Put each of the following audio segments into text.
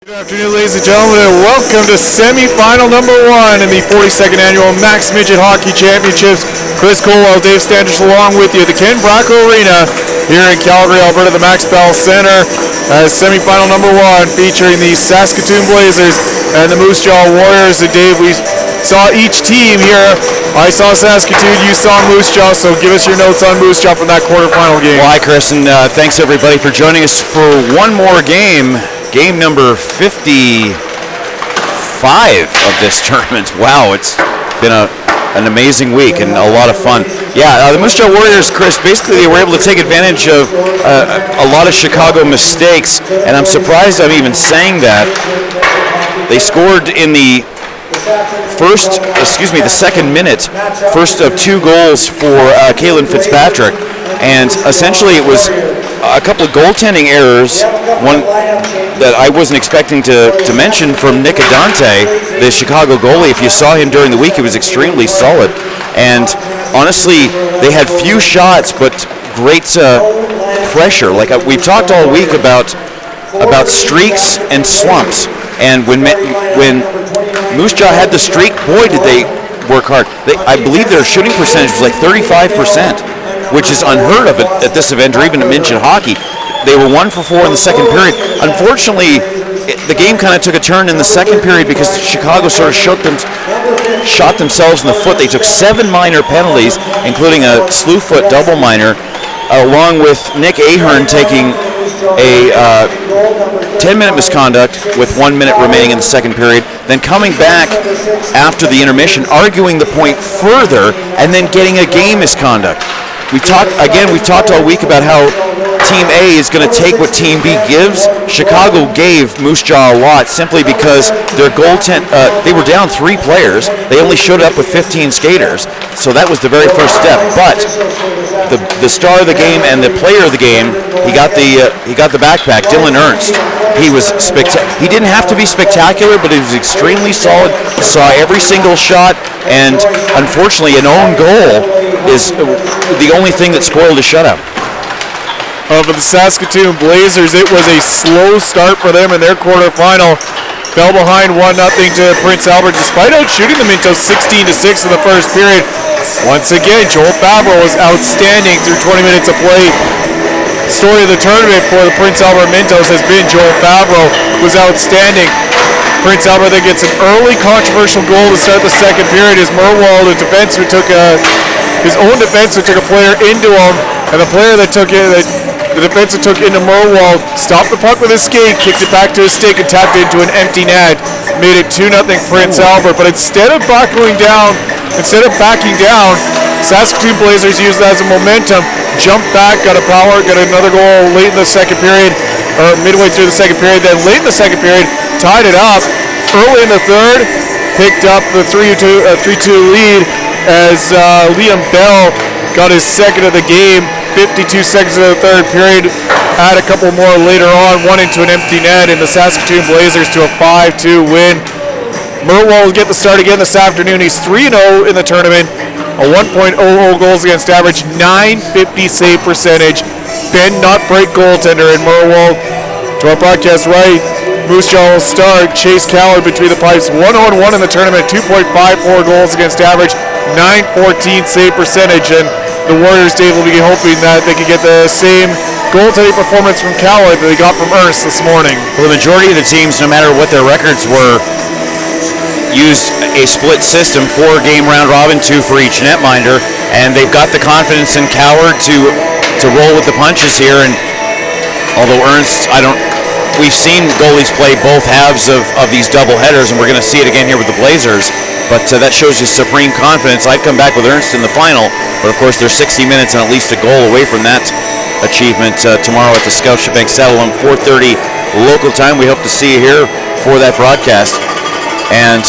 Good afternoon, ladies and gentlemen, and welcome to semifinal number 1 in the 42nd annual Max Midget Hockey Championships. Chris Colwell, Dave Standish along with you at the Ken Bracco Arena here in Calgary, Alberta, the Max Bell Center, as semifinal number 1 featuring the Saskatoon Blazers and the Moose Jaw Warriors. And Dave, we saw each team here. I saw Saskatoon, you saw Moose Jaw, so give us your notes on Moose Jaw from that quarterfinal game. Well, hi, Chris, and thanks everybody for joining us for one more game. Game number 55 of this tournament. Wow, it's been an amazing week and a lot of fun. Yeah, the Moose Jaw Warriors, Chris, basically they were able to take advantage of a lot of Chicago mistakes, and I'm surprised I'm even saying that. They scored in the second minute, first of 2 goals for Kalen Fitzpatrick, and essentially it was a couple of goaltending errors, one that I wasn't expecting to mention from Nick Adante, the Chicago goalie. If you saw him during the week, he was extremely solid. And honestly, they had few shots, but great pressure. Like we've talked all week about streaks and slumps. And when Moose Jaw had the streak, boy, did they work hard. I believe their shooting percentage was like 35%. Which is unheard of at this event, or even at Midget Hockey. They were 1 for 4 in the second period. Unfortunately, the game kind of took a turn in the second period because Chicago sort of shot themselves in the foot. They took 7 minor penalties, including a slew foot double minor, along with Nick Ahern taking a 10-minute misconduct with 1 minute remaining in the second period, then coming back after the intermission, arguing the point further, and then getting a game misconduct. We've talked all week about how Team A is going to take what Team B gives. Chicago gave Moose Jaw a lot simply because their they were down 3 players. They only showed up with 15 skaters, so that was the very first step. But the star of the game and the player of the game, he got the backpack, Dylan Ernst. He was he didn't have to be spectacular, but he was extremely solid. Saw every single shot, and unfortunately, an own goal is the only thing that spoiled a shutout. For the Saskatoon Blazers, it was a slow start for them in their quarterfinal. Fell behind 1-0 to Prince Albert despite outshooting the Mintos 16-6 in the first period. Once again, Joel Favreau was outstanding through 20 minutes of play. Story of the tournament for the Prince Albert Mintos has been Joel Favreau was outstanding. Prince Albert then gets an early controversial goal to start the second period as Merwald, his own defenseman took a player into him, and the player that took it, the defenseman took into Merwald, stopped the puck with his skate, kicked it back to his stick, and tapped it into an empty net. Made it 2-0 Prince Albert. But instead of backing down, Saskatoon Blazers used that as a momentum, jumped back, got another goal late in the second period, or midway through the second period. Then late in the second period, tied it up. Early in the third, picked up the 3-2 lead as Liam Bell got his second of the game. 52 seconds of the third period. Add a couple more later on, one into an empty net, and the Saskatoon Blazers to a 5-2 win. Merwald will get the start again this afternoon. He's 3-0 in the tournament, a 1.00 goals against average, .950 save percentage. Ben not break goaltender in Merwald. To our broadcast right, Moose Jaw will start. Chase Callard between the pipes, 1-on-1 in the tournament, 2.54 goals against average, .914 save percentage. And the Warriors, Dave, will be hoping that they can get the same goaltending performance from Callard that they got from Ernst this morning. Well, the majority of the teams, no matter what their records were, used a split system, 4 game round robin, 2 for each netminder, and they've got the confidence in Coward to roll with the punches here. And although Ernst, we've seen goalies play both halves of these double headers, and we're going to see it again here with the Blazers, but that shows you supreme confidence. I'd come back with Ernst in the final, but of course they're 60 minutes and at least a goal away from that achievement tomorrow at the Scotiabank Saddledome, 4:30 local time. We hope to see you here for that broadcast. And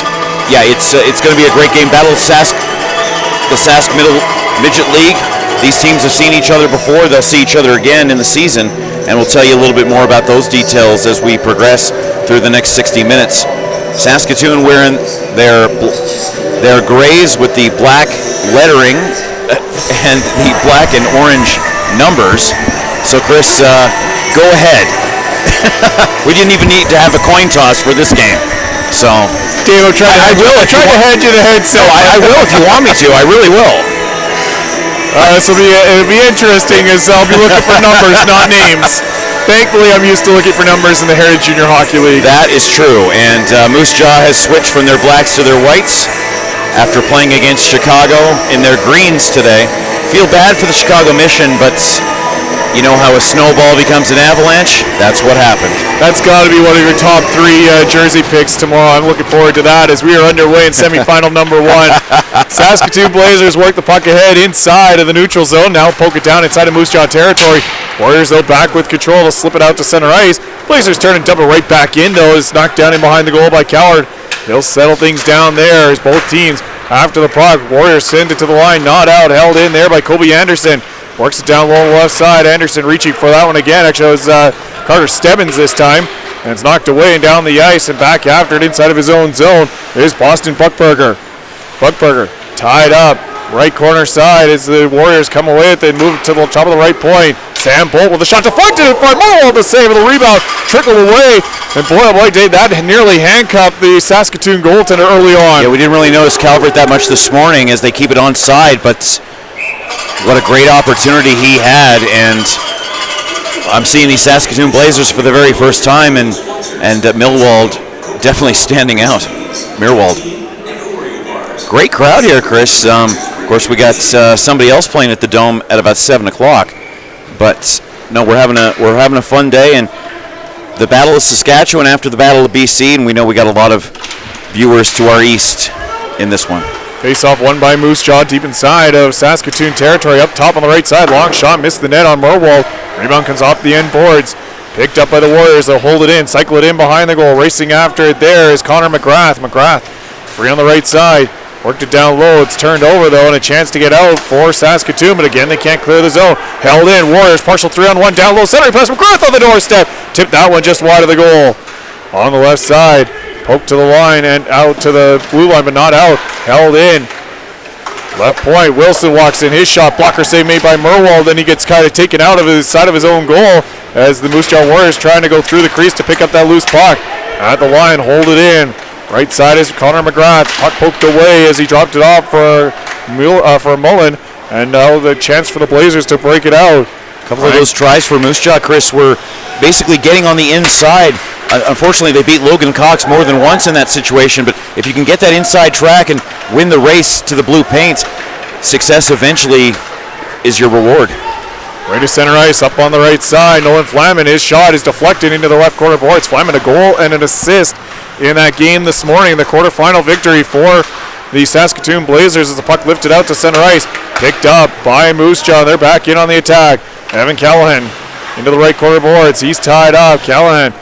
yeah, it's going to be a great game. Battle of the Sask Midget League. These teams have seen each other before. They'll see each other again in the season, and we'll tell you a little bit more about those details as we progress through the next 60 minutes. Saskatoon wearing their grays with the black lettering and the black and orange numbers. So Chris, go ahead. We didn't even need to have a coin toss for this game. So, Dave, I'm trying to hand you the headset. No, I will if you want me to. I really will. This will it'll be interesting as I'll be looking for numbers, not names. Thankfully, I'm used to looking for numbers in the Heritage Junior Hockey League. That is true, and Moose Jaw has switched from their blacks to their whites after playing against Chicago in their greens today. Feel bad for the Chicago Mission, but you know how a snowball becomes an avalanche? That's what happened. That's got to be one of your top 3 jersey picks tomorrow. I'm looking forward to that as we are underway in semifinal number 1. Saskatoon Blazers work the puck ahead inside of the neutral zone. Now poke it down inside of Moose Jaw territory. Warriors, though, back with control. They'll slip it out to center ice. Blazers turn and dump it right back in, though. It's knocked down in behind the goal by Coward. He'll settle things down there as both teams after the puck. Warriors send it to the line. Not out. Held in there by Kobe Anderson. Works it down low on the left side. Anderson reaching for that one again. Actually, it was Carter Stebbins this time. And it's knocked away and down the ice and back after it inside of his own zone. There's Boston Buckberger. Buckberger tied up. Right corner side as the Warriors come away with it. Move to the top of the right point. Sam Bolt with a shot deflected by Mulwell. The save of the rebound. Trickled away. And boy, oh boy, Dave, that nearly handcuffed the Saskatoon goaltender early on. Yeah, we didn't really notice Calvert that much this morning as they keep it on side, but what a great opportunity he had, and I'm seeing these Saskatoon Blazers for the very first time, and Millwald definitely standing out. Mirwald. Great crowd here, Chris. Of course, we got somebody else playing at the Dome at about 7 o'clock, but no, we're having a fun day, and the Battle of Saskatchewan after the Battle of BC, and we know we got a lot of viewers to our east in this one. Face-off won by Moose Jaw deep inside of Saskatoon territory. Up top on the right side. Long shot. Missed the net on Merwald. Rebound comes off the end boards. Picked up by the Warriors. They'll hold it in. Cycle it in behind the goal. Racing after it there is Connor McGrath. McGrath free on the right side. Worked it down low. It's turned over, though, and a chance to get out for Saskatoon. But again, they can't clear the zone. Held in. Warriors partial 3-on-1. Down low. Center pass. McGrath on the doorstep. Tipped that one just wide of the goal. On the left side. Poked to the line and out to the blue line, but not out. Held in. Left point, Wilson walks in, his shot, blocker save made by Merwald, then he gets kind of taken out of his side of his own goal as the Moose Jaw Warriors trying to go through the crease to pick up that loose puck. At the line, hold it in. Right side is Connor McGrath, puck poked away as he dropped it off for Mullen, and now the chance for the Blazers to break it out. A couple of those tries for Moose Jaw, Chris, were basically getting on the inside. Unfortunately, they beat Logan Cox more than once in that situation, but if you can get that inside track and win the race to the blue paint, success eventually is your reward. Right to center ice, up on the right side. Nolan Flaman, his shot is deflected into the left corner boards. Flaman a goal and an assist in that game this morning. The quarterfinal victory for the Saskatoon Blazers as the puck lifted out to center ice. Picked up by Moose Jaw. They're back in on the attack. Evan Callahan into the right corner boards. He's tied up. Callahan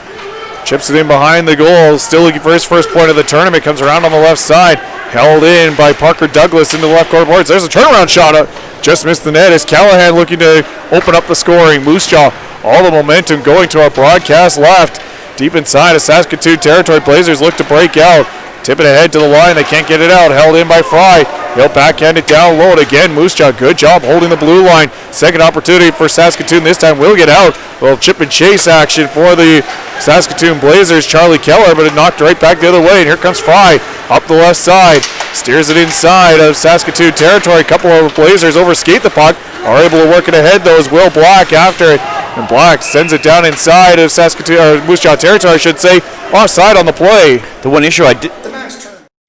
chips it in behind the goal. Still looking for his first point of the tournament. Comes around on the left side. Held in by Parker Douglas into the left corner boards. There's a turnaround shot. Just missed the net as Callahan looking to open up the scoring. Moose Jaw, all the momentum going to our broadcast left. Deep inside of Saskatoon territory. Blazers look to break out. Tip it ahead to the line. They can't get it out. Held in by Fry. He'll backhand it down low. Again, Moose Jaw, good job holding the blue line. Second opportunity for Saskatoon. This time will get out. A little chip and chase action for the Saskatoon Blazers. Charlie Keller, but it knocked right back the other way. And here comes Fry up the left side. Steers it inside of Saskatoon territory. A couple of Blazers overskate the puck. Are able to work it ahead, though, is Will Black after it. And Black sends it down inside of Saskatoon, or Moose Jaw territory, I should say. Offside on the play. The one issue I did...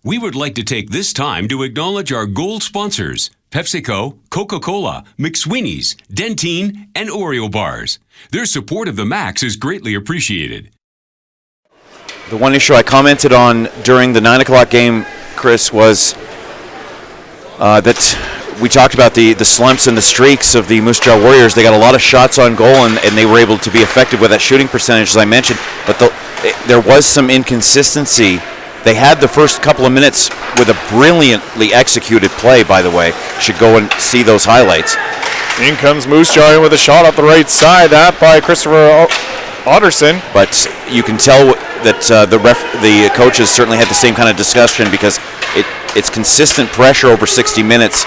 We would like to take this time to acknowledge our gold sponsors, PepsiCo, Coca-Cola, McSweeney's, Dentyne, and Oreo bars. Their support of the Max is greatly appreciated. The one issue I commented on during the 9 o'clock game, Chris, was that we talked about the slumps and the streaks of the Moose Jaw Warriors. They got a lot of shots on goal, and they were able to be effective with that shooting percentage, as I mentioned. But there was some inconsistency. They had the first couple of minutes with a brilliantly executed play, by the way. Should go and see those highlights. In comes Moose Jaw with a shot off the right side. That by Christopher Otterson. But you can tell that the coaches certainly had the same kind of discussion because it's consistent pressure over 60 minutes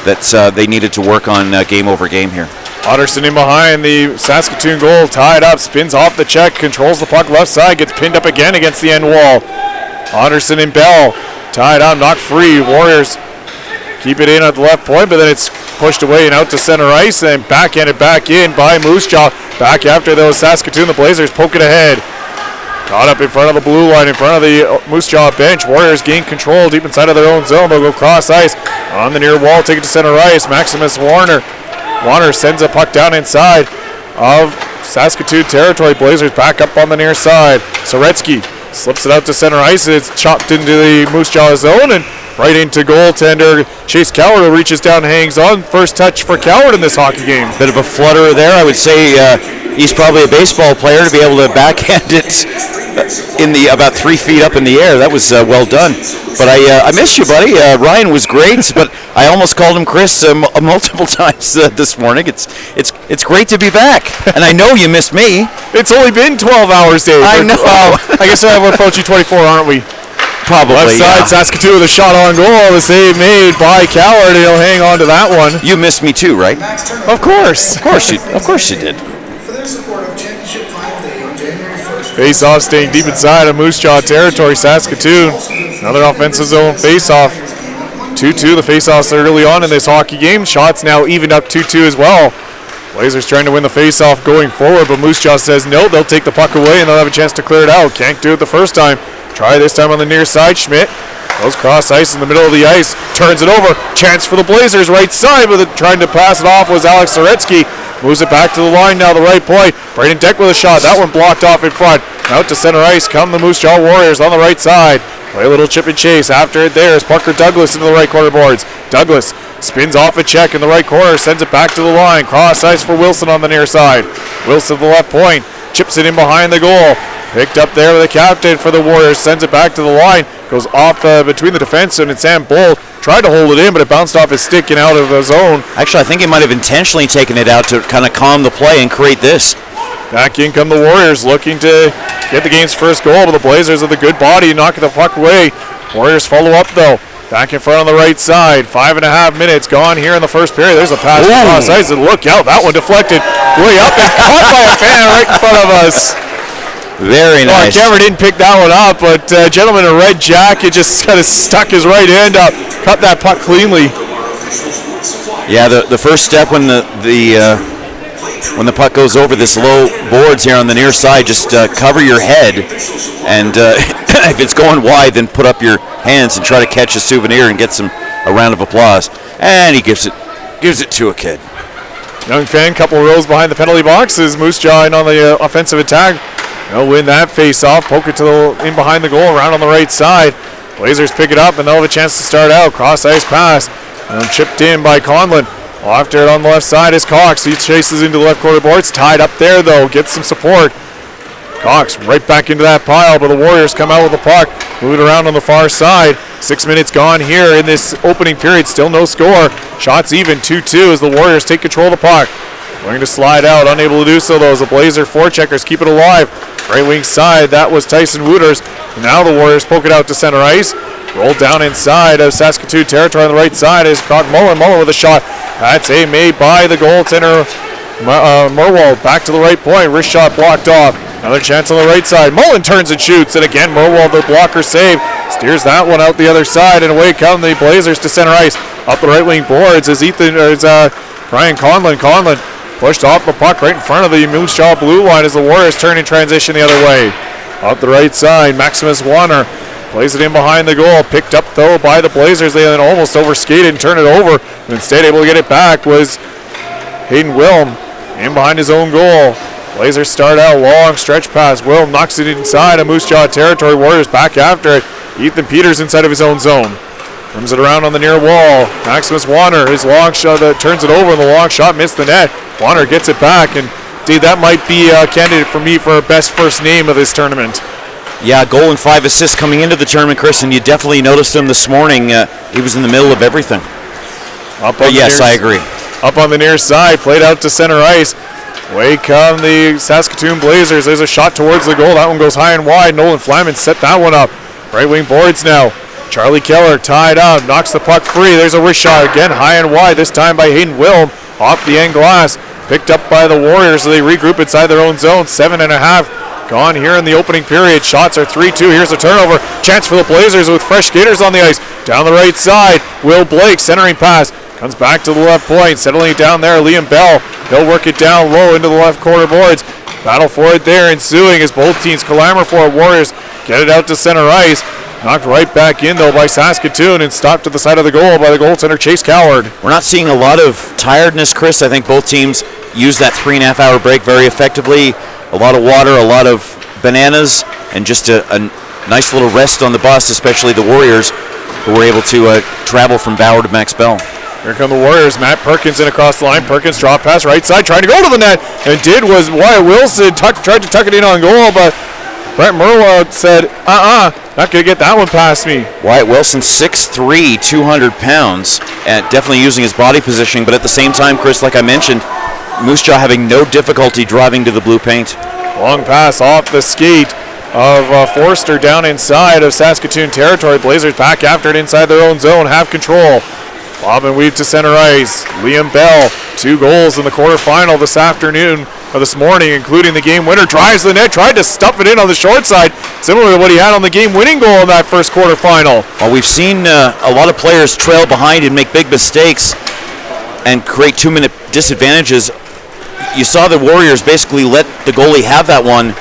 that they needed to work on game over game here. Otterson in behind the Saskatoon goal, tied up, spins off the check, controls the puck left side, gets pinned up again against the end wall. Otterson and Bell tied up, knocked free. Warriors keep it in at the left point, but then it's pushed away and out to center ice, and backhanded back in by Moose Jaw. Back after those Saskatoon, the Blazers poke it ahead. Caught up in front of the blue line, in front of the Moose Jaw bench. Warriors gain control deep inside of their own zone. They'll go cross ice on the near wall, take it to center ice. Maximus Warner sends a puck down inside of Saskatoon territory. Blazers back up on the near side. Soretsky slips it out to center ice. It's chopped into the Moose Jaw zone and right into goaltender Chase Coward, who reaches down and hangs on. First touch for Coward in this hockey game. Bit of a flutterer there. I would say he's probably a baseball player to be able to backhand it in the about 3 feet up in the air. That was well done. But I missed you, buddy. Ryan was great, but I almost called him Chris multiple times this morning. It's great to be back, and I know you missed me. It's only been 12 hours, Dave. I know. I guess we're approaching 24, aren't we? Probably. Left side, yeah. Saskatoon with a shot on goal. The save made by Coward. He'll hang on to that one. You missed me too, right? Of course. Of course you did. Face-off staying deep inside of Moose Jaw territory. Saskatoon, another offensive zone face-off. 2-2, the face-offs early on in this hockey game. Shots now evened up 2-2 as well. Blazers trying to win the face-off going forward, but Moose Jaw says no, they'll take the puck away and they'll have a chance to clear it out. Can't do it the first time. Try this time on the near side. Schmidt goes cross ice in the middle of the ice, turns it over. Chance for the Blazers right side, but trying to pass it off was Alex Soretsky. Moves it back to the line now, the right point. Braden Deck with a shot. That one blocked off in front. Out to center ice come the Moose Jaw Warriors on the right side. Play a little chip and chase. After it there is Parker Douglas into the right corner boards. Douglas spins off a check in the right corner, sends it back to the line. Cross ice for Wilson on the near side. Wilson the left point, chips it in behind the goal. Picked up there with the captain for the Warriors, sends it back to the line. Goes off between the defenseman and Sam Bolt. Tried to hold it in, but it bounced off his stick and out of the zone. Actually, I think he might have intentionally taken it out to kind of calm the play and create this. Back in come the Warriors, looking to get the game's first goal, but the Blazers with a good body knocking the puck away. Warriors follow up though. Back in front on the right side. 5.5 minutes gone here in the first period. There's a pass across ice, and look out, that one deflected way up and caught by a fan right in front of us. Very nice. Cameron didn't pick that one up, but gentleman in a red jacket just kind of stuck his right hand up, cut that puck cleanly. Yeah, the first step when the puck goes over this low boards here on the near side, just cover your head, and if it's going wide, then put up your hands and try to catch a souvenir and get a round of applause. And he gives it to a kid. Young fan, couple rows behind the penalty box as Moose Jaw in on the offensive attack. They'll win that face-off, poke it to in behind the goal, around on the right side. Blazers pick it up, and they'll have a chance to start out. Cross-ice pass, and chipped in by Conlon. After it on the left side is Cox. He chases into the left corner boards. Tied up there, though. Gets some support. Cox right back into that pile, but the Warriors come out with the puck. Move it around on the far side. 6 minutes gone here in this opening period. Still no score. Shots even, 2-2 as the Warriors take control of the puck. Going to slide out, unable to do so though as the Blazer forecheckers keep it alive. Right wing side, that was Tyson Wooters. Now the Warriors poke it out to center ice. Rolled down inside of Saskatoon territory on the right side is caught Mullen. Mullen with a shot. That's a made by the goaltender Merwald. Back to the right point. Wrist shot blocked off. Another chance on the right side. Mullen turns and shoots. And again, Merwald, the blocker save. Steers that one out the other side. And away come the Blazers to center ice. Up the right wing boards is Brian Conlon. Conlon pushed off the puck right in front of the Moose Jaw blue line as the Warriors turn and transition the other way. Up the right side, Maximus Warner plays it in behind the goal. Picked up though by the Blazers. They then almost overskated and turned it over. And instead able to get it back was Hayden Wilm in behind his own goal. Blazers start out, long stretch pass. Wilm knocks it inside of Moose Jaw territory. Warriors back after it. Ethan Peters inside of his own zone. Turns it around on the near wall. Maximus Warner, his long shot turns it over, and the long shot missed the net. Warner gets it back, and Dave, that might be a candidate for me for best first name of this tournament. Yeah, goal and 5 assists coming into the tournament, Chris, and you definitely noticed him this morning. He was in the middle of everything. Yes, I agree. Up on the near side, played out to center ice. Way come the Saskatoon Blazers. There's a shot towards the goal. That one goes high and wide. Nolan Flaman set that one up. Right wing boards now. Charlie Keller tied up, knocks the puck free. There's a wrist shot again, high and wide, this time by Hayden Wilm, off the end glass. Picked up by the Warriors as they regroup inside their own zone. 7.5 gone here in the opening period. Shots are 3-2. Here's a turnover. Chance for the Blazers with fresh skaters on the ice. Down the right side, Will Blake, centering pass. Comes back to the left point, settling it down there. Liam Bell, he'll work it down low into the left corner boards. Battle for it there ensuing as both teams clamor for it. Warriors get it out to center ice. Knocked right back in, though, by Saskatoon and stopped to the side of the goal by the goaltender, Chase Coward. We're not seeing a lot of tiredness, Chris. I think both teams used that 3.5-hour break very effectively. A lot of water, a lot of bananas, and just a nice little rest on the bus, especially the Warriors, who were able to travel from Bauer to Max Bell. Here come the Warriors. Matt Perkins in across the line. Perkins drop pass right side, trying to go to the net, and was Wyatt Wilson tried to tuck it in on goal, but Brent Merwa said, not going to get that one past me. Wyatt Wilson, 6'3", 200 pounds, and definitely using his body positioning, but at the same time, Chris, like I mentioned, Moose Jaw having no difficulty driving to the blue paint. Long pass off the skate of Forster down inside of Saskatoon territory. Blazers back after it inside their own zone, have control. Bob and weave to center ice. Liam Bell, 2 goals in the quarterfinal this afternoon, or this morning, including the game winner. Drives the net, tried to stuff it in on the short side, similar to what he had on the game winning goal in that first quarterfinal. Well, we've seen a lot of players trail behind and make big mistakes and create 2-minute disadvantages. You saw the Warriors basically let the goalie have that one,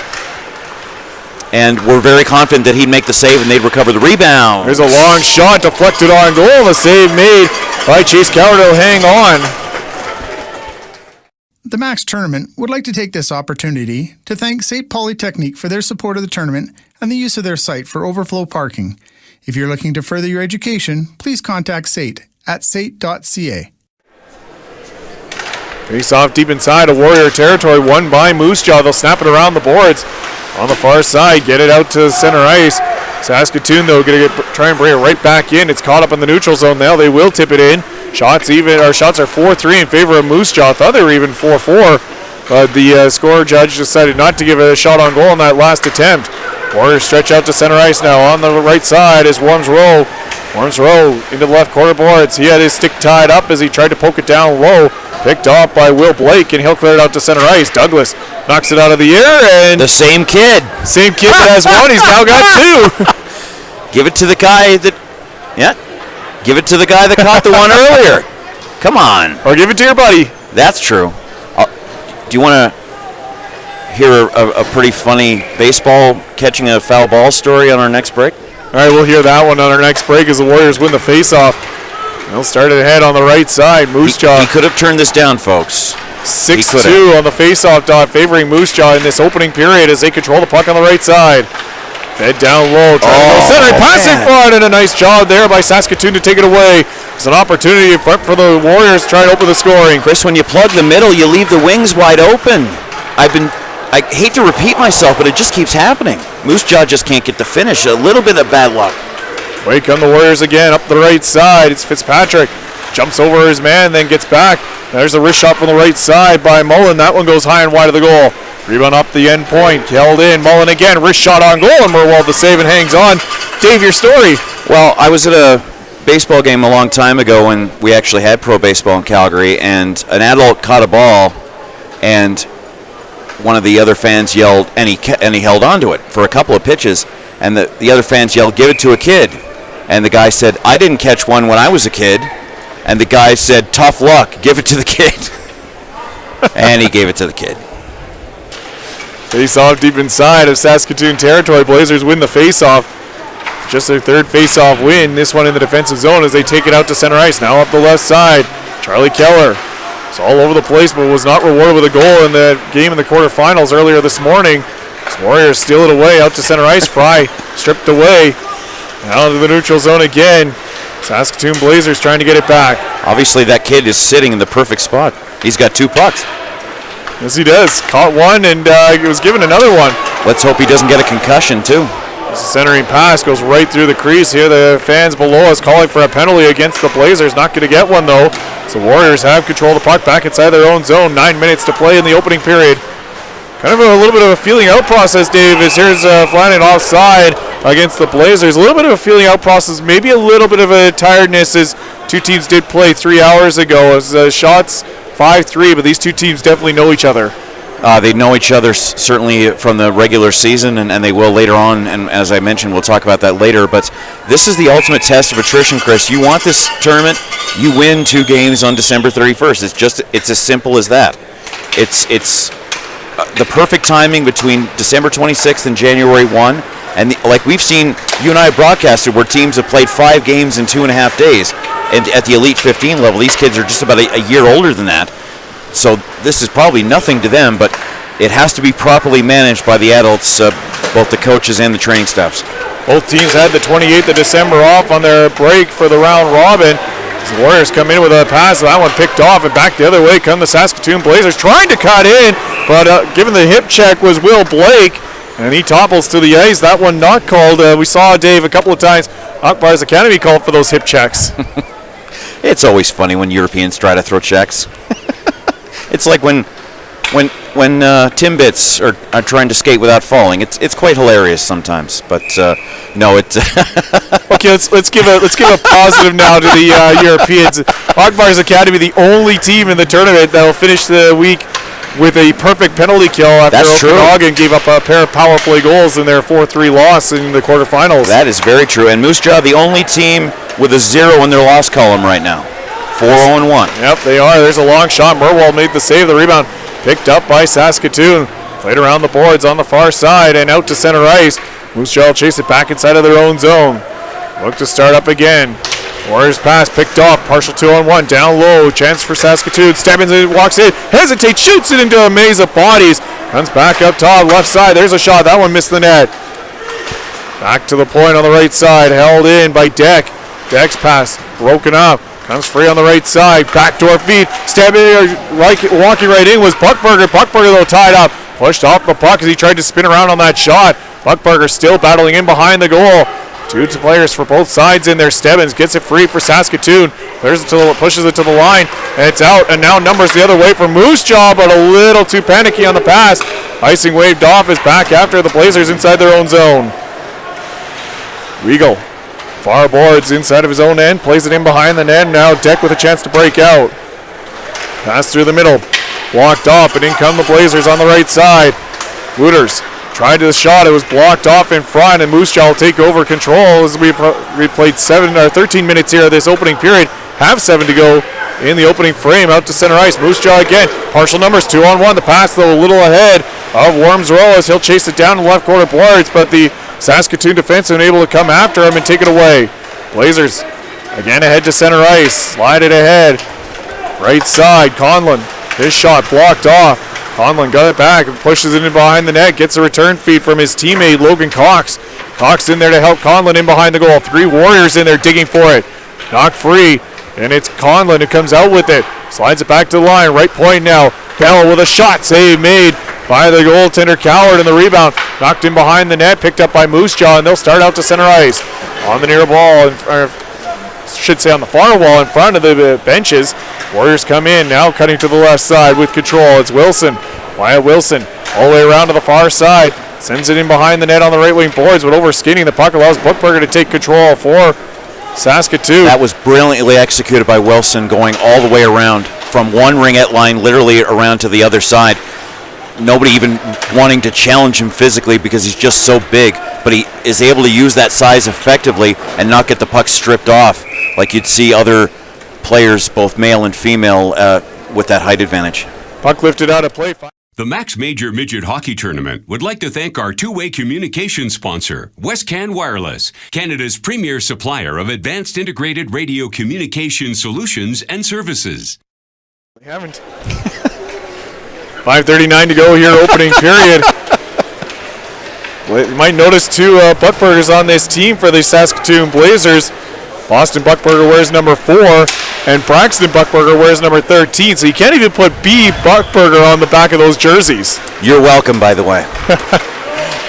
and were very confident that he'd make the save and they'd recover the rebound. There's a long shot deflected on goal. The save made by Chase Coward. He'll hang on. The Max Tournament would like to take this opportunity to thank SAIT Polytechnique for their support of the tournament and the use of their site for overflow parking. If you're looking to further your education, please contact SAIT at sait.ca. Face off deep inside of Warrior territory, won by Moose Jaw. They'll snap it around the boards on the far side, get it out to center ice. Saskatoon, though, going to try and bring it right back in. It's caught up in the neutral zone now. They will tip it in. Shots are 4-3 in favor of Moose Jaw. Thought they were even 4-4, but the scorer judge decided not to give it a shot on goal in that last attempt. Warriors stretch out to center ice now. On the right side is Worms Rowe. Worms Rowe into the left corner boards. He had his stick tied up as he tried to poke it down low. Picked off by Will Blake, and he'll clear it out to center ice. Douglas knocks it out of the air, and the same kid that has one. He's now got 2. Give it to the guy that, give it to the guy that caught the one earlier. Come on. Or give it to your buddy. That's true. Do you want to hear a pretty funny baseball catching a foul ball story on our next break? All right, we'll hear that one on our next break as the Warriors win the faceoff. They'll start it ahead on the right side. Moose Jaw. He could have turned this down, folks. 6-2 on the faceoff dot, favoring Moose Jaw in this opening period as they control the puck on the right side. Fed down low. Center passing front, and a nice job there by Saskatoon to take it away. It's an opportunity in front for the Warriors to try and open the scoring. Chris, when you plug the middle, you leave the wings wide open. I hate to repeat myself, but it just keeps happening. Moose Jaw just can't get the finish. A little bit of bad luck. Way come the Warriors again, up the right side. It's Fitzpatrick. Jumps over his man, then gets back. There's a wrist shot from the right side by Mullen. That one goes high and wide of the goal. Rebound up the end point. Held in. Mullen again. Wrist shot on goal, and Merwald the save and hangs on. Dave, your story. Well, I was at a baseball game a long time ago when we actually had pro baseball in Calgary, and an adult caught a ball, and one of the other fans yelled, and he held on to it for a couple of pitches, and the other fans yelled, "Give it to a kid." And the guy said, "I didn't catch one when I was a kid." And the guy said, "Tough luck, give it to the kid." And he gave it to the kid. Face-off deep inside of Saskatoon territory. Blazers win the face-off. Just their third face-off win, this one in the defensive zone as they take it out to center ice. Now up the left side, Charlie Keller. It's all over the place, but was not rewarded with a goal in the game in the quarterfinals earlier this morning. Warriors steal it away out to center ice. Fry stripped away. Now to the neutral zone again. Saskatoon Blazers trying to get it back. Obviously that kid is sitting in the perfect spot. He's got 2 pucks. Yes, he does. Caught one and he was given another one. Let's hope he doesn't get a concussion too. This centering pass goes right through the crease here. The fans below us calling for a penalty against the Blazers. Not going to get one though. So Warriors have control of the puck back inside their own zone. 9 minutes to play in the opening period. Kind of a little bit of a feeling out process, Dave, as here's Flanagan offside. against the Blazers. A little bit of a feeling out process, maybe a little bit of a tiredness as two teams did play 3 hours ago. As shots 5-3, but these two teams definitely know each other. They know each other certainly from the regular season, and they will later on. And as I mentioned, we'll talk about that later. But this is the ultimate test of attrition, Chris. You want this tournament, you win 2 games on December 31st. It's as simple as that. It's the perfect timing between December 26th and January 1. And like we've seen, you and I have broadcasted where teams have played 5 games in 2.5 days. And at the Elite 15 level, these kids are just about a year older than that. So this is probably nothing to them, but it has to be properly managed by the adults, both the coaches and the training staffs. Both teams had the 28th of December off on their break for the round robin. The Warriors come in with a pass, that one picked off, and back the other way come the Saskatoon Blazers, trying to cut in, but given the hip check was Will Blake, and he topples to the ice. That one not called. We saw Dave a couple of times. Akbar's Academy called for those hip checks. It's always funny when Europeans try to throw checks. It's like when Timbits are trying to skate without falling. It's quite hilarious sometimes, but no, it. Okay, let's give a positive now to the Europeans. Akbar's Academy, the only team in the tournament that will finish the week with a perfect penalty kill after Okanagan gave up a pair of power play goals in their 4-3 loss in the quarterfinals. That is very true. And Moose Jaw, the only team with a 0 in their loss column right now. 4-0-1. Yep, they are. There's a long shot. Merwald made the save. The rebound picked up by Saskatoon. Played around the boards on the far side and out to center ice. Moose Jaw will chase it back inside of their own zone. Look to start up again. Warriors pass picked off. Partial 2-on-1. Down low. Chance for Saskatoon. Stebbins walks in. Hesitates. Shoots it into a maze of bodies. Comes back up top. Left side. There's a shot. That one missed the net. Back to the point on the right side. Held in by Deck. Deck's pass broken up. Comes free on the right side. Backdoor feed. Walking right in was Buckberger. Buckberger, though, tied up. Pushed off the puck as he tried to spin around on that shot. Buckberger still battling in behind the goal. 2 players for both sides in there. Stebbins gets it free for Saskatoon. Pushes it to the line. And it's out. And now numbers the other way for Moose Jaw, but a little too panicky on the pass. Icing waved off is back after the Blazers inside their own zone. Weagle. Far boards inside of his own end, plays it in behind the net. Now Deck with a chance to break out. Pass through the middle, walked off, and in come the Blazers on the right side. Wooters tried to the shot, it was blocked off in front, and Moose Jaw will take over control as we played 13 minutes here of this opening period. Have 7 to go in the opening frame, out to center ice. Moose Jaw again, partial numbers, 2-on-1. The pass though a little ahead of Worms Rowe as he'll chase it down in the left corner boards, but the Saskatoon defense unable to come after him and take it away. Blazers again ahead to center ice. Slide it ahead. Right side, Conlon. His shot blocked off. Conlon got it back and pushes it in behind the net. Gets a return feed from his teammate Logan Cox. Cox in there to help Conlon in behind the goal. 3 Warriors in there digging for it. Knocked free. And it's Conlon who comes out with it. Slides it back to the line. Right point now. Bell with a shot. Save made by the goaltender Coward, and the rebound knocked in behind the net, picked up by Moose Jaw, and they'll start out to center ice. On the near ball, or should say on the far wall in front of the benches. Warriors come in, now cutting to the left side with control. It's Wilson. Wyatt Wilson all the way around to the far side. Sends it in behind the net on the right wing boards, but over skinning the puck allows Buckberger to take control for Saskatoon. That was brilliantly executed by Wilson, going all the way around from one ringette line literally around to the other side. Nobody even wanting to challenge him physically because he's just so big, but he is able to use that size effectively and not get the puck stripped off like you'd see other players, both male and female, with that height advantage. Puck lifted out of play. The Max Major Midget Hockey Tournament would like to thank our two-way communication sponsor, Westcan Wireless, Canada's premier supplier of advanced integrated radio communication solutions and services. We haven't. 5:39 to go here, opening period. You might notice 2 Buckbergers on this team for the Saskatoon Blazers. Boston Buckberger wears number 4, and Braxton Buckberger wears number 13, so you can't even put B Buckberger on the back of those jerseys. You're welcome, by the way.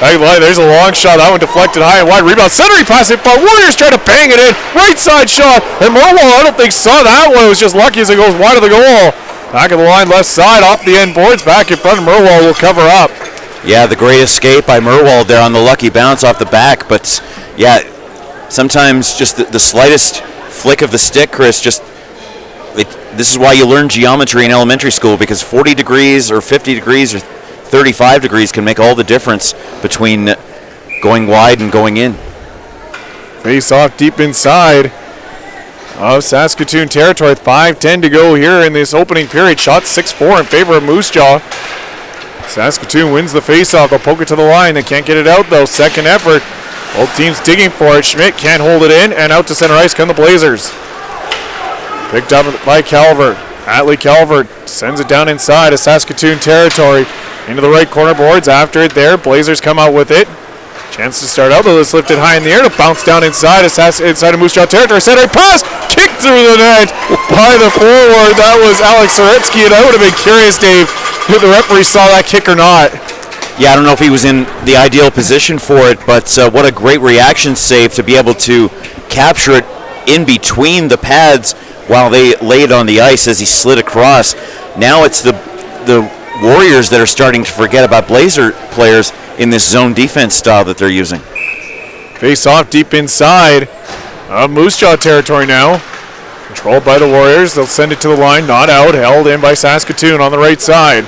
There's a long shot. That one deflected high and wide. Rebound. Centering pass in front. Warriors try to bang it in. Right side shot. And Merwald, I don't think saw that one. It was just lucky as it goes wide of the goal. Back of the line, left side, off the end boards, back in front. Merwald will cover up. Yeah, the great escape by Merwald there on the lucky bounce off the back. But, yeah, sometimes just the slightest flick of the stick, Chris, this is why you learn geometry in elementary school, because 40 degrees or 50 degrees or 35 degrees can make all the difference between going wide and going in. Face off deep inside of Saskatoon territory. 5:10 to go here in this opening period. Shot 6-4 in favor of Moose Jaw. Saskatoon wins the face-off. They'll poke it to the line. They can't get it out, though. Second effort. Both teams digging for it. Schmidt can't hold it in, and out to center ice come the Blazers. Picked up by Calvert. Atlee Calvert sends it down inside of Saskatoon territory. Into the right corner boards. After it there, Blazers come out with it. Chance to start out, though. It's lifted high in the air to bounce down inside of Moose Jaw territory. Center pass, kicked through the net by the forward. That was Alex Soretsky, and I would have been curious, Dave, if the referee saw that kick or not. Yeah, I don't know if he was in the ideal position for it, but what a great reaction save to be able to capture it in between the pads while they laid on the ice as he slid across. Now it's the Warriors that are starting to forget about Blazer players in this zone defense style that they're using. Face off deep inside of Moose Jaw territory now. Controlled by the Warriors. They'll send it to the line, not out. Held in by Saskatoon on the right side.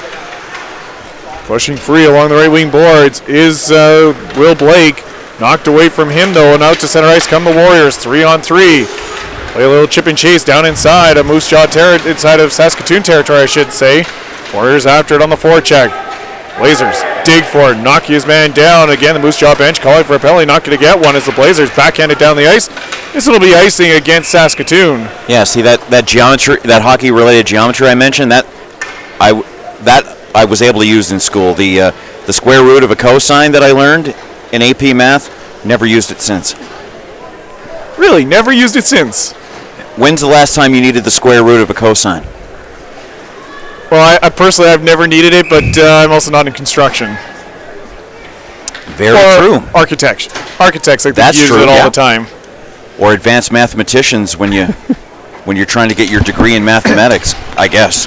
Pushing free along the right wing boards is Will Blake. Knocked away from him, though, and out to center ice come the Warriors. 3-on-3. Play a little chip and chase down inside of Moose Jaw inside of Saskatoon territory, I should say. Warriors after it on the forecheck. Blazers dig for it, knock his man down. Again, the Moose Jaw bench calling for a penalty, not going to get one as the Blazers backhand it down the ice. This will be icing against Saskatoon. Yeah, see that geometry, that hockey-related geometry I mentioned, that I was able to use in school. The square root of a cosine that I learned in AP Math, never used it since. Really, never used it since? When's the last time you needed the square root of a cosine? Well, I personally, I've never needed it, but I'm also not in construction. Very true. Architects, I think That's use true, it all yeah. the time. Or advanced mathematicians when you're trying to get your degree in mathematics, I guess.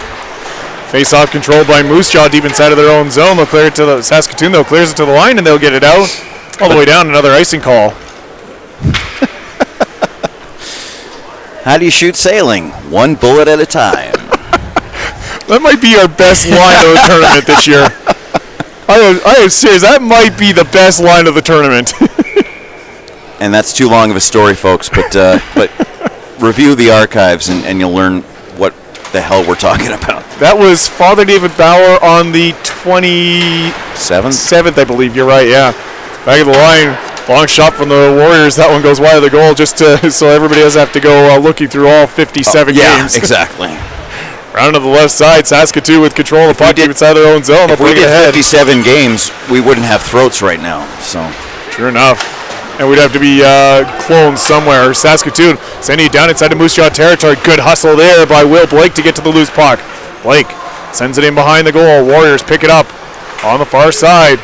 Face-off controlled by Moose Jaw deep inside of their own zone. They'll clear it to the Saskatoon, though, clears it to the line, and they'll get it out all the way down. Another icing call. How do you shoot sailing? One bullet at a time. That might be our best line of the tournament this year. I am serious. That might be the best line of the tournament. And that's too long of a story, folks. But review the archives and you'll learn what the hell we're talking about. That was Father David Bauer on the 27th, I believe. You're right, yeah. Back of the line. Long shot from the Warriors. That one goes wide of the goal just so everybody doesn't have to go looking through all 57 yeah, games. Exactly. Round to the left side, Saskatoon with control of the puck deep inside their own zone. If we did 57 games, we wouldn't have throats right now. So, sure enough. And we'd have to be cloned somewhere. Saskatoon sending it down inside the Moose Jaw territory. Good hustle there by Will Blake to get to the loose puck. Blake sends it in behind the goal. Warriors pick it up on the far side.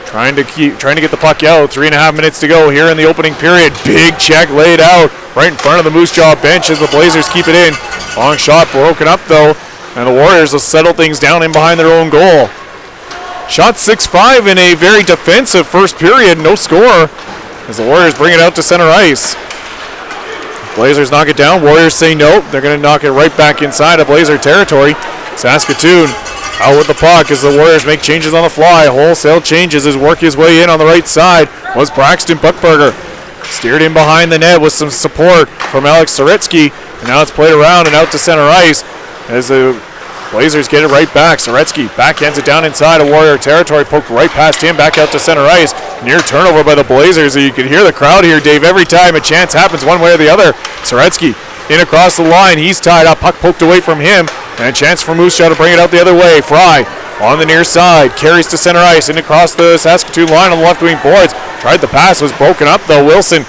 Trying to get the puck out. 3.5 minutes to go here in the opening period. Big check laid out right in front of the Moose Jaw bench as the Blazers keep it in. Long shot broken up though, and the Warriors will settle things down in behind their own goal. Shot 6-5 in a very defensive first period. No score as the Warriors bring it out to center ice. Blazers knock it down. Warriors say no. They're going to knock it right back inside of Blazer territory. Saskatoon out with the puck as the Warriors make changes on the fly. Wholesale changes as work his way in on the right side was Braxton Buckberger. Steered in behind the net with some support from Alex Soretsky. And now it's played around and out to center ice as the Blazers get it right back. Soretsky backhands it down inside of Warrior territory. Poked right past him, back out to center ice. Near turnover by the Blazers. You can hear the crowd here, Dave, every time a chance happens one way or the other. Soretsky in across the line. He's tied up. Puck poked away from him. And a chance for Moose Jaw to bring it out the other way. Fry on the near side. Carries to center ice and across the Saskatoon line on the left wing boards. Tried the pass. Was broken up though. Wilson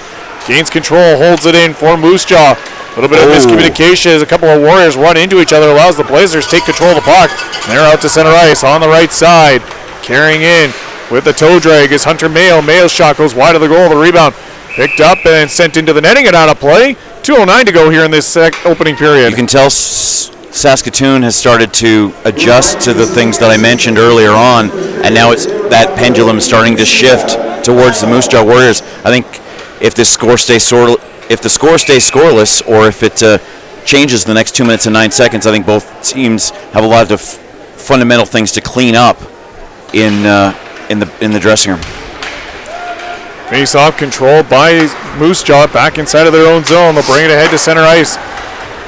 gains control. Holds it in for Moose Jaw. A little bit of miscommunication as a couple of Warriors run into each other. Allows the Blazers to take control of the puck. And they're out to center ice on the right side. Carrying in with the toe drag is Hunter Mayo. Mayo's shot goes wide of the goal. The rebound picked up and sent into the netting and out of play. 2:09 to go here in this opening period. You can tell Saskatoon has started to adjust to the things that I mentioned earlier on, and now it's that pendulum starting to shift towards the Moose Jaw Warriors. I think if the score stays scoreless, or if it changes the next 2 minutes and 9 seconds, I think both teams have a lot of fundamental things to clean up in the dressing room. Face-off controlled by Moose Jaw, back inside of their own zone. They'll bring it ahead to center ice.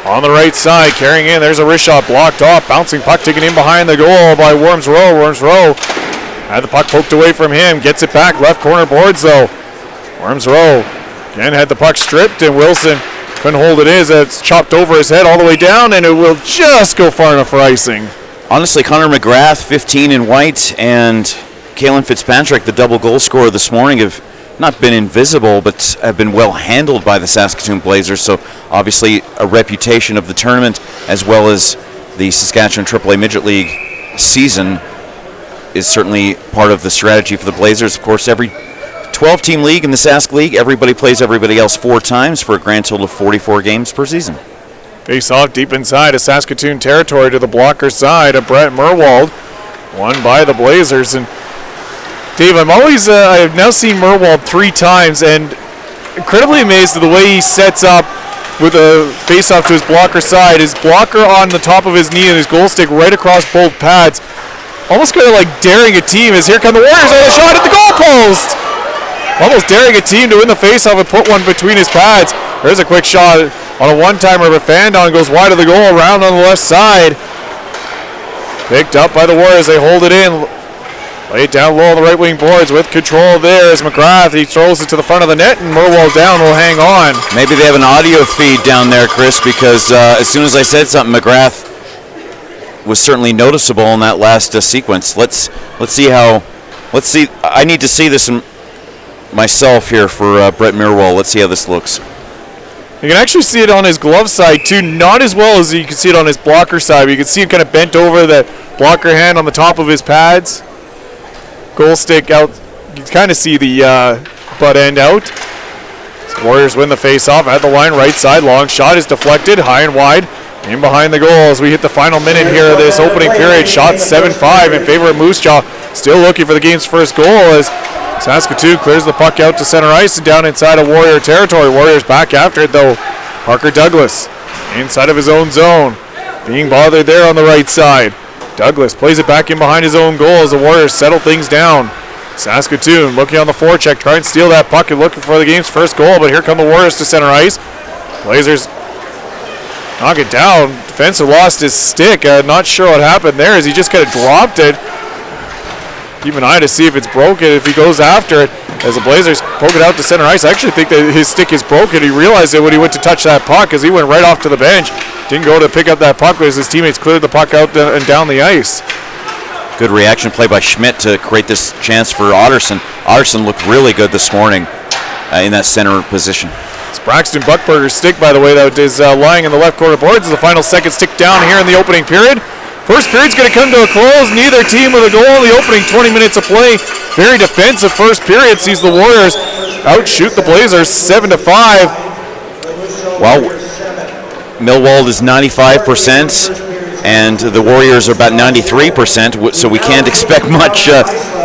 On the right side, carrying in, there's a wrist shot blocked off. Bouncing puck taken in behind the goal by Worms Rowe. Worms Rowe had the puck poked away from him. Gets it back, left corner boards though. Worms Rowe again had the puck stripped, and Wilson couldn't hold it in. It's chopped over his head all the way down, and it will just go far enough for icing. Honestly, Connor McGrath, 15 in white, and Kalen Fitzpatrick, the double goal scorer this morning, have not been invisible, but have been well handled by the Saskatoon Blazers. So obviously a reputation of the tournament, as well as the Saskatchewan AAA Midget League season, is certainly part of the strategy for the Blazers. Of course, every 12-team league in the Sask League, everybody plays everybody else 4 times for a grand total of 44 games per season. Face off deep inside of Saskatoon territory to the blocker side of Brett Merwald, won by the Blazers. And Dave, I've now seen Merwald 3 times, and incredibly amazed at the way he sets up with a face-off to his blocker side. His blocker on the top of his knee and his goal stick right across both pads. Almost kind of like daring a team, as here come the Warriors on a shot at the goalpost. Almost daring a team to win the face-off and put one between his pads. There's a quick shot on a one-timer, but Fandon goes wide of the goal, around on the left side. Picked up by the Warriors, they hold it in. Lay it down low on the right wing boards with control there is McGrath. He throws it to the front of the net, and Merwald down will hang on. Maybe they have an audio feed down there, Chris, because as soon as I said something, McGrath was certainly noticeable in that last sequence. Let's see. I need to see this myself here for Brett Merwald. Let's see how this looks. You can actually see it on his glove side too, not as well as you can see it on his blocker side. But you can see him kind of bent over, that blocker hand on the top of his pads. Goal stick out. You can kind of see the butt end out. So Warriors win the face-off at the line, right side. Long shot is deflected, high and wide. In behind the goal as we hit the final minute here of this opening period. Shot 7-5 in favor of Moose Jaw. Still looking for the game's first goal as Saskatoon clears the puck out to center ice and down inside of Warrior territory. Warriors back after it though. Parker Douglas inside of his own zone. Being bothered there on the right side. Douglas plays it back in behind his own goal as the Warriors settle things down. Saskatoon looking on the forecheck, trying to steal that puck and looking for the game's first goal, but here come the Warriors to center ice. Blazers knock it down. Defensive lost his stick. Not sure what happened there as he just kind of dropped it. Keep an eye to see if it's broken, if he goes after it. As the Blazers poke it out to center ice, I actually think that his stick is broken. He realized it when he went to touch that puck as he went right off to the bench. Didn't go to pick up that puck as his teammates cleared the puck out and down the ice. Good reaction play by Schmidt to create this chance for Otterson. Otterson looked really good this morning in that center position. It's Braxton Buckberger's stick, by the way, that is lying in the left corner boards as the final seconds tick down here in the opening period. First period's going to come to a close. Neither team with a goal. The opening 20 minutes of play. Very defensive first period sees the Warriors outshoot the Blazers 7-5. Well, Millwall is 95%, and the Warriors are about 93%, so we can't expect much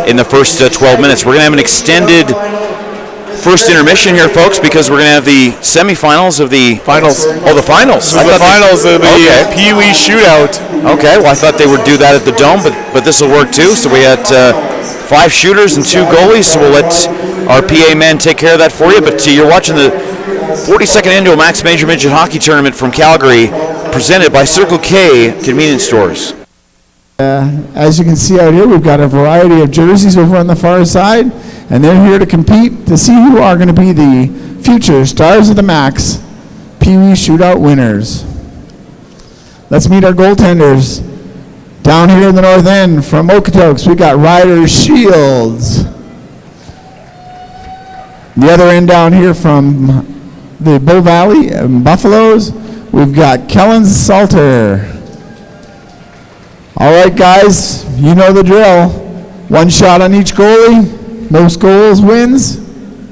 in the first 12 minutes. We're going to have an extended first intermission here, folks, because we're going to have the semifinals of the finals. Oh, the finals. This is the finals of the Pee Wee shootout. Okay, well, I thought they would do that at the Dome, but this will work too. So we had 5 shooters and 2 goalies, so we'll let our PA men take care of that for you. But you're watching the 42nd Annual Max Major Midget Hockey Tournament from Calgary, presented by Circle K Convenience Stores. As you can see out here, we've got a variety of jerseys over on the far side, and they're here to compete to see who are going to be the future Stars of the Max Pee Wee Shootout winners. Let's meet our goaltenders. Down here in the north end from Okotoks, we got Ryder Shields. The other end down here from the Bow Valley Buffaloes, we've got Kellen Salter. All right, guys, you know the drill. 1 shot on each goalie. Most goals wins.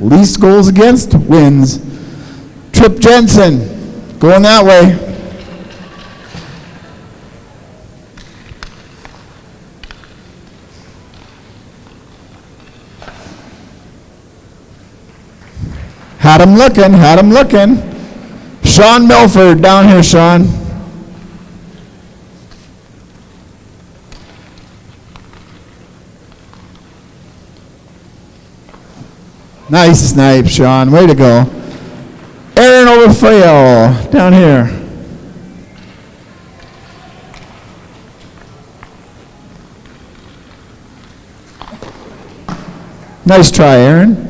Least goals against wins. Trip Jensen, going that way. Had him looking, had him looking. Sean Milford, down here, Sean. Nice snipe, Sean. Way to go. Aaron Overfrail, down here. Nice try, Aaron.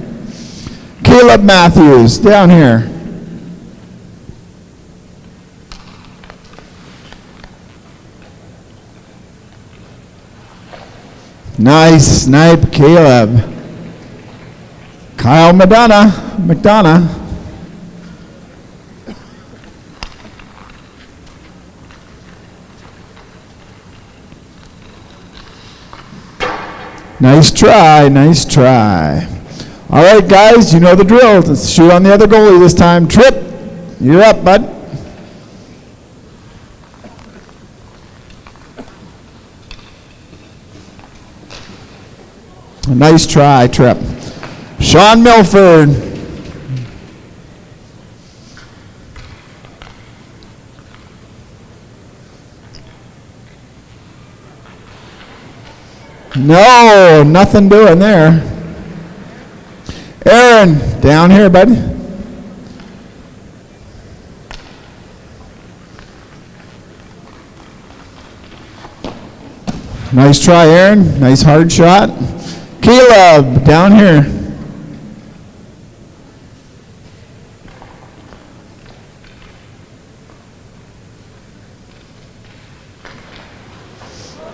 Caleb Matthews, down here. Nice snipe, Caleb. Kyle McDonough. Nice try, nice try. All right, guys, you know the drill. Let's shoot on the other goalie this time. Tripp, you're up, bud. Nice try, Tripp. Sean Milford. No, nothing doing there. Aaron, down here, bud. Nice try, Aaron. Nice hard shot. Caleb, down here.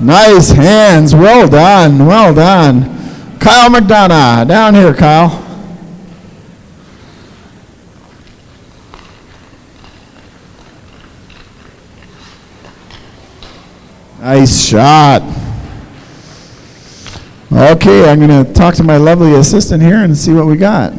Nice hands. Well done. Well done. Kyle McDonough. Down here, Kyle. Nice shot. Okay, I'm going to talk to my lovely assistant here and see what we got.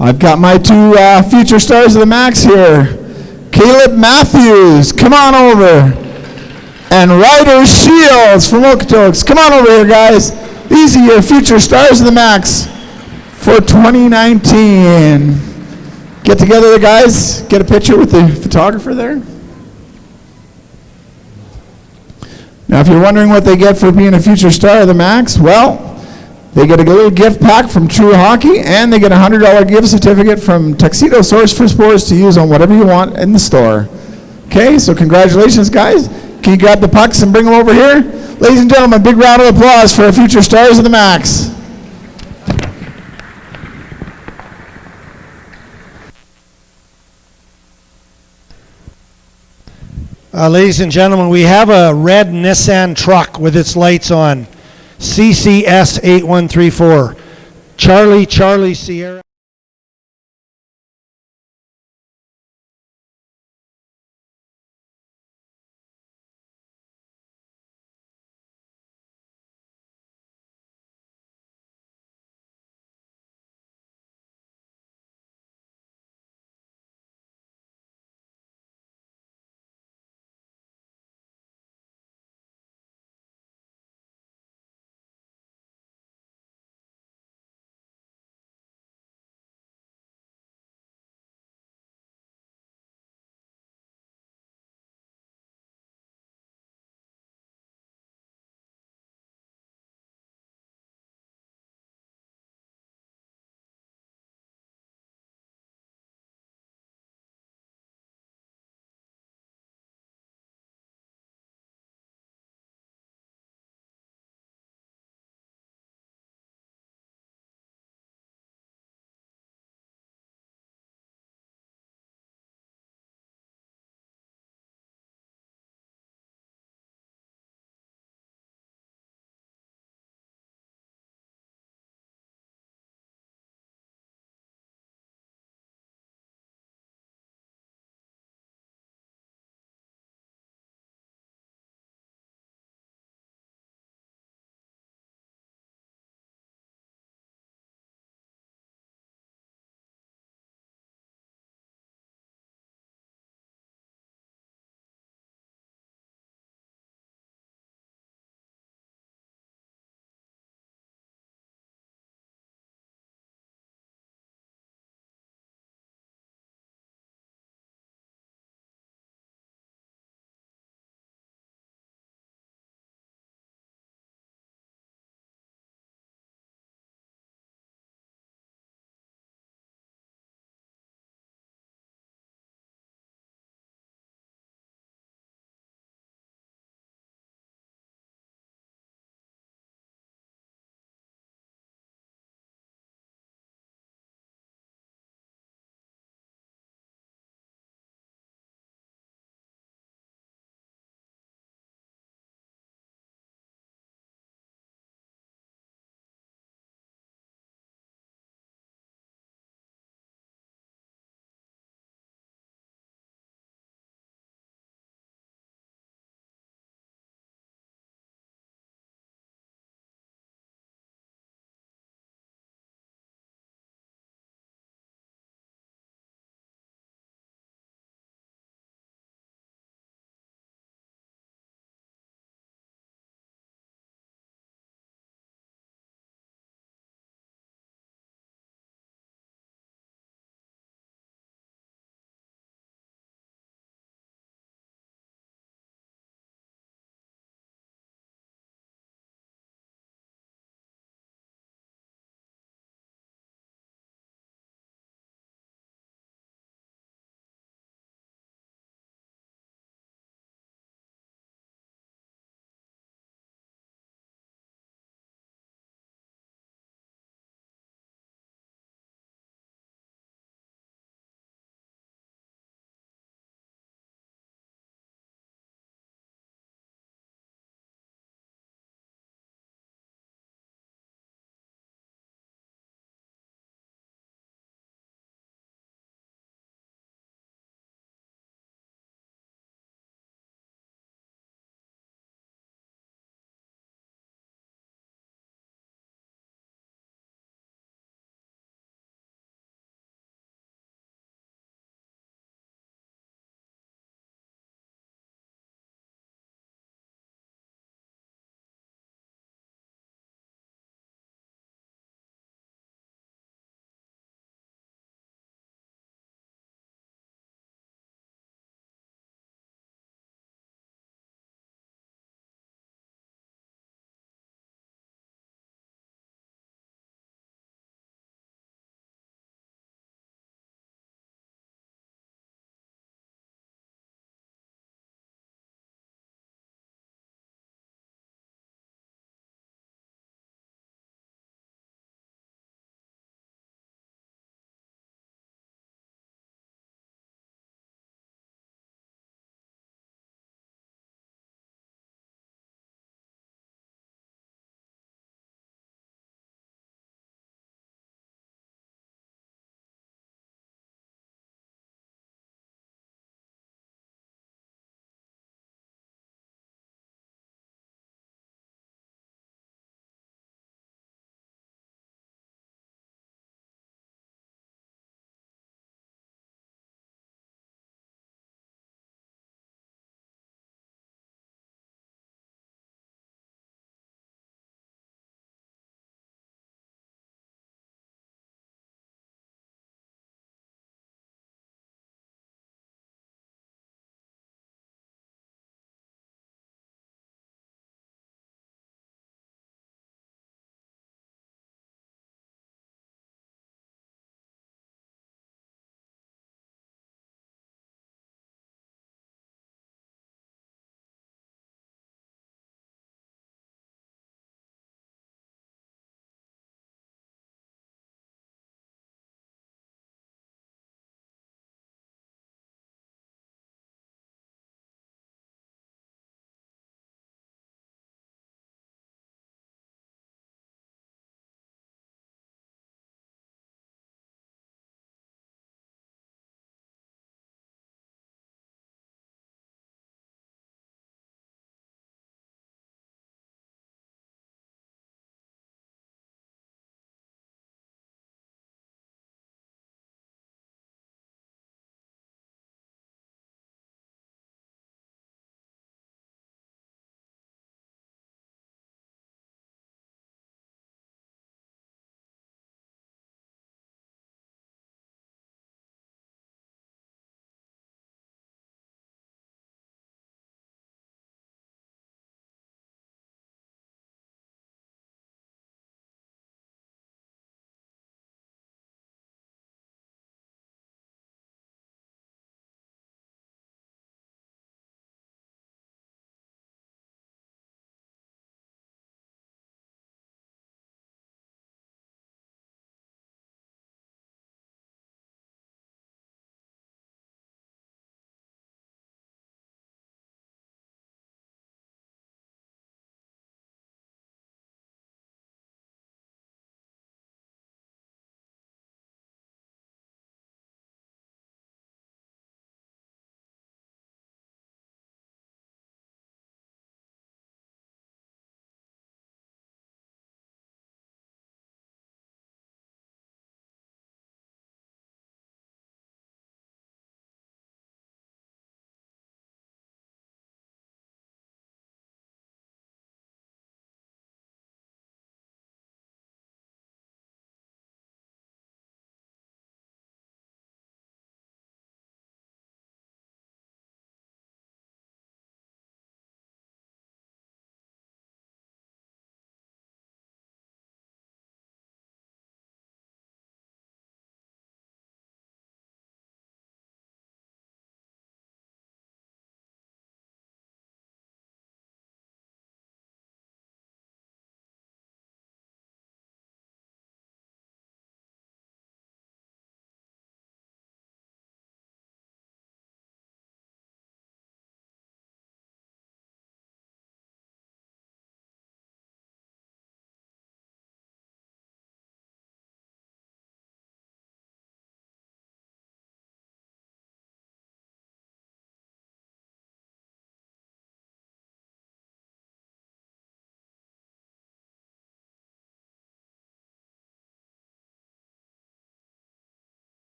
I've got my two future stars of the max here. Caleb Matthews, come on over. And Ryder Shields from Okotoks. Come on over here, guys. These are your future stars of the max for 2019. Get together, the guys. Get a picture with the photographer there. Now, if you're wondering what they get for being a future star of the max, well, they get a little gift pack from True Hockey, and they get a $100 gift certificate from Tuxedo Source for Sports to use on whatever you want in the store. Okay, so congratulations, guys. Can you grab the pucks and bring them over here? Ladies and gentlemen, a big round of applause for our future stars of the max. Ladies and gentlemen, we have a red Nissan truck with its lights on. CCS 8134. Charlie Sierra.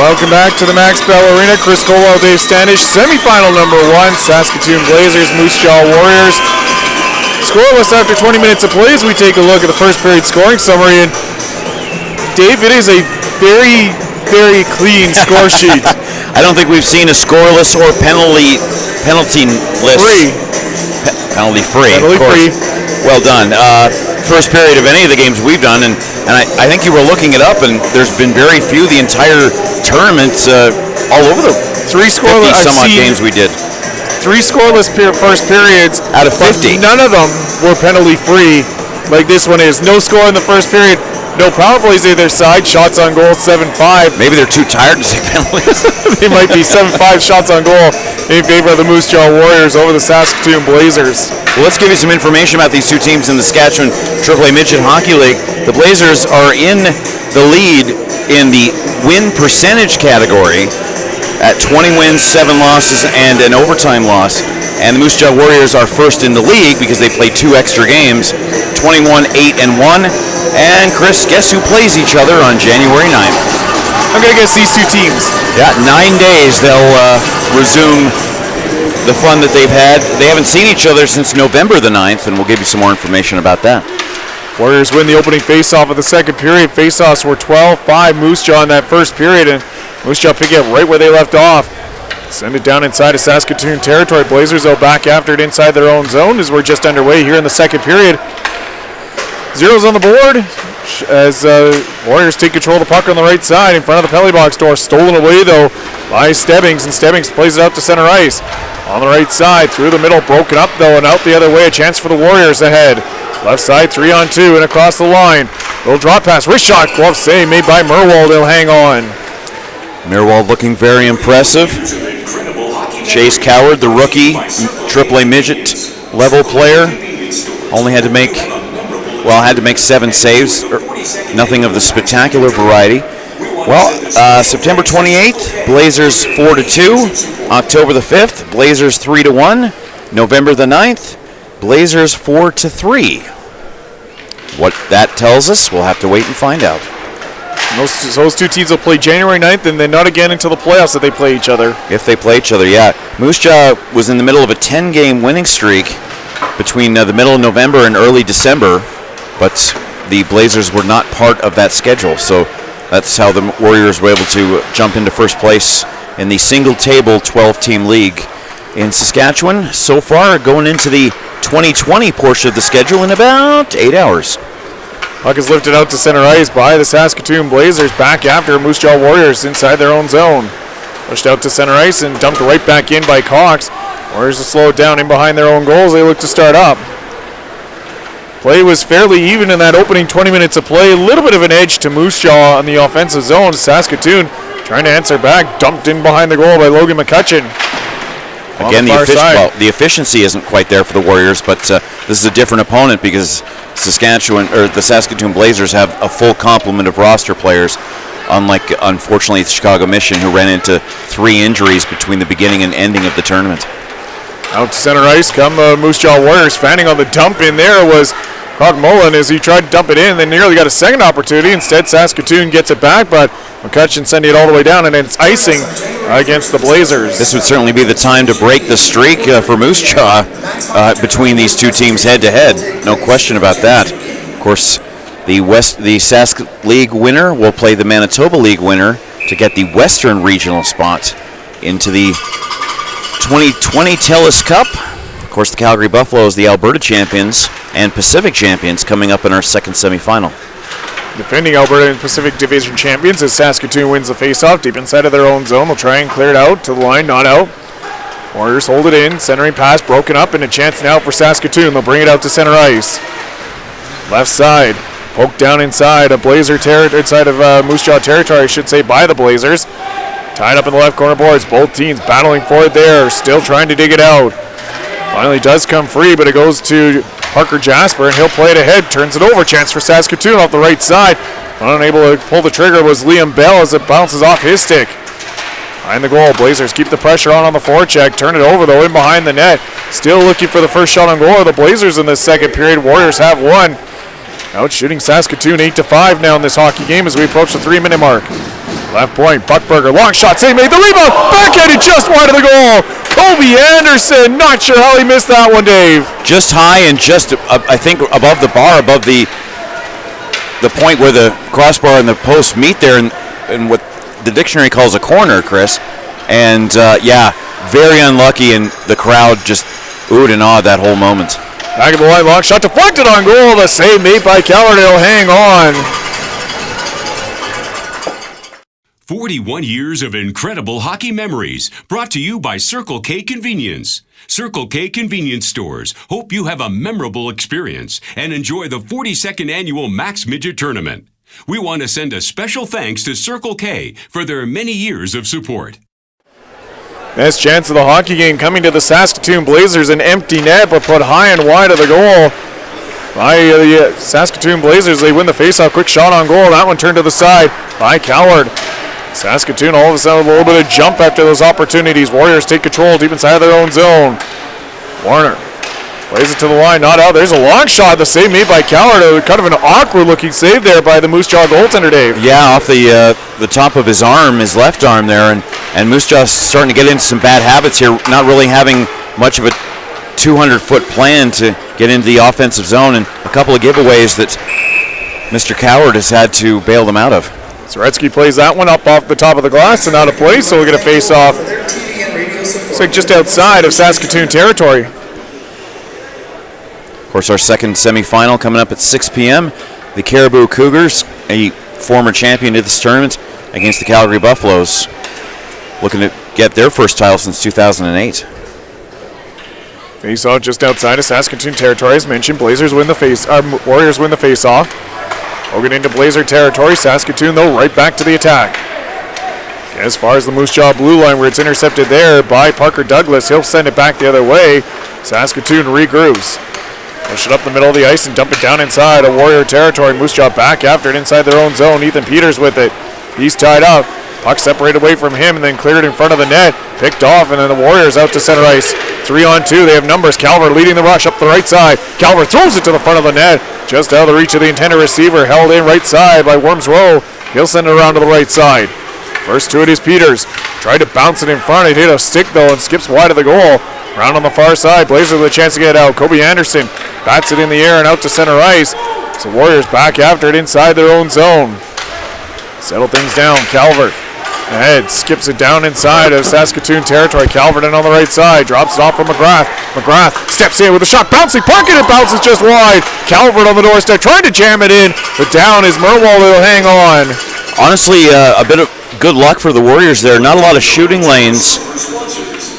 Welcome back to the Max Bell Arena. Chris Colwell, Dave Standish. Semifinal number 1, Saskatoon Blazers, Moose Jaw Warriors. Scoreless after 20 minutes of play as we take a look at the first period scoring summary. And Dave, it is a very, very clean score sheet. I don't think we've seen a scoreless or penalty list. Penalty free. Penalty free. Well done. First period of any of the games we've done, and I think you were looking it up, and there's been very few the entire tournament, all over the 3 scoreless some odd games we did. 3 scoreless first periods out of 50. None of them were penalty free like this one is. No score in the first period. No power plays either side. Shots on goal 7-5. Maybe they're too tired to take penalties. They might be 7-5 shots on goal in favor of the Moose Jaw Warriors over the Saskatoon Blazers. Well, let's give you some information about these two teams in the Saskatchewan AAA Midget Hockey League. The Blazers are in the lead in the win percentage category at 20 wins, 7 losses, and an overtime loss. And the Moose Jaw Warriors are first in the league because they played 2 extra games, 21-8-1. And Chris, guess who plays each other on January 9th? I'm going to guess these two teams. Yeah, 9 days they'll resume the fun that they've had. They haven't seen each other since November the 9th, and we'll give you some more information about that. Warriors win the opening faceoff of the second period. Faceoffs were 12-5 Moose Jaw in that first period, and Moose Jaw picking up right where they left off. Send it down inside of Saskatoon territory. Blazers though back after it inside their own zone as we're just underway here in the second period. Zeros on the board as Warriors take control of the puck on the right side in front of the penalty box door. Stolen away though by Stebbings, and Stebbings plays it out to center ice. On the right side, through the middle, broken up though, and out the other way. A chance for the Warriors ahead. Left side, 3-on-2, and across the line. Little drop pass, wrist shot, glove save made by Merwald. He'll hang on. Merwald looking very impressive. Chase Coward, the rookie, AAA midget level player, had to make 7 saves, nothing of the spectacular variety. Well, September 28th, Blazers 4-2. October the 5th, Blazers 3-1. November the 9th, Blazers 4-3. What that tells us, we'll have to wait and find out. Those two teams will play January 9th and then not again until the playoffs that they play each other. If they play each other, yeah. Moose Jaw was in the middle of a 10-game winning streak between the middle of November and early December, but the Blazers were not part of that schedule. So that's how the Warriors were able to jump into first place in the single-table 12-team league in Saskatchewan. So far, going into the 2020 portion of the schedule in about 8 hours. Puck is lifted out to center ice by the Saskatoon Blazers back after Moose Jaw Warriors inside their own zone. Pushed out to center ice and dumped right back in by Cox. Warriors to slow it down in behind their own goals. They look to start up. Play was fairly even in that opening 20 minutes of play. A little bit of an edge to Moose Jaw on the offensive zone. Saskatoon trying to answer back. Dumped in behind the goal by Logan McCutcheon. Again, the efficiency isn't quite there for the Warriors, but this is a different opponent because the Saskatoon Blazers have a full complement of roster players, unlike, unfortunately, the Chicago Mission, who ran into 3 injuries between the beginning and ending of the tournament. Out to center ice come Moose Jaw Warriors. Fanning on the dump in there was Croc Mullen as he tried to dump it in, then nearly got a second opportunity. Instead, Saskatoon gets it back, but McCutcheon sending it all the way down, and it's icing against the Blazers. This would certainly be the time to break the streak for Moose Jaw between these two teams head-to-head. No question about that. Of course, the Sask League winner will play the Manitoba League winner to get the Western Regional spot into the 2020 TELUS Cup. Of course, the Calgary Buffaloes, the Alberta champions and Pacific champions, coming up in our second semifinal. Defending Alberta and Pacific Division champions as Saskatoon wins the faceoff deep inside of their own zone. They'll try and clear it out to the line, not out. Warriors hold it in, centering pass broken up, and a chance now for Saskatoon. They'll bring it out to center ice. Left side, poked down inside of Blazer inside of Moose Jaw territory, I should say, by the Blazers. Tied up in the left corner boards. Both teams battling for it there, still trying to dig it out. Finally does come free, but it goes to Parker Jasper, and he'll play it ahead. Turns it over. Chance for Saskatoon off the right side. Unable to pull the trigger was Liam Bell as it bounces off his stick. Behind the goal, Blazers keep the pressure on the forecheck. Turn it over, though, in behind the net. Still looking for the first shot on goal of the Blazers in this second period. Warriors have one. Out shooting Saskatoon 8-5 now in this hockey game as we approach the 3-minute mark. Left point, Buckberger, long shot, save made the rebound, backhanded just wide of the goal. Kobe Anderson, not sure how he missed that one, Dave. Just high and just, I think, above the bar, above the point where the crossbar and the post meet there, and what the dictionary calls a corner, Chris. And yeah, very unlucky, and the crowd just oohed and awed that whole moment. Back of the line, long shot deflected on goal. The save made by Cowardale. Hang on. 41 years of incredible hockey memories, brought to you by Circle K Convenience. Circle K Convenience Stores hope you have a memorable experience and enjoy the 42nd annual Max Midget Tournament. We want to send a special thanks to Circle K for their many years of support. Best chance of the hockey game coming to the Saskatoon Blazers. An empty net, but put high and wide of the goal by the Saskatoon Blazers. They win the faceoff. Quick shot on goal. That one turned to the side by Coward. Saskatoon all of a sudden a little bit of jump after those opportunities. Warriors take control deep inside of their own zone. Warner plays it to the line, not out. There's a long shot. The save made by Coward. Kind of an awkward looking save there by the Moose Jaw goaltender, Dave. Yeah, off the top of his arm, his left arm there, and Moose Jaw's starting to get into some bad habits here, not really having much of a 200-foot plan to get into the offensive zone, and a couple of giveaways that Mr. Coward has had to bail them out of. Zaretsky plays that one up off the top of the glass and out of play, so we'll get a face-off. It's like just outside of Saskatoon territory. Of course, our second semifinal coming up at 6 p.m. The Caribou Cougars, a former champion of this tournament, against the Calgary Buffaloes, looking to get their first title since 2008. Face-off just outside of Saskatoon territory, as mentioned. Warriors win the face-off. Hogan into Blazer territory. Saskatoon, though, right back to the attack. As far as the Moose Jaw blue line, where it's intercepted there by Parker Douglas, he'll send it back the other way. Saskatoon regroups. Push it up the middle of the ice and dump it down inside of Warrior territory. Moose Jaw back after it inside their own zone. Ethan Peters with it. He's tied up. Puck separated away from him and then cleared in front of the net. Picked off, and then the Warriors out to center ice. 3-on-2. They have numbers. Calvert leading the rush up the right side. Calvert throws it to the front of the net. Just out of the reach of the intended receiver. Held in right side by Worms Rowe. He'll send it around to the right side. First to it is Peters. Tried to bounce it in front. It hit a stick, though, and skips wide of the goal. Round on the far side. Blazers with a chance to get out. Kobe Anderson bats it in the air and out to center ice. So Warriors back after it inside their own zone. Settle things down. Calvert ahead, skips it down inside of Saskatoon territory. Calvert in on the right side, drops it off for McGrath. McGrath steps in with a shot, bouncing puck, and it bounces just wide. Calvert on the doorstep, trying to jam it in, but down is Merwald, who'll hang on. Honestly, a bit of good luck for the Warriors there. Not a lot of shooting lanes,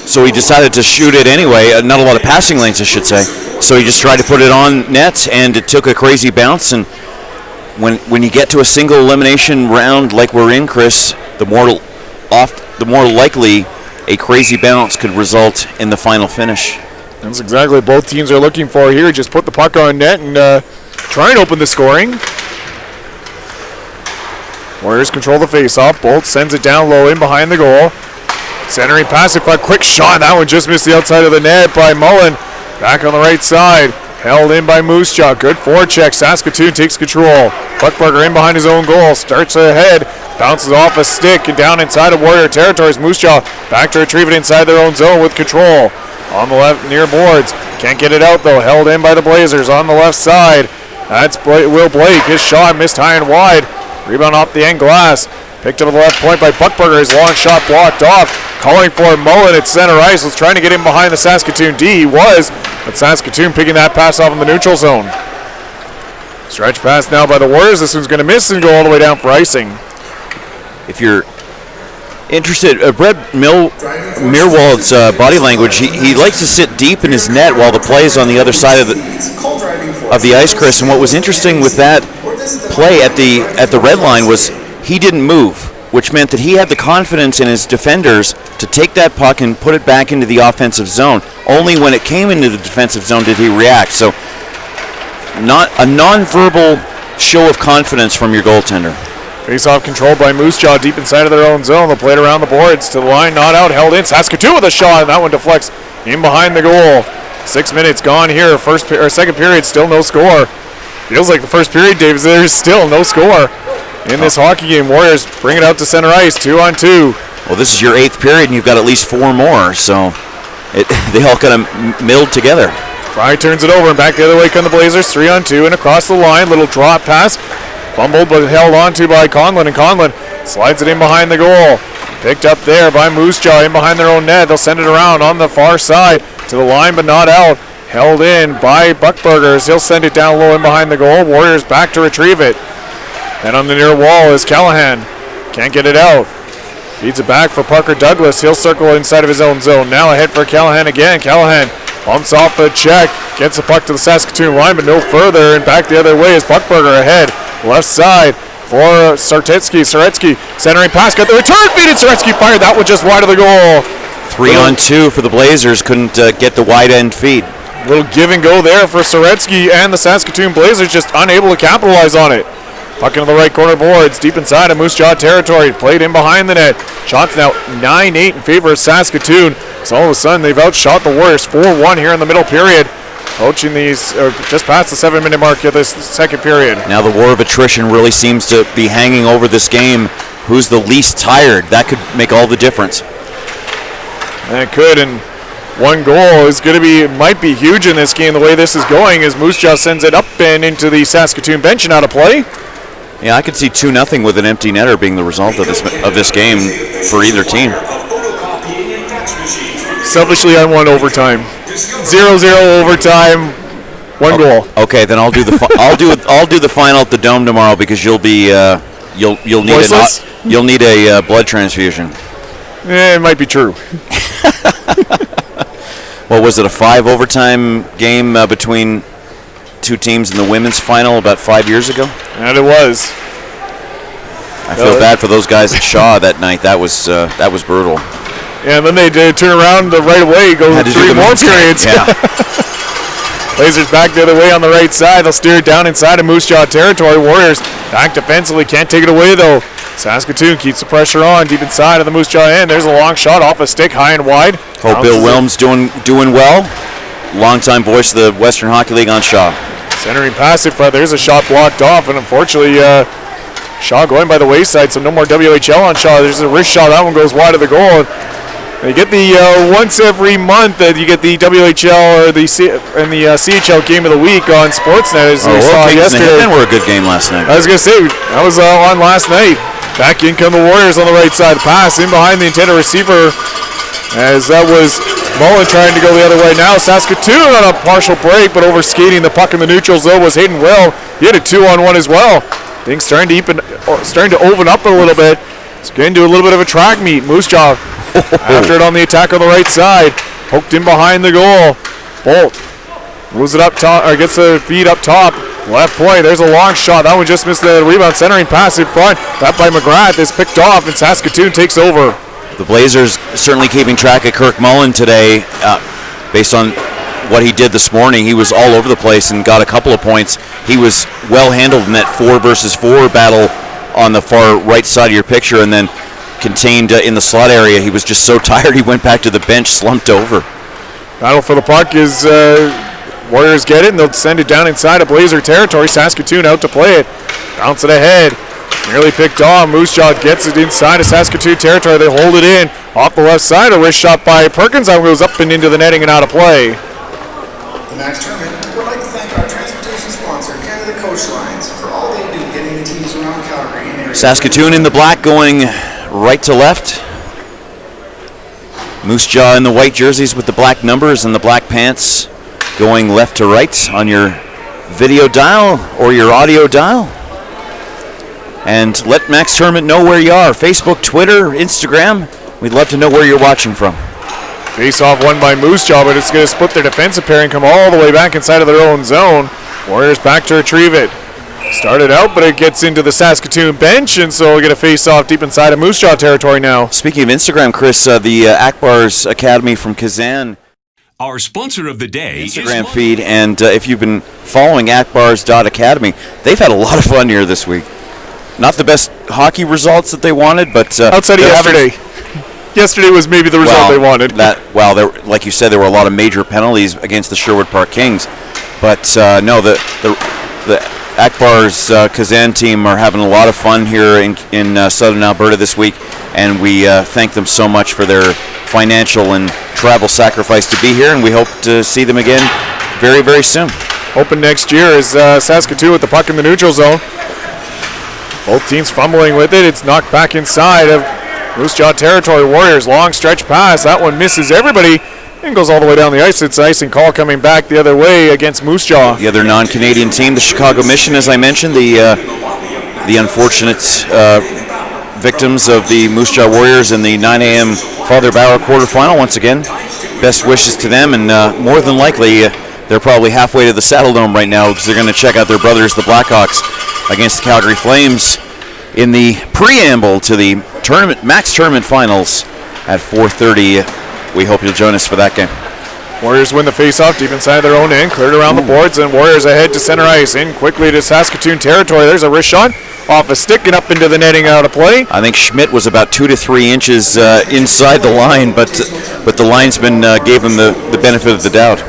so he decided to shoot it anyway. Not a lot of passing lanes, I should say. So he just tried to put it on net, and it took a crazy bounce. And when you get to a single elimination round like we're in, Chris, the more likely a crazy bounce could result in the final finish. That's exactly what both teams are looking for here. Just put the puck on net and try and open the scoring. Warriors control the faceoff. Bolt sends it down low in behind the goal. Centering pass, a quick shot. That one just missed the outside of the net by Mullen. Back on the right side. Held in by Moose Jaw. Good forecheck. Saskatoon takes control. Buckberger in behind his own goal. Starts ahead. Bounces off a stick and down inside of Warrior territories. Moose Jaw back to retrieve it inside their own zone with control. On the left near boards. Can't get it out though. Held in by the Blazers on the left side. That's Will Blake. His shot missed high and wide. Rebound off the end glass. Picked up at the left point by Buckberger. His long shot blocked off. Calling for Mullen at center ice. Was trying to get in behind the Saskatoon D. He was. But Saskatoon picking that pass off in the neutral zone. Stretch pass now by the Warriors. This one's going to miss and go all the way down for icing. If you're interested, Brett Meerwald's body language, he likes to sit deep in his net while the play is on the other side of the ice, Chris. And what was interesting with that play at the red line was he didn't move, which meant that he had the confidence in his defenders to take that puck and put it back into the offensive zone. Only when it came into the defensive zone did he react. So not a non-verbal show of confidence from your goaltender. Face-off controlled by Moose Jaw deep inside of their own zone. They'll play it around the boards to the line, not out, held in. Saskatoon with a shot, and that one deflects in behind the goal. 6 minutes gone here. Second period, still no score. Feels like the first period, Dave, there's still no score. in this hockey game. Warriors bring it out to center ice, 2-on-2. Well, this is your 8th period, and you've got at least 4 more, so they all kind of milled together. Fry turns it over, and back the other way come the Blazers, 3-on-2, and across the line, little drop pass. Fumbled, but held onto by Conlon, and Conlon slides it in behind the goal. Picked up there by Moose Jaw in behind their own net. They'll send it around on the far side to the line, but not out. Held in by Buckburgers. He'll send it down low in behind the goal. Warriors back to retrieve it. And on the near wall is Callahan. Can't get it out. Feeds it back for Parker Douglas. He'll circle inside of his own zone. Now ahead for Callahan again. Callahan bumps off the check. Gets the puck to the Saskatoon line, but no further. And back the other way is Buckburger ahead. Left side for Saretsky. Centering pass. Got the return feed, and Saretsky fired that one just wide of the goal. 3-on-2 for the Blazers. Couldn't get the wide end feed. Little give and go there for Saretsky, and the Saskatoon Blazers just unable to capitalize on it. Puck into the right corner boards, deep inside of Moose Jaw territory. Played in behind the net. Shots now 9-8 in favor of Saskatoon. So all of a sudden they've outshot the Warriors 4-1 here in the middle period. Coaching these just past the 7-minute mark of this second period. Now the war of attrition really seems to be hanging over this game. Who's the least tired? That could make all the difference. And it could, and one goal is going to be, might be huge in this game the way this is going, as Moose Jaw sends it up and into the Saskatoon bench and out of play. Yeah, I could see 2-0 with an empty netter being the result of this game for either team. Selfishly, I want overtime. 0-0 overtime. One goal. Okay, then I'll do the I'll do the final at the Dome tomorrow, because you'll be you'll need a blood transfusion. It might be true. What was it, a 5 overtime game between two teams in the women's final about 5 years ago? And it was. I feel bad for those guys at Shaw that night. That was brutal. Yeah, and then they did turn around right away, go 3 more periods. Yeah. Blazers back the other way on the right side. They'll steer it down inside of Moose Jaw territory. Warriors back defensively, can't take it away though. Saskatoon keeps the pressure on deep inside of the Moose Jaw end. There's a long shot off a stick, high and wide. Hope Bill Wilms doing well. Longtime voice of the Western Hockey League on Shaw. Centering pass in front. There's a shot blocked off, and unfortunately, Shaw going by the wayside, so no more WHL on Shaw. There's a wrist shot. That one goes wide of the goal. You get the once every month that you get the WHL or the CHL game of the week on Sportsnet. As we saw yesterday. And were a good game last night. I was going to say, that was on last night. Back in come the Warriors on the right side. Pass in behind the intended receiver, as that was Mullen trying to go the other way. Now Saskatoon on a partial break, but over skating the puck in the neutral zone was Hayden Will. He had a 2-on-1 as well. Things starting to open up a little bit. It's going to do a little bit of a track meet. Moose Jaw after it on the attack on the right side. Poked in behind the goal. Bolt moves it up top, or gets the feed up top. Left point, there's a long shot. That one just missed the rebound. Centering pass in front. That by McGrath is picked off, and Saskatoon takes over. The Blazers certainly keeping track of Kirk Mullen today. Based on what he did this morning, he was all over the place and got a couple of points. He was well handled in that 4 versus 4 battle on the far right side of your picture, and then contained in the slot area. He was just so tired he went back to the bench, slumped over. Battle for the puck is Warriors get it, and they'll send it down inside of Blazer territory. Saskatoon out to play it. Bounce it ahead. Nearly picked off. Moose Jaw gets it inside of Saskatoon territory. They hold it in. Off the left side, a wrist shot by Perkins. That goes up and into the netting and out of play. The Max Tournament would like to thank our transportation sponsor, Canada Coach Lines, for all they do getting the teams around Calgary and area. Saskatoon in the black going right to left. Moose Jaw in the white jerseys with the black numbers and the black pants going left to right on your video dial or your audio dial. And let Max Tournament know where you are. Facebook, Twitter, Instagram. We'd love to know where you're watching from. Face off won by Moose Jaw, but it's going to split their defensive pair and come all the way back inside of their own zone. Warriors back to retrieve it. Started out, but it gets into the Saskatoon bench, and so we'll get a face off deep inside of Moose Jaw territory now. Speaking of Instagram, Chris, the Akbar's Academy from Kazan. Our sponsor of the day Instagram is feed, and if you've been following Akbars.academy, they've had a lot of fun here this week. Not the best hockey results that they wanted, but outside of yesterday. Yesterday was maybe the result they wanted. Like you said, there were a lot of major penalties against the Sherwood Park Kings, but no, the Akbar's Kazan team are having a lot of fun here in southern Alberta this week, and we thank them so much for their financial and travel sacrifice to be here, and we hope to see them again very, very soon. Open next year is Saskatoon with the puck in the neutral zone. Both teams fumbling with it. It's knocked back inside of Moose Jaw territory. Warriors, long stretch pass. That one misses everybody and goes all the way down the ice. It's icing call coming back the other way against Moose Jaw. The other non-Canadian team, the Chicago Mission, as I mentioned, the unfortunate victims of the Moose Jaw Warriors in the 9 a.m. Father Bauer quarterfinal. Once again, best wishes to them, and more than likely, they're probably halfway to the Saddle Dome right now because they're going to check out their brothers, the Blackhawks, against the Calgary Flames in the preamble to the Max Tournament Finals at 4:30. We hope you'll join us for that game. Warriors win the face-off deep inside their own end, cleared around the boards, and Warriors ahead to center ice. In quickly to Saskatoon territory. There's a wrist shot off a stick and up into the netting, out of play. I think Schmidt was about 2 to 3 inches inside the line, but the linesman gave him the benefit of the doubt.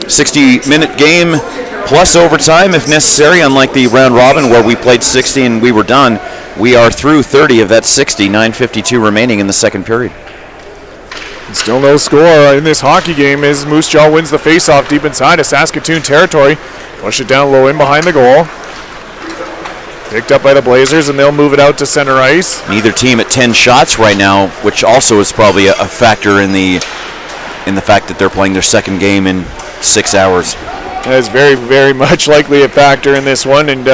60-minute game plus overtime if necessary, unlike the round robin where we played 60 and we were done. We are through 30 of that 60, 9:52 remaining in the second period. Still no score in this hockey game as Moose Jaw wins the face-off deep inside of Saskatoon territory. Push it down low in behind the goal. Picked up by the Blazers, and they'll move it out to center ice. Neither team at 10 shots right now, which also is probably a factor in the fact that they're playing their second game in 6 hours. That is very, very much likely a factor in this one, and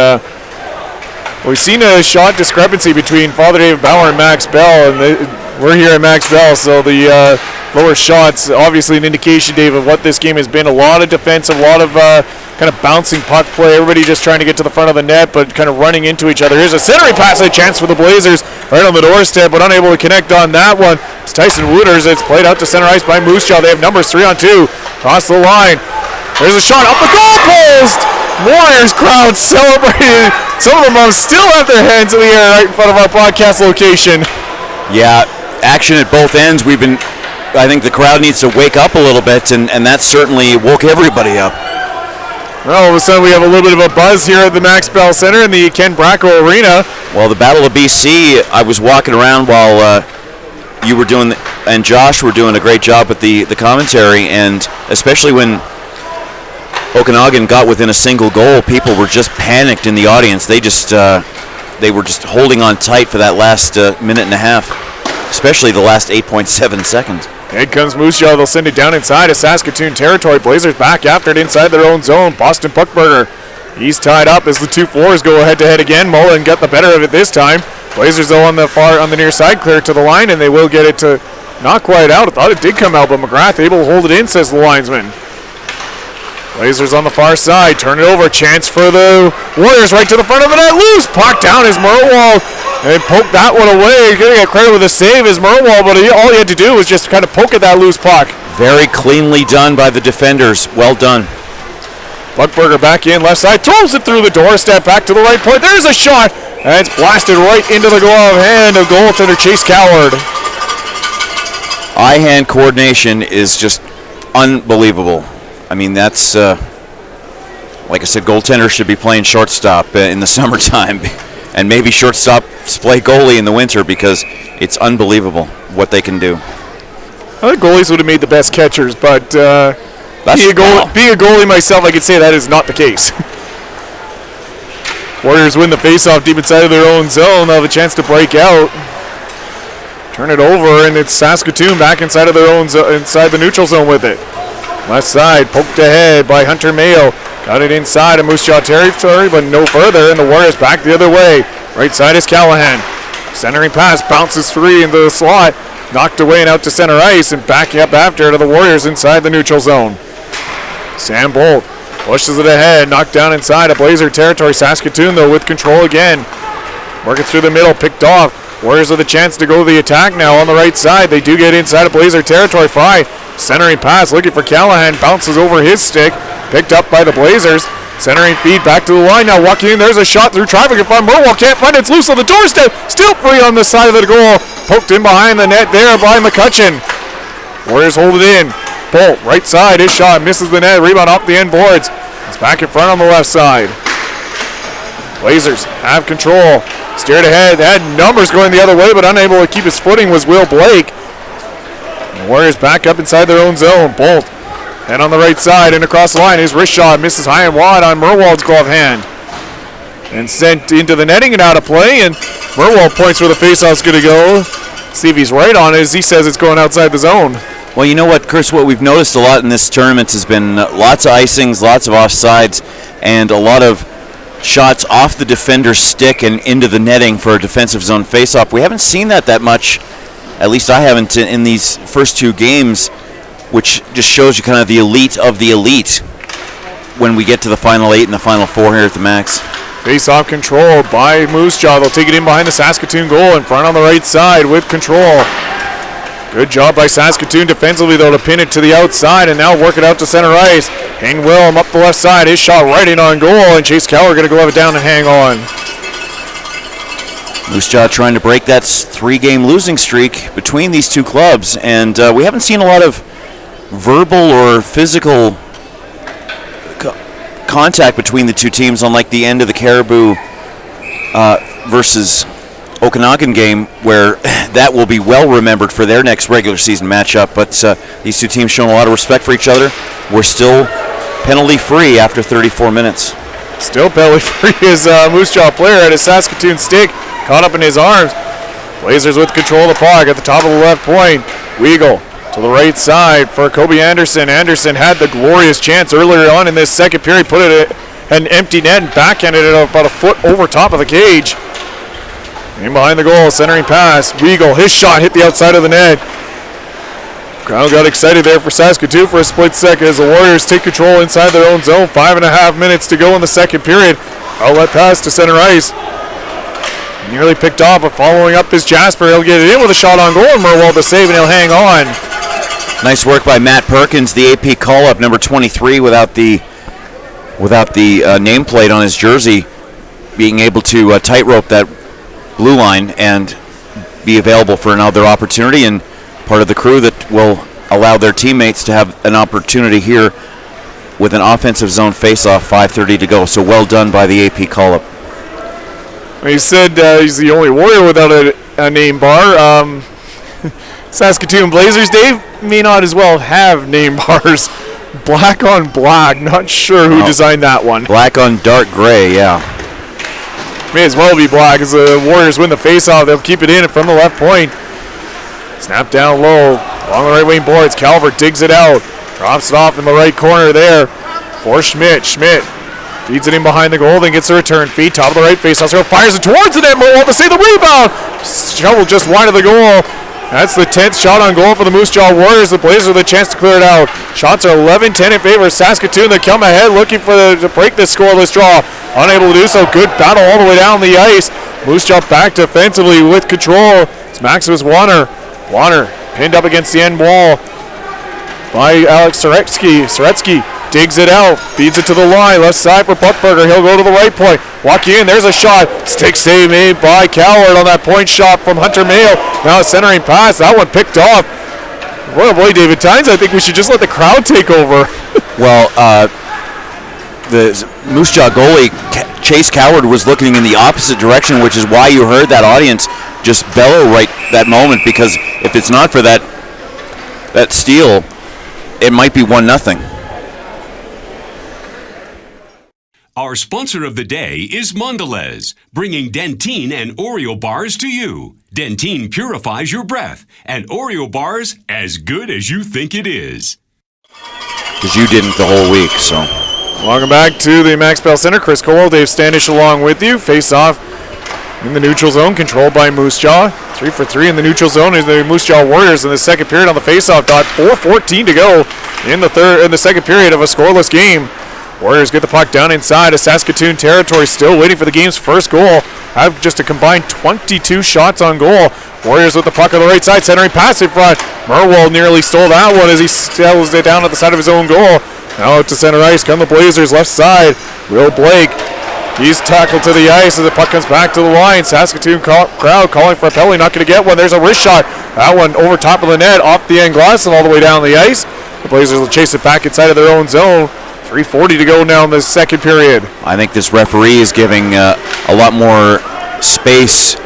we've seen a shot discrepancy between Father David Bauer and Max Bell, and we're here at Max Bell, so the lower shots, obviously an indication, Dave, of what this game has been. A lot of defensive, a lot of kind of bouncing puck play, everybody just trying to get to the front of the net, but kind of running into each other. Here's a centering pass, a chance for the Blazers, right on the doorstep, but unable to connect on that one. It's Tyson Wooters. It's played out to center ice by Moose Jaw. They have numbers 3-on-2, across the line. There's a shot up the goal post! Warriors crowd celebrating. Some of them still have their hands in the air right in front of our broadcast location. Yeah, action at both ends. I think the crowd needs to wake up a little bit, and that certainly woke everybody up. Well, all of a sudden we have a little bit of a buzz here at the Max Bell Center in the Ken Bracco Arena. Well, the Battle of BC, I was walking around while you were doing, and Josh were doing a great job with the commentary, and especially when Okanagan got within a single goal, people were just panicked in the audience. They were just holding on tight for that last minute and a half, especially the last 8.7 seconds. Here comes Moose Jaw. They'll send it down inside of Saskatoon territory. Blazers back after it inside their own zone. Boston Puckburger, he's tied up as the two fours go head-to-head again. Mullen got the better of it this time. Blazers though on the near side, clear to the line, and they will get it to not quite out. I thought it did come out, but McGrath able to hold it in, says the linesman. Blazers on the far side, turn it over, chance for the Warriors right to the front of the net, loose, puck down as Merwald, and poked that one away. Gonna get credit with a save as Merwald, but all he had to do was just kind of poke at that loose puck. Very cleanly done by the defenders, well done. Puckburger back in, left side, throws it through the doorstep, back to the right point, there's a shot, and it's blasted right into the glove hand of goaltender Chase Coward. Eye-hand coordination is just unbelievable. I mean, that's, like I said, goaltenders should be playing shortstop in the summertime, and maybe shortstops play goalie in the winter because it's unbelievable what they can do. I think goalies would have made the best catchers, but being a goalie myself, I could say that is not the case. Warriors win the faceoff deep inside of their own zone. They'll have a chance to break out. Turn it over, and it's Saskatoon back inside of their own inside the neutral zone with it. Left side, poked ahead by Hunter Mayo. Got it inside of Moose Jaw territory, but no further, and the Warriors back the other way. Right side is Callahan. Centering pass, bounces free into the slot. Knocked away and out to center ice, and backing up after to the Warriors inside the neutral zone. Sam Bolt pushes it ahead, knocked down inside of Blazer territory. Saskatoon, though, with control again. Working through the middle, picked off. Warriors with a chance to go to the attack now on the right side. They do get inside of Blazer territory. Fry, centering pass, looking for Callahan. Bounces over his stick. Picked up by the Blazers. Centering feed back to the line now. Walking in, there's a shot through traffic. And find Merwald, can't find it. It's loose on the doorstep. Still free on the side of the goal. Poked in behind the net there by McCutcheon. Warriors hold it in. Bolt, right side, his shot misses the net. Rebound off the end boards. It's back in front on the left side. Blazers have control. Steered ahead. They had numbers going the other way, but unable to keep his footing was Will Blake. The Warriors back up inside their own zone. Bolt. And on the right side and across the line, his wrist shot misses high and wide on Merwald's glove hand. And sent into the netting and out of play. And Merwald points where the faceoff's going to go. See if he's right on it, as he says it's going outside the zone. Well, you know what, Chris, what we've noticed a lot in this tournament has been lots of icings, lots of offsides, and a lot of shots off the defender's stick and into the netting for a defensive zone faceoff. We haven't seen that much, at least I haven't, in these first two games, which just shows you kind of the elite of the elite when we get to the Final 8 and the Final 4 here at the Max. Face-off control by Moose Jaw. They'll take it in behind the Saskatoon goal in front on the right side with control. Good job by Saskatoon defensively, though, to pin it to the outside and now work it out to center ice. Hang Willem up the left side. His shot right in on goal, and Chase Coward going to glove it down and hang on. Moose Jaw trying to break that 3-game losing streak between these two clubs, and we haven't seen a lot of verbal or physical contact between the two teams, unlike the end of the Caribou versus Okanagan game, where that will be well remembered for their next regular season matchup. But these two teams showing a lot of respect for each other. We're still penalty free after 34 minutes. Still penalty free is Moose Jaw player at his Saskatoon stick, caught up in his arms. Blazers with control of the puck at the top of the left point. Weagle to the right side for Kobe Anderson. Anderson had the glorious chance earlier on in this second period, put it at an empty net and backhanded it about a foot over top of the cage. In behind the goal, centering pass. Weagle, his shot hit the outside of the net. Crowd got excited there for Saskatoon for a split second as the Warriors take control inside their own zone. 5.5 minutes to go in the second period. Outlet pass to center ice. Nearly picked off, but following up is Jasper. He'll get it in with a shot on goal, and Merwald to save, and he'll hang on. Nice work by Matt Perkins, the AP call-up, number 23, without the nameplate on his jersey, being able to tightrope that blue line and be available for another opportunity, and part of the crew that will allow their teammates to have an opportunity here with an offensive zone face-off, 5:30 to go. So well done by the AP call-up. He said he's the only Warrior without a name bar. Saskatoon Blazers, Dave, may not as well have name bars. Black on black, not sure who designed that one. Black on dark gray, yeah. May as well be black as the Warriors win the faceoff. They'll keep it in from the left point. Snap down low, along the right wing boards. Calvert digs it out, drops it off in the right corner there for Schmidt. Schmidt feeds it in behind the goal, then gets a return feed, top of the right faceoff. So fires it towards the net. Merwald to save the rebound. Shovel just wide of the goal. That's the 10th shot on goal for the Moose Jaw Warriors. The Blazers with a chance to clear it out. Shots are 11-10 in favor of Saskatoon. They come ahead looking to break this scoreless draw. Unable to do so. Good battle all the way down the ice. Moose Jaw back defensively with control. It's Maximus Warner. Warner pinned up against the end wall by Alex Soretsky digs it out, feeds it to the line, left side for Buckberger. He'll go to the right point. Walk in, there's a shot. Stick save made by Coward on that point shot from Hunter Mayo. Now a centering pass. That one picked off. Boy, David Tynes, I think we should just let the crowd take over. Well, the Moose Jaw goalie, Chase Coward, was looking in the opposite direction, which is why you heard that audience just bellow right that moment, because if it's not for that steal, it might be 1-0. Our sponsor of the day is Mondelez, bringing Dentyne and Oreo bars to you. Dentyne purifies your breath, and Oreo bars as good as you think it is. Because you didn't the whole week, so. Welcome back to the Max Bell Center. Chris Cole, Dave Standish along with you. Face off in the neutral zone, controlled by Moose Jaw. 3 for 3 in the neutral zone is the Moose Jaw Warriors in the second period on the face-off dot. 4:14 to go in the second period of a scoreless game. Warriors get the puck down inside of Saskatoon territory, still waiting for the game's first goal. Have just a combined 22 shots on goal. Warriors with the puck on the right side, centering pass in front. Merwald nearly stole that one as he settles it down at the side of his own goal. Now out to center ice come the Blazers, left side. Will Blake, he's tackled to the ice as the puck comes back to the line. Saskatoon crowd calling for a penalty, not going to get one. There's a wrist shot. That one over top of the net, off the end glass and all the way down the ice. The Blazers will chase it back inside of their own zone. 3:40 to go now in the second period. I think this referee is giving a lot more space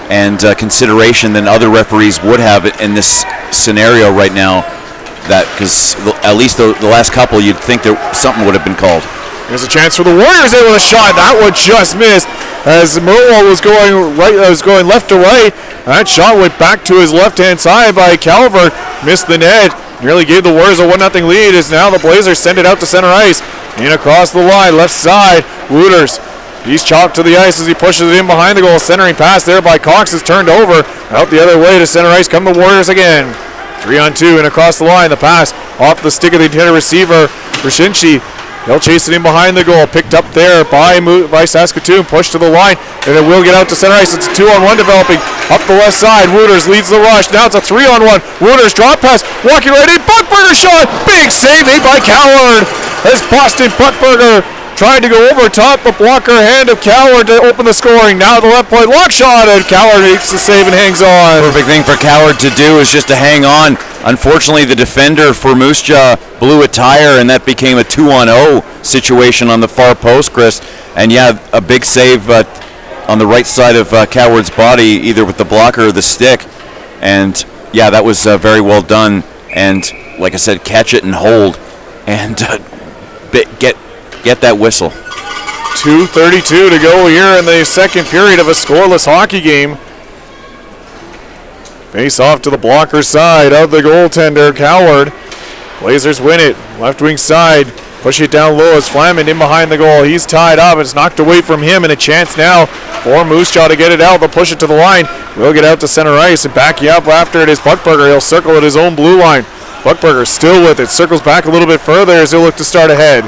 and consideration than other referees would have in this scenario right now. That because at least the last couple, you'd think that something would have been called. There's a chance for the Warriors there with a shot. That one just missed as Merwald was going left to right. That shot went back to his left-hand side by Calvert. Missed the net. Nearly gave the Warriors a 1-0 lead as now the Blazers send it out to center ice. In across the line, left side. Wooters. He's chopped to the ice as he pushes it in behind the goal. Centering pass there by Cox is turned over. Out the other way to center ice come the Warriors again. 3-on-2 and across the line. The pass off the stick of the intended receiver. Brzezinski. They'll chase it in behind the goal. Picked up there by Saskatoon. Pushed to the line. And it will get out to center ice. It's a 2-on-1 developing. Up the west side. Wooters leads the rush. Now it's a 3-on-1. Wooters drop pass. Walking right in. Buckberger shot. Big save made by Coward. As Boston Buckberger tried to go over top the blocker hand of Coward to open the scoring. Now the left point lock shot. And Coward makes the save and hangs on. Perfect thing for Coward to do is just to hang on. Unfortunately, the defender for Moose Jaw blew a tire, and that became a 2-on-0 situation on the far post, Chris. And yeah, a big save on the right side of Coward's body, either with the blocker or the stick. And yeah, that was very well done. And like I said, catch it and hold, and get that whistle. 2:32 to go here in the second period of a scoreless hockey game. Face off to the blocker side of the goaltender, Coward. Blazers win it. Left wing side. Push it down low as Flamin in behind the goal. He's tied up. It's knocked away from him, and a chance now for Moose Jaw to get it out. They'll push it to the line. We'll get out to center ice and back you up after it is Buckberger. He'll circle at his own blue line. Buckberger still with it. Circles back a little bit further as he'll look to start ahead.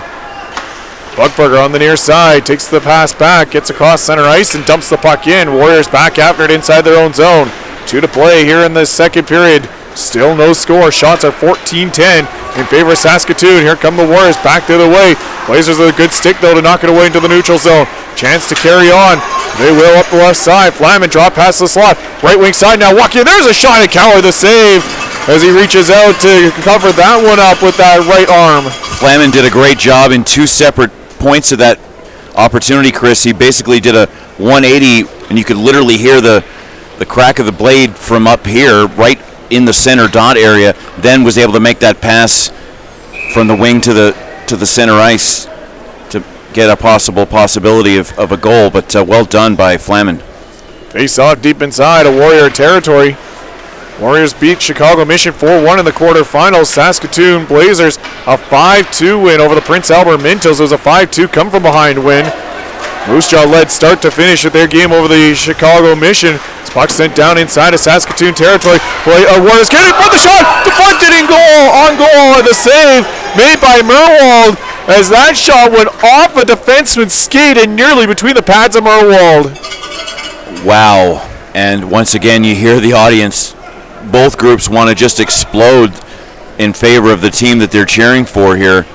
Buckberger on the near side. Takes the pass back. Gets across center ice and dumps the puck in. Warriors back after it inside their own zone. 2 to play here in the second period. Still no score. Shots are 14-10 in favor of Saskatoon. Here come the Warriors back the other way. Blazers with a good stick though to knock it away into the neutral zone. Chance to carry on. They will up the left side. Flamin drop past the slot. Right wing side now walking. There's a shot at Coward. The save as he reaches out to cover that one up with that right arm. Flamin did a great job in two separate points of that opportunity, Chris. He basically did a 180, and you could literally hear the crack of the blade from up here, right in the center dot area. Then was able to make that pass from the wing to the center ice to get a possibility of a goal. But well done by Flamin. Face off deep inside of Warrior territory. Warriors beat Chicago Mission 4-1 in the quarterfinals. Saskatoon Blazers a 5-2 win over the Prince Albert Mintos. It was a 5-2 come from behind win. Moose Jaw led start to finish at their game over the Chicago Mission. This puck sent down inside of Saskatoon territory. Warriors getting for the shot, deflected in goal, on goal, and the save made by Merwald as that shot went off a defenseman's skate and nearly between the pads of Merwald. Wow. And once again, you hear the audience. Both groups want to just explode in favor of the team that they're cheering for here.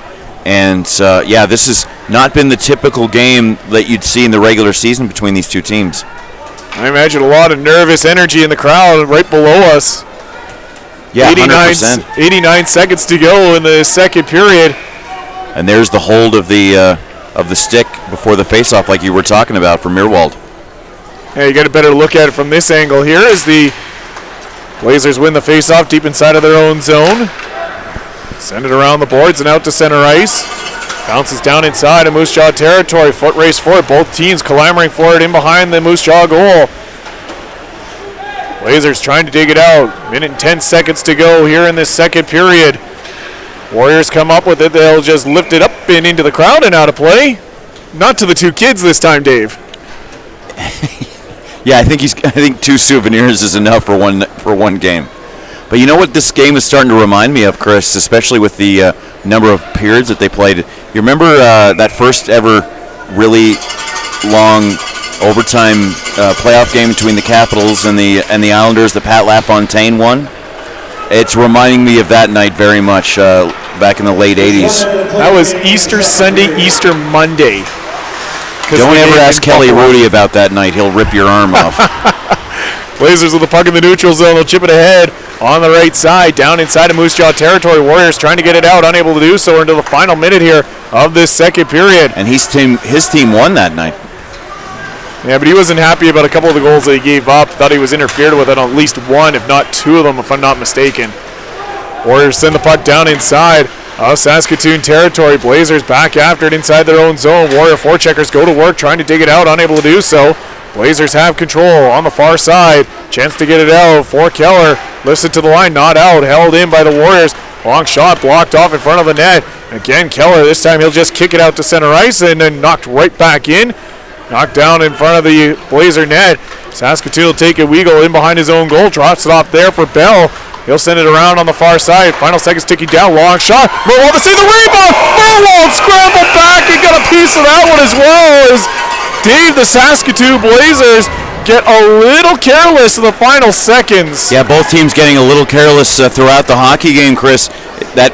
And yeah, this has not been the typical game that you'd see in the regular season between these two teams. I imagine a lot of nervous energy in the crowd right below us. Yeah, 89 seconds to go in the second period. And there's the hold of the stick before the faceoff, like you were talking about, from Mirwald. Yeah, you got a better look at it from this angle here as the Blazers win the faceoff deep inside of their own zone. Send it around the boards and out to center ice. Bounces down inside of Moose Jaw territory. Foot race for it. Both teams clamoring for it in behind the Moose Jaw goal. Blazers trying to dig it out. Minute and 10 seconds to go here in this second period. Warriors come up with it. They'll just lift it up and into the crowd and out of play. Not to the two kids this time, Dave. Yeah, I think 2 souvenirs is enough for one game. But you know what this game is starting to remind me of, Chris, especially with the number of periods that they played. You remember that first ever really long overtime playoff game between the Capitals and the Islanders that Pat LaFontaine won? It's reminding me of that night very much back in the late 80s. That was Easter Sunday, Easter Monday. Don't ever ask Kelly Rudy about that night. He'll rip your arm off. Blazers with the puck in the neutral zone. They'll chip it ahead on the right side, down inside of Moose Jaw territory. Warriors trying to get it out, unable to do so into the final minute here of this second period. And his team won that night. Yeah, but he wasn't happy about a couple of the goals that he gave up. Thought he was interfered with on at least one, if not two of them, if I'm not mistaken. Warriors send the puck down inside of Saskatoon territory. Blazers back after it inside their own zone. Warrior forecheckers go to work trying to dig it out, unable to do so. Blazers have control on the far side. Chance to get it out for Keller. Lifts it to the line, not out. Held in by the Warriors. Long shot blocked off in front of the net. Again, Keller, this time he'll just kick it out to center ice and then knocked right back in. Knocked down in front of the Blazer net. Saskatoon will take it. Weagle in behind his own goal. Drops it off there for Bell. He'll send it around on the far side. Final seconds ticking down. Long shot. Merwald to save the rebound. Merwald scrambled back and got a piece of that one as well as Dave, the Saskatoon Blazers get a little careless in the final seconds. Yeah, both teams getting a little careless throughout the hockey game, Chris. That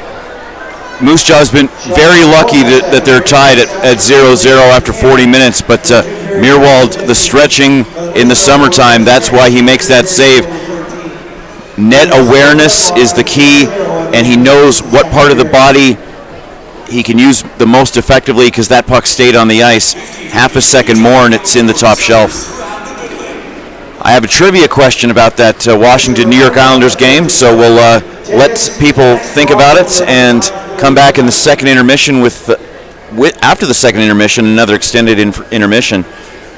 Moose Jaw's been very lucky that they're tied at 0-0 after 40 minutes, but Meerwald, the stretching in the summertime, that's why he makes that save. Net awareness is the key, and he knows what part of the body he can use the most effectively because that puck stayed on the ice. Half a second more and it's in the top shelf. I have a trivia question about that Washington-New York Islanders game, so we'll let people think about it and come back in the second intermission after the second intermission, another extended intermission,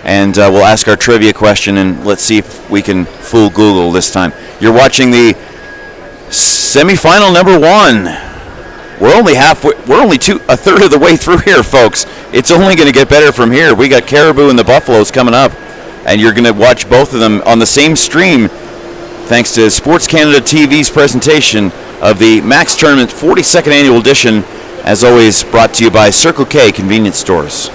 and we'll ask our trivia question and let's see if we can fool Google this time. You're watching the semifinal number one. We're only a third of the way through here, folks. It's only going to get better from here. We got Caribou and the Buffaloes coming up, and you're going to watch both of them on the same stream thanks to Sports Canada TV's presentation of the Max Tournament 42nd Annual Edition, as always brought to you by Circle K Convenience Stores.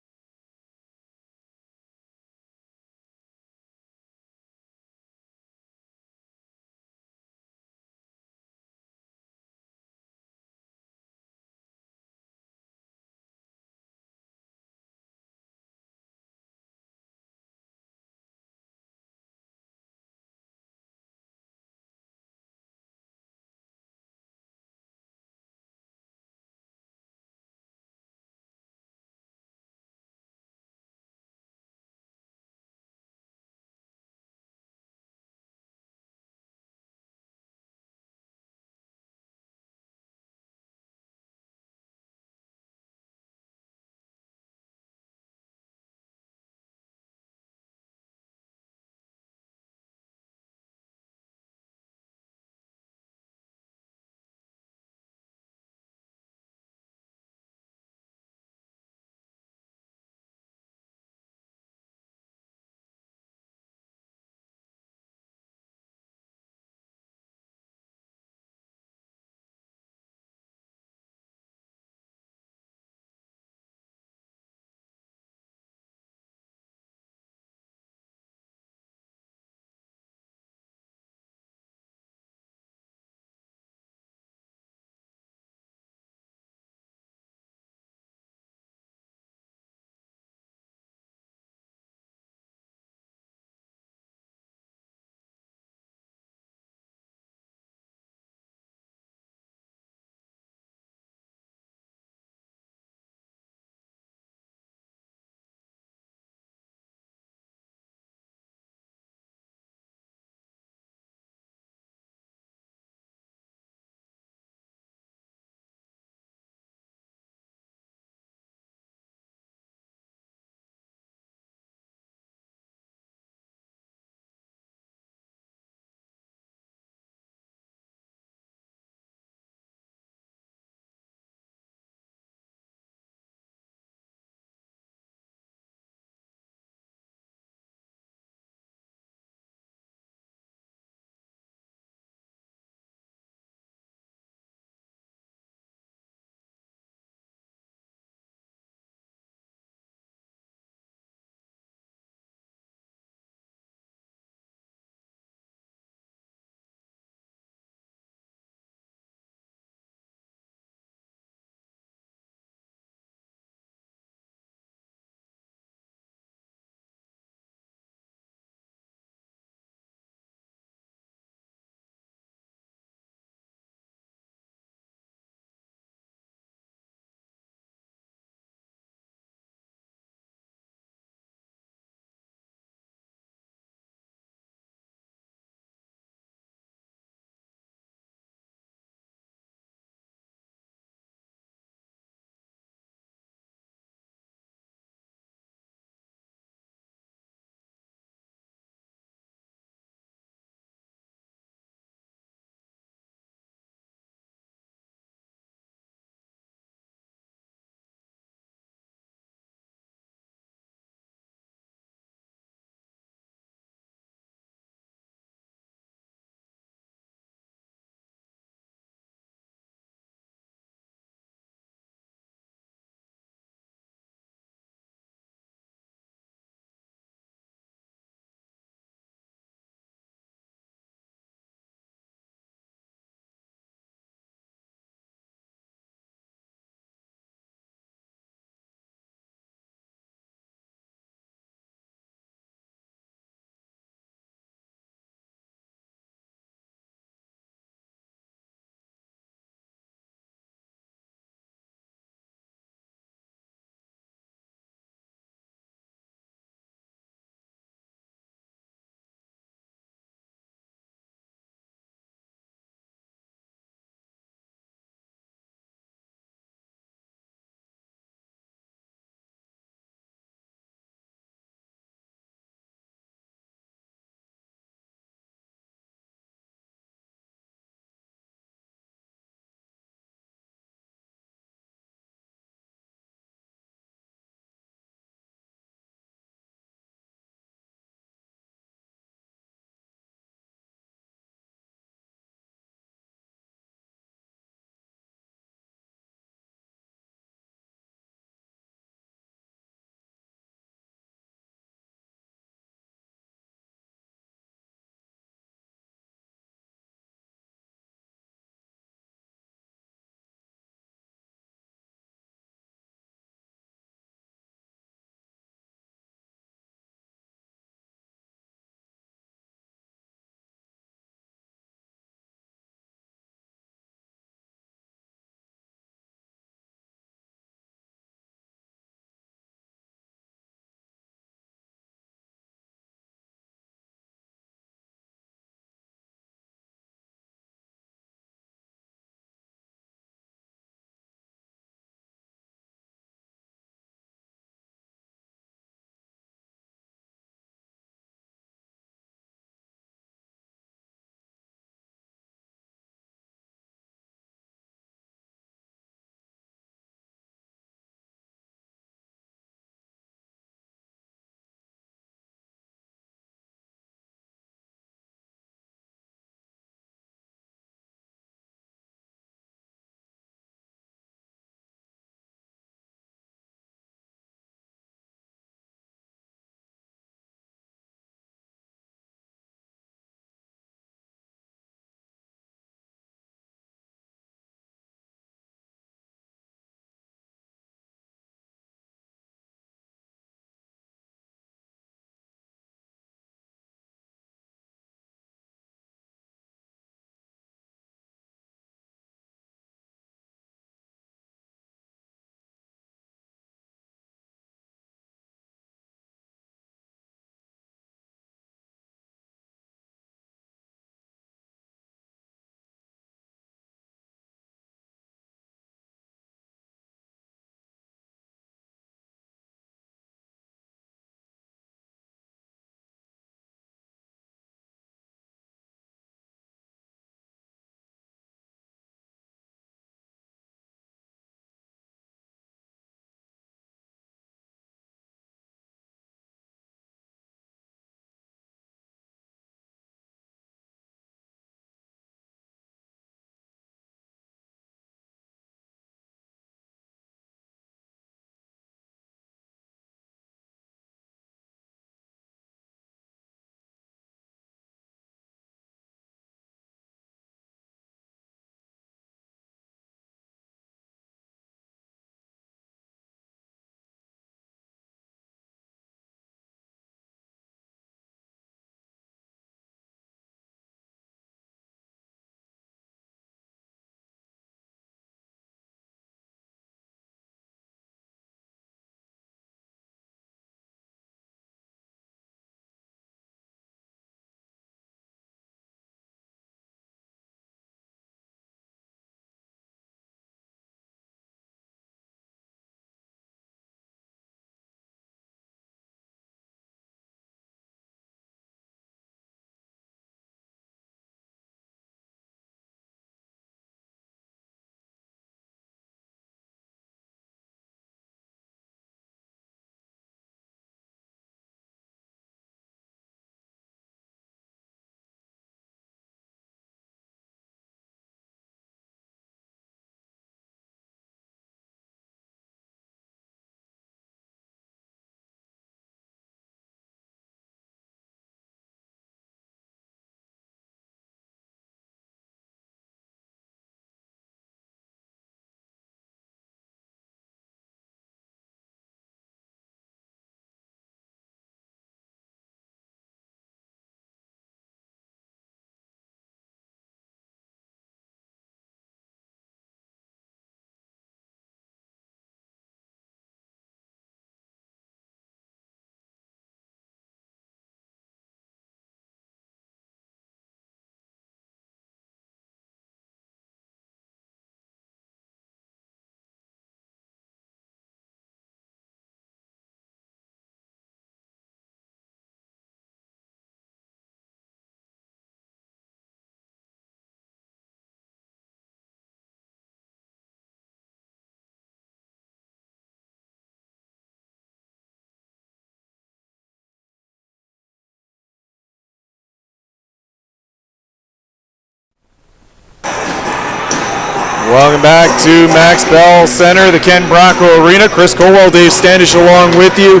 Welcome back to Max Bell Center, the Ken Bracco Arena. Chris Colwell, Dave Standish along with you.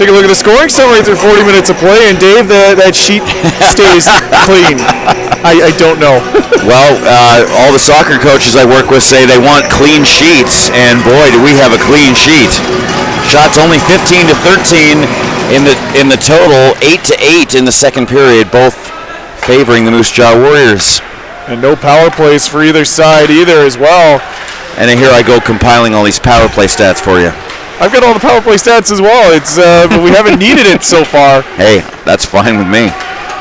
Take a look at the scoring summary through 40 minutes of play, and Dave, that sheet stays clean. I don't know. Well, all the soccer coaches I work with say they want clean sheets, and boy, do we have a clean sheet. Shots only 15 to 13 in the total, 8 to 8 in the second period, both favoring the Moose Jaw Warriors. And no power plays for either side either as well. And then here I go compiling all these power play stats for you. I've got all the power play stats as well. It's but we haven't needed it so far. Hey, that's fine with me.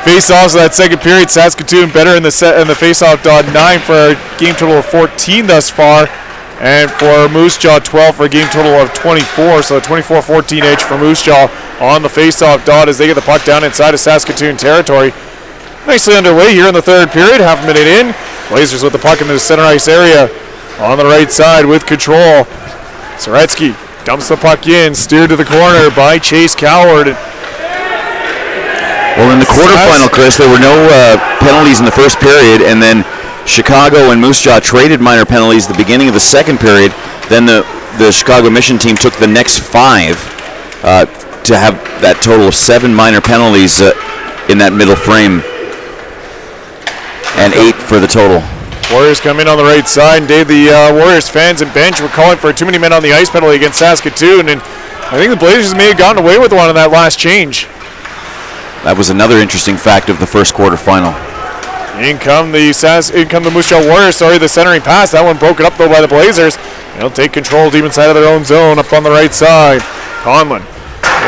Face-offs of that second period, Saskatoon better in the face-off dot 9 for a game total of 14 thus far. And for Moose Jaw, 12 for a game total of 24. So a 24-14 edge for Moose Jaw on the face-off dot as they get the puck down inside of Saskatoon territory. Nicely underway here in the third period, half a minute in. Blazers with the puck in the center ice area on the right side with control. Soretsky dumps the puck in, steered to the corner by Chase Coward. Well, in the quarterfinal, Chris, there were no penalties in the first period, and then Chicago and Moose Jaw traded minor penalties at the beginning of the second period. Then the Chicago Mission team took the next 5 to have that total of 7 minor penalties in that middle frame. And 8 for the total. Warriors come in on the right side, and Dave, the Warriors fans and bench were calling for too many men on the ice penalty against Saskatoon, and I think the Blazers may have gotten away with one in that last change. That was another interesting fact of the first quarterfinal. In come the Moose Jaw Warriors, the centering pass. That one broken up though by the Blazers. They'll take control deep inside of their own zone up on the right side. Conlon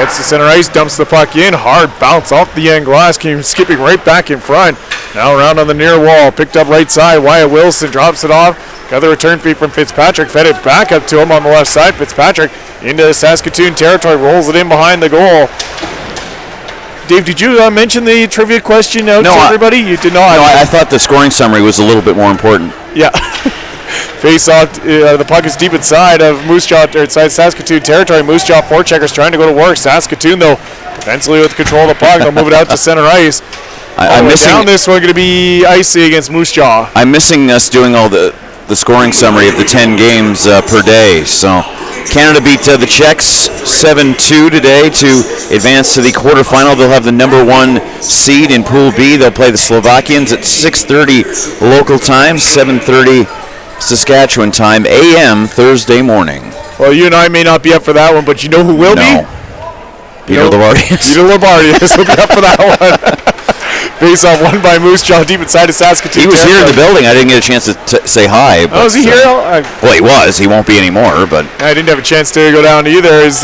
gets the center ice, dumps the puck in, hard bounce off the end glass, came skipping right back in front. Now around on the near wall, picked up right side. Wyatt Wilson drops it off. Got the return feed from Fitzpatrick, fed it back up to him on the left side. Fitzpatrick into the Saskatoon territory, rolls it in behind the goal. Dave, did you mention the trivia question out to everybody? You did not. No, I thought the scoring summary was a little bit more important. Yeah. Face off, the puck is deep inside of Moose Jaw, or inside Saskatoon territory. Moose Jaw forecheckers trying to go to work. Saskatoon, though, defensively with control of the puck. They'll move it out to center ice. I'm missing down this one, going to be icy against Moose Jaw. I'm missing us doing all the scoring summary of the 10 games per day. So Canada beat the Czechs 7-2 today to advance to the quarterfinal. They'll have the number 1 seed in Pool B. They'll play the Slovakians at 6:30 local time, 7:30 Saskatchewan time, a.m. Thursday morning. Well, you and I may not be up for that one, but you know who will be? Peter Labardius. Peter Labardius will be up for that one. Face off won by Moose Jaw deep inside of Saskatoon. He was here in the building. I didn't get a chance to say hi. Oh, was he here? Well, he was. He won't be anymore. But I didn't have a chance to go down either. As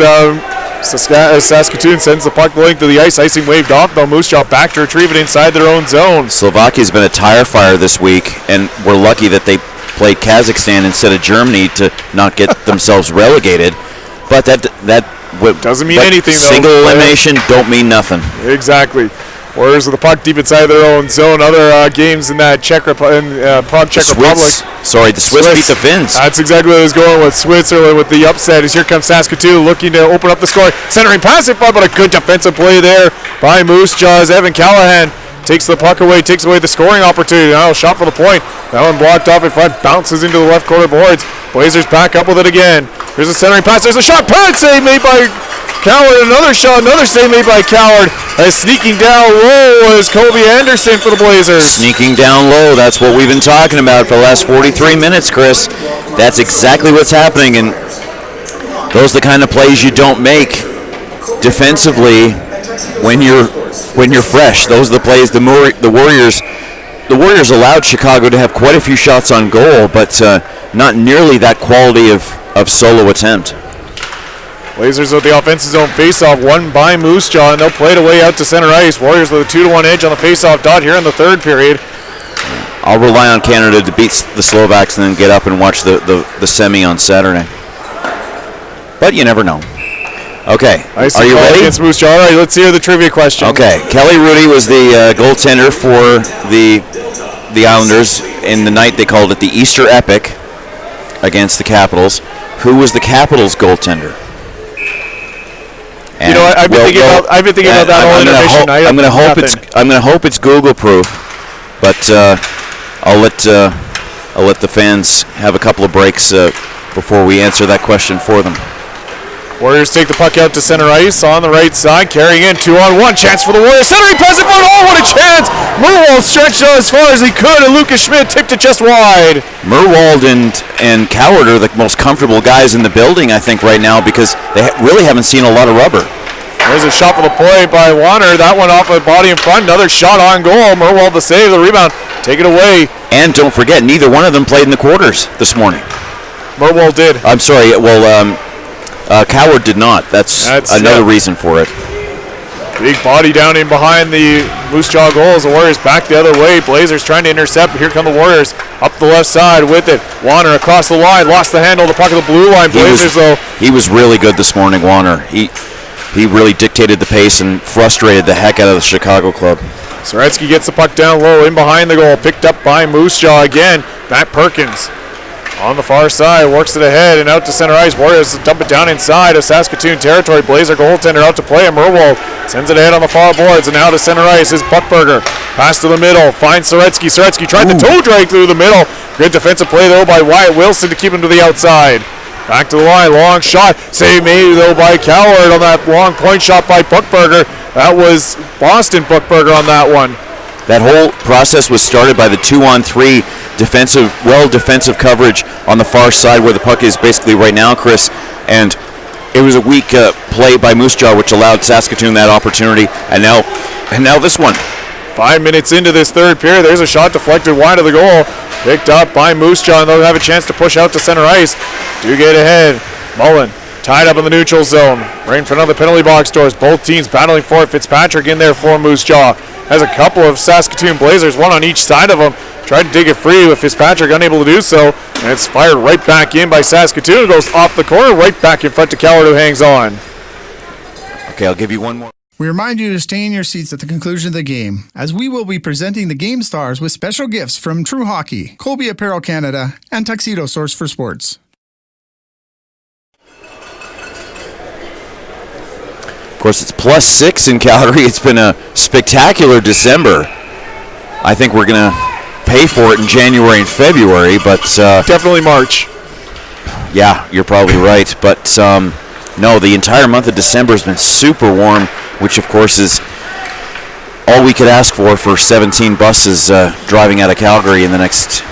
Saskatoon sends the puck the length of the ice. Icing waved off, though. Moose Jaw back to retrieve it inside their own zone. Slovakia's been a tire fire this week, and we're lucky that they played Kazakhstan instead of Germany to not get themselves relegated. But that doesn't mean anything, though. Single elimination don't mean nothing. Exactly. Warriors with the puck deep inside their own zone. Other games in that Prague, Czech Republic. The Swiss beat the Finns. That's exactly what I was going with. Switzerland with the upset. As here comes Saskatoon looking to open up the score. Centering pass in front, but a good defensive play there by Moose Jaw. Evan Callahan takes the puck away, takes away the scoring opportunity. Now shot for the point. That one blocked off in front, bounces into the left corner boards. Blazers back up with it again. Here's a centering pass. There's a shot. Pad save made by Coward. Another shot. Another save made by Coward. Sneaking down low was Kobe Anderson for the Blazers. Sneaking down low. That's what we've been talking about for the last 43 minutes, Chris. That's exactly what's happening, and those are the kind of plays you don't make defensively when you're fresh. Those are the plays the Warriors allowed Chicago to have quite a few shots on goal, but not nearly that quality of solo attempt. Blazers with the offensive zone faceoff, won by Moose Jaw, and they'll play it away out to center ice. Warriors with a 2-1 edge on the faceoff dot here in the third period. I'll rely on Canada to beat the Slovaks and then get up and watch the semi on Saturday. But you never know. Okay, are you ready? Against Moose Jaw. All right, let's hear the trivia question. Okay, Kelly Rudy was the goaltender for the Islanders in the night they called it the Easter Epic against the Capitals. Who was the Capitals goaltender? And I've been thinking about that whole intermission. I'm going to hope it's Google proof, but I'll let I'll let the fans have a couple of breaks before we answer that question for them. Warriors take the puck out to center ice on the right side, carrying in 2-on-1. Chance for the Warriors. Centering pass in front. Oh, what a chance! Murwald stretched out as far as he could, and Lucas Schmidt tipped it just wide. Murwald and Coward are the most comfortable guys in the building, I think, right now, because they really haven't seen a lot of rubber. There's a shot for the point by Warner. That one off the body in front. Another shot on goal. Murwald the save, the rebound. Take it away. And don't forget, neither one of them played in the quarters this morning. Murwald did. I'm sorry. Well, Coward did not. That's another reason for it. Big body down in behind the Moose Jaw goals. The Warriors back the other way. Blazers trying to intercept. Here come the Warriors up the left side with it. Warner across the line. Lost the handle. The puck of the blue line. Blazers, though. He was really good this morning, Warner. He really dictated the pace and frustrated the heck out of the Chicago club. Soretsky gets the puck down low in behind the goal. Picked up by Moose Jaw again. Matt Perkins on the far side, works it ahead and out to center ice. Warriors dump it down inside of Saskatoon territory. Blazer goaltender out to play, and Murwald sends it ahead on the far boards, and now to center ice is Buckberger. Pass to the middle, finds Soretsky. Soretsky tried to toe drag through the middle. Good defensive play though by Wyatt Wilson to keep him to the outside. Back to the line, long shot. Save made though by Coward on that long point shot by Buckberger. That was Boston Buckberger on that one. That whole process was started by the 2-on-3 defensive coverage on the far side where the puck is basically right now, Chris. And it was a weak play by Moose Jaw, which allowed Saskatoon that opportunity. And now this one. 5 minutes into this third period, there's a shot deflected wide of the goal. Picked up by Moose Jaw, and they'll have a chance to push out to center ice. Do get ahead. Mullen tied up in the neutral zone. Right in front of the penalty box doors. Both teams battling for it. Fitzpatrick in there for Moose Jaw. Has a couple of Saskatoon Blazers, one on each side of him. Tried to dig it free with Fitzpatrick unable to do so. And it's fired right back in by Saskatoon. It goes off the corner, right back in front to Coward, who hangs on. Okay, I'll give you one more. We remind you to stay in your seats at the conclusion of the game, as we will be presenting the Game Stars with special gifts from True Hockey, Colby Apparel Canada, and Tuxedo Source for Sports. Of course, it's +6 in Calgary. It's been a spectacular December. I think we're going to pay for it in January and February, but... Definitely March. Yeah, you're probably right. But, no, the entire month of December has been super warm, which, of course, is all we could ask for 17 buses driving out of Calgary in the next...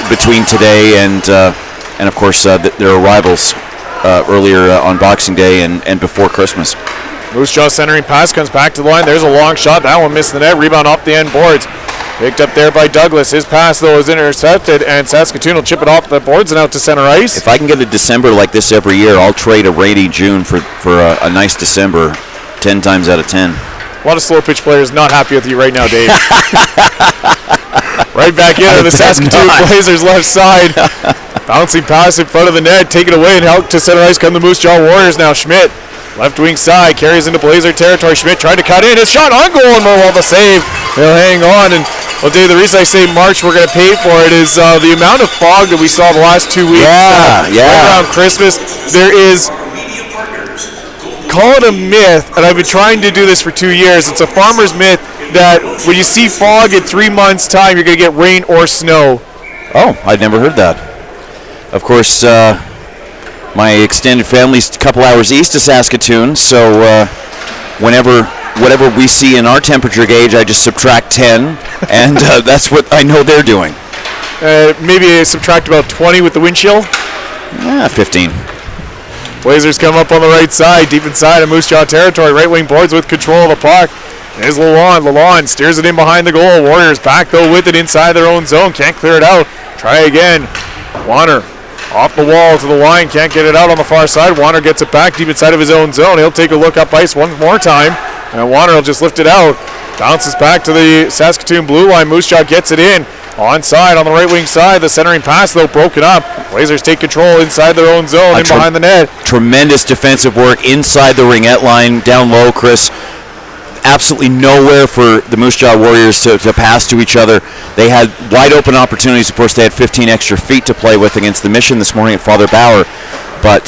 between today and of course, their arrivals earlier on Boxing Day and before Christmas. Moose Jaw centering pass comes back to the line. There's a long shot. That one missed the net. Rebound off the end boards. Picked up there by Douglas. His pass, though, is intercepted, and Saskatoon will chip it off the boards and out to center ice. If I can get a December like this every year, I'll trade a rainy June for a nice December 10 times out of 10. A lot of slow pitch players not happy with you right now, Dave. Right back in on the Saskatoon Blazers left side. Bouncing pass in front of the net. Take it away and out to center ice come the Moose Jaw Warriors now. Schmidt, left wing side, carries into Blazer territory. Schmidt tried to cut in. His shot on goal, and Murwald the save. They'll hang on. And, well, Dave, the reason I say March we're going to pay for it is the amount of fog that we saw the last 2 weeks. Yeah. Right around Christmas. There is... Call it a myth, and I've been trying to do this for 2 years. It's a farmer's myth that when you see fog in 3 months' time, you're going to get rain or snow. Oh, I'd never heard that. Of course, my extended family's a couple hours east of Saskatoon, so whatever we see in our temperature gauge, I just subtract 10, and that's what I know they're doing. Maybe subtract about 20 with the wind chill? 15. Blazers come up on the right side, deep inside of Moose Jaw territory. Right wing boards with control of the puck. There's Lalonde. Lalonde steers it in behind the goal. Warriors back, though, with it inside their own zone. Can't clear it out. Try again. Warner off the wall to the line. Can't get it out on the far side. Warner gets it back deep inside of his own zone. He'll take a look up ice one more time. And Warner will just lift it out. Bounces back to the Saskatoon blue line. Moose Jaw gets it in. Onside on the right wing side. The centering pass, though, broken up. Blazers take control inside their own zone and behind the net. Tremendous defensive work inside the ringette line, down low, Chris. Absolutely nowhere for the Moose Jaw Warriors to pass to each other. They had wide open opportunities. Of course, they had 15 extra feet to play with against the Mission this morning at Father Bauer. But,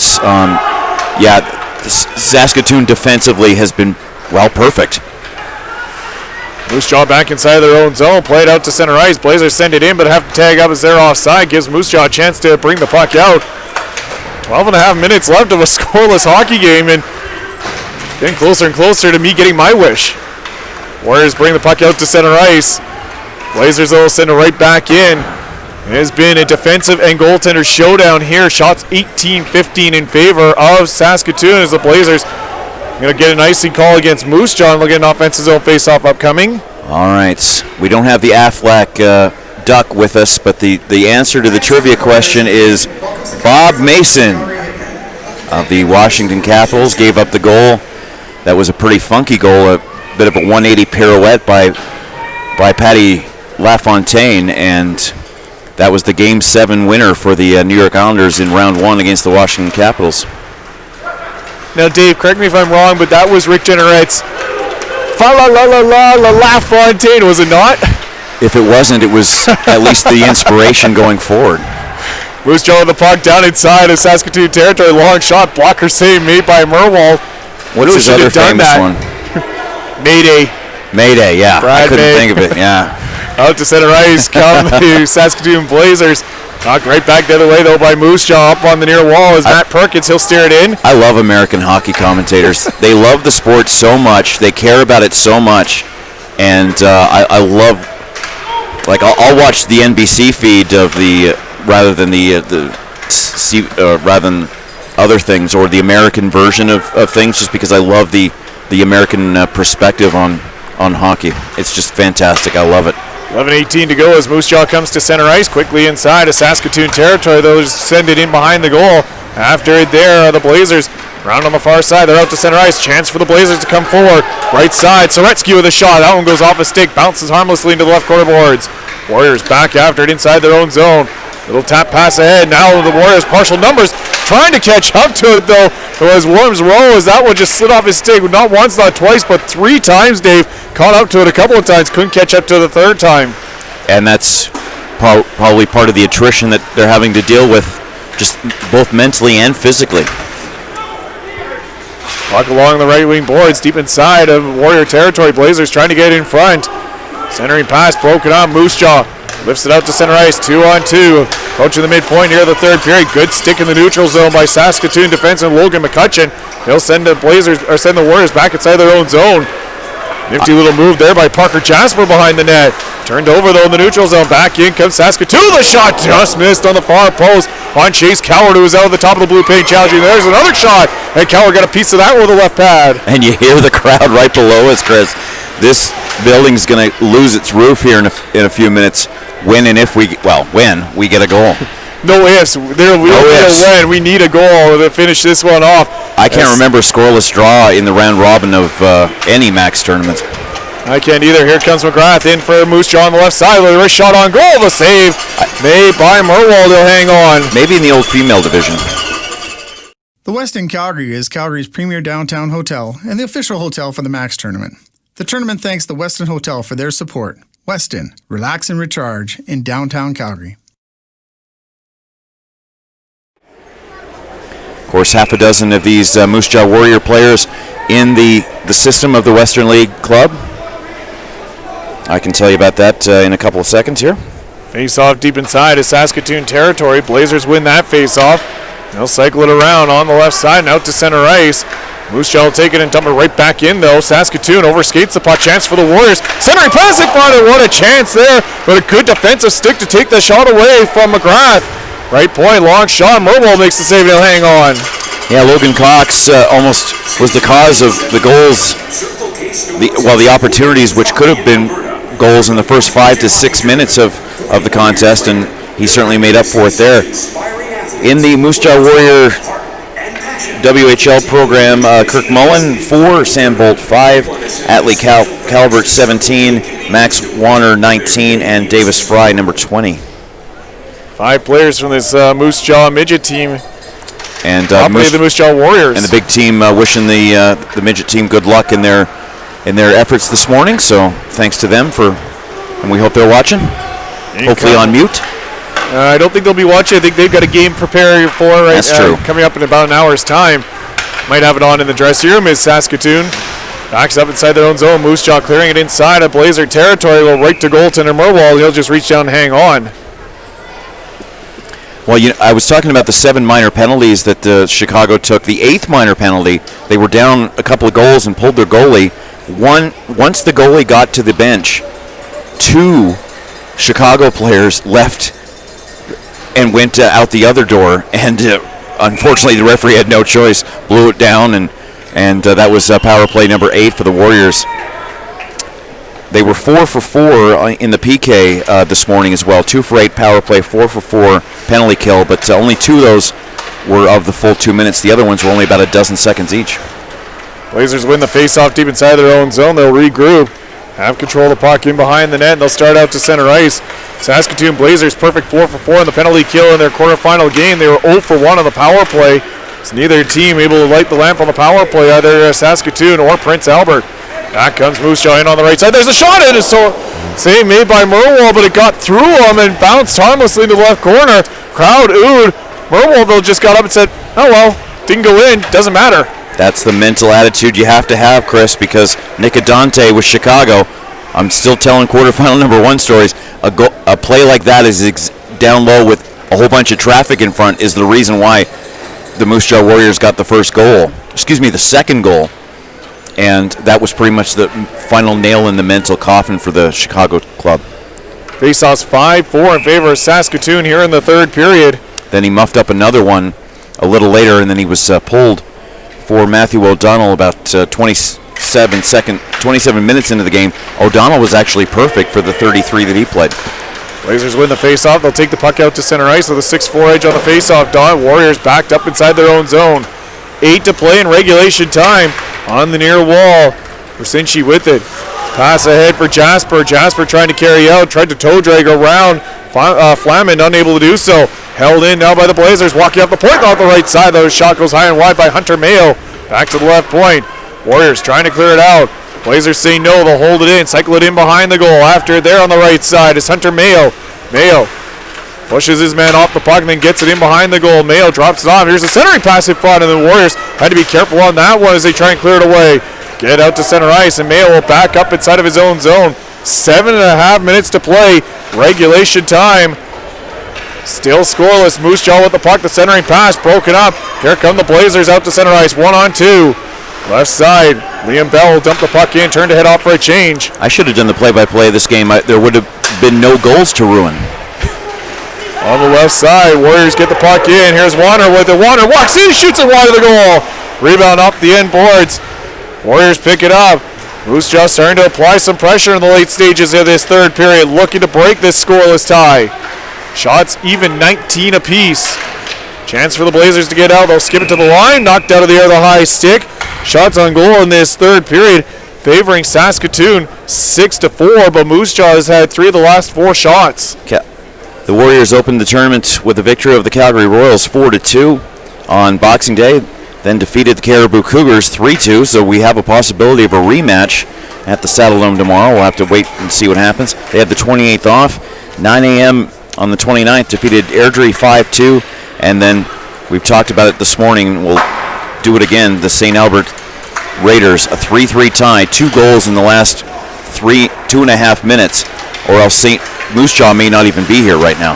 Saskatoon defensively has been, well, perfect. Moose Jaw back inside their own zone. Play it out to center ice. Blazers send it in, but have to tag up as they're offside. Gives Moose Jaw a chance to bring the puck out. 12 and a half minutes left of a scoreless hockey game, and getting closer and closer to me getting my wish. Warriors bring the puck out to center ice. Blazers will send it right back in. It has been a defensive and goaltender showdown here. Shots 18-15 in favor of Saskatoon as the Blazers going to get an icing call against Moose Jaw and look at an offensive zone face-off upcoming. All right. We don't have the Aflac duck with us, but the answer to the trivia question is Bob Mason of the Washington Capitals gave up the goal. That was a pretty funky goal, a bit of a 180 pirouette by Patty LaFontaine, and that was the Game 7 winner for the New York Islanders in round 1 against the Washington Capitals. Now, Dave, correct me if I'm wrong, but that was Rick Jenneret's LaFontaine, was it not? If it wasn't, it was at least the inspiration going forward. Moose Jaw with the puck down inside of Saskatoon territory. Long shot, blocker save made by Merwald. What's his other famous one? Mayday, yeah. Brad I couldn't May. think of it, yeah. Out to center ice come the Saskatoon Blazers. Knocked right back the other way, though, by Moose Jaw up on the near wall as Matt Perkins. He'll steer it in. I love American hockey commentators. They love the sport so much. They care about it so much. And I love, like, I'll watch the NBC feed of the, rather than rather than other things, or the American version of things, just because I love the American perspective on hockey. It's just fantastic. I love it. 11:18 to go as Moose Jaw comes to center ice. Quickly inside of Saskatoon territory. They'll just send it in behind the goal. After it there, the Blazers round on the far side. They're out to center ice. Chance for the Blazers to come forward. Right side. Soretsky with a shot. That one goes off a stick. Bounces harmlessly into the left corner boards. Warriors back after it inside their own zone. Little tap pass ahead. Now the Warriors partial numbers. Trying to catch up to it, though. It was Worms row as that one just slid off his stick. Not once, not twice, but 3 times, Dave. Caught up to it a couple of times. Couldn't catch up to it the third time. And that's probably part of the attrition that they're having to deal with, just both mentally and physically. Puck along the right wing boards, deep inside of Warrior territory. Blazers trying to get in front. Centering pass broken on. Moose Jaw lifts it out to center ice. 2-on-2. Approaching the midpoint here of the third period. Good stick in the neutral zone by Saskatoon defenseman Logan McCutcheon. He'll send the Blazers or send the Warriors back inside their own zone. Nifty little move there by Parker Jasper behind the net. Turned over though in the neutral zone. Back in comes Saskatoon. The shot just missed on the far post on Chase Coward, who was out at the top of the blue paint challenging. There's another shot, and Coward got a piece of that with the left pad. And you hear the crowd right below us, Chris. This building's going to lose its roof here in a few minutes. When we get a goal. No ifs. We need a goal to finish this one off. I can't remember a scoreless draw in the round robin of any Max tournament. I can't either. Here comes McGrath in for Moose Jaw on the left side with a wrist shot on goal. The save made by Merwald. He'll hang on. Maybe in the old female division. The Westin Calgary is Calgary's premier downtown hotel and the official hotel for the Max tournament. The tournament thanks the Westin Hotel for their support. Westin, relax and recharge in downtown Calgary. Of course, half a dozen of these Moose Jaw Warrior players in the system of the Western League Club. I can tell you about that in a couple of seconds here. Face-off deep inside of Saskatoon territory. Blazers win that face-off. They'll cycle it around on the left side and out to center ice. Moose Jaw will take it and dump it right back in, though. Saskatoon overskates the puck. Chance for the Warriors. Centering pass in front. What a chance there, but a good defensive stick to take the shot away from McGrath. Right point, long shot. Merwald makes the save and he'll hang on. Yeah, Logan Cox almost was the cause of the goals, the opportunities which could have been goals in the first 5 to 6 minutes of the contest, and he certainly made up for it there. In the Moose Jaw Warrior WHL program, Kirk Mullen 4, Sam Bolt 5, Atlee Calvert 17, Max Warner 19, and Davis Fry number 20. 5 players from this Moose Jaw midget team. And the Moose Jaw Warriors. And the big team wishing the midget team good luck in their efforts this morning. So thanks to them and we hope they're watching. Hopefully on mute. I don't think they'll be watching. I think they've got a game prepared for That's true. Coming up in about an hour's time. Might have it on in the dressing room is Saskatoon. Backs up inside their own zone. Moose Jaw clearing it inside of Blazer territory. Will right to goaltender Merwald. He'll just reach down and hang on. Well, I was talking about the 7 minor penalties that Chicago took. The 8th minor penalty, they were down a couple of goals and pulled their goalie. Once the goalie got to the bench, 2 Chicago players left and went out the other door. And unfortunately, the referee had no choice, blew it down, and that was power play number 8 for the Warriors. They were 4 for 4 in the PK this morning as well. 2 for 8 power play, 4 for 4 penalty kill, but only 2 of those were of the full 2 minutes. The other ones were only about a dozen seconds each. Blazers win the face-off deep inside their own zone. They'll regroup, have control of the puck in behind the net, and they'll start out to center ice. Saskatoon Blazers perfect 4 for 4 in the penalty kill in their quarterfinal game. They were 0 for 1 on the power play. It's neither team able to light the lamp on the power play, either Saskatoon or Prince Albert. Back comes Moose Jaw in on the right side. There's a shot in. So save made by Merwald, but it got through him and bounced harmlessly to the left corner. Crowd oohed. Merwald, though, just got up and said, oh, well, didn't go in. Doesn't matter. That's the mental attitude you have to have, Chris, because Nick Adante with Chicago, I'm still telling quarterfinal number 1 stories. A play like that is down low with a whole bunch of traffic in front is the reason why the Moose Jaw Warriors got the second goal. And that was pretty much the final nail in the mental coffin for the Chicago club. Faceoffs 5-4 in favor of Saskatoon here in the third period. Then he muffed up another one a little later, and then he was pulled for Matthew O'Donnell about 27 minutes into the game. O'Donnell was actually perfect for the 33 that he played. Blazers win the faceoff. They'll take the puck out to center ice with a 6-4 edge on the faceoff dot. Warriors backed up inside their own zone. 8 to play in regulation time. On the near wall, Versinci with it. Pass ahead for Jasper. Jasper trying to carry out, tried to toe drag around. Flamand unable to do so. Held in now by the Blazers. Walking up the point off the right side. Though shot goes high and wide by Hunter Mayo. Back to the left point. Warriors trying to clear it out. Blazers say no. They'll hold it in. Cycle it in behind the goal. After it there on the right side is Hunter Mayo. Mayo pushes his man off the puck and then gets it in behind the goal. Mayo drops it off. Here's a centering pass in front, and the Warriors had to be careful on that one as they try and clear it away. Get out to center ice, and Mayo will back up inside of his own zone. 7.5 minutes to play. Regulation time. Still scoreless. Moose Jaw with the puck. The centering pass broken up. Here come the Blazers out to center ice. 1-on-2. Left side. Liam Bell will dump the puck in. Turn to head off for a change. I should have done the play-by-play of this game. There would have been no goals to ruin. On the left side, Warriors get the puck in. Here's Warner with it. Warner walks in, shoots it wide of the goal. Rebound up the end boards. Warriors pick it up. Moose Jaw starting to apply some pressure in the late stages of this third period, looking to break this scoreless tie. Shots even 19 apiece. Chance for the Blazers to get out. They'll skip it to the line. Knocked out of the air the high stick. Shots on goal in this third period, favoring Saskatoon 6-4, but Moose Jaw has had 3 of the last 4 shots. The Warriors opened the tournament with the victory of the Calgary Royals 4-2 on Boxing Day, then defeated the Caribou Cougars 3-2, so we have a possibility of a rematch at the Saddledome tomorrow. We'll have to wait and see what happens. They have the 28th off. 9 a.m. on the 29th, defeated Airdrie 5-2, and then we've talked about it this morning. We'll do it again. The St. Albert Raiders, a 3-3 tie, 2 goals in the last 2.5 minutes, or else Moose Jaw may not even be here right now.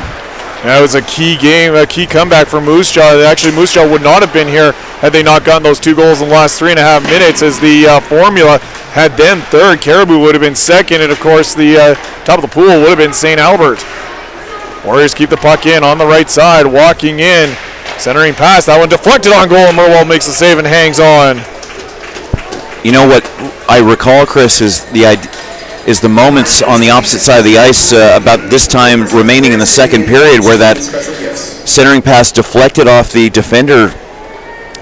That was a key game, a key comeback for Moose Jaw. Actually, Moose Jaw would not have been here had they not gotten those 2 goals in the last 3.5 minutes, as the formula had them third. Caribou would have been second, and of course the top of the pool would have been St. Albert. Warriors keep the puck in on the right side, walking in, centering pass. That one deflected on goal, and Merwald makes the save and hangs on. You know what I recall, Chris, is the moments on the opposite side of the ice about this time remaining in the second period where that centering pass deflected off the defender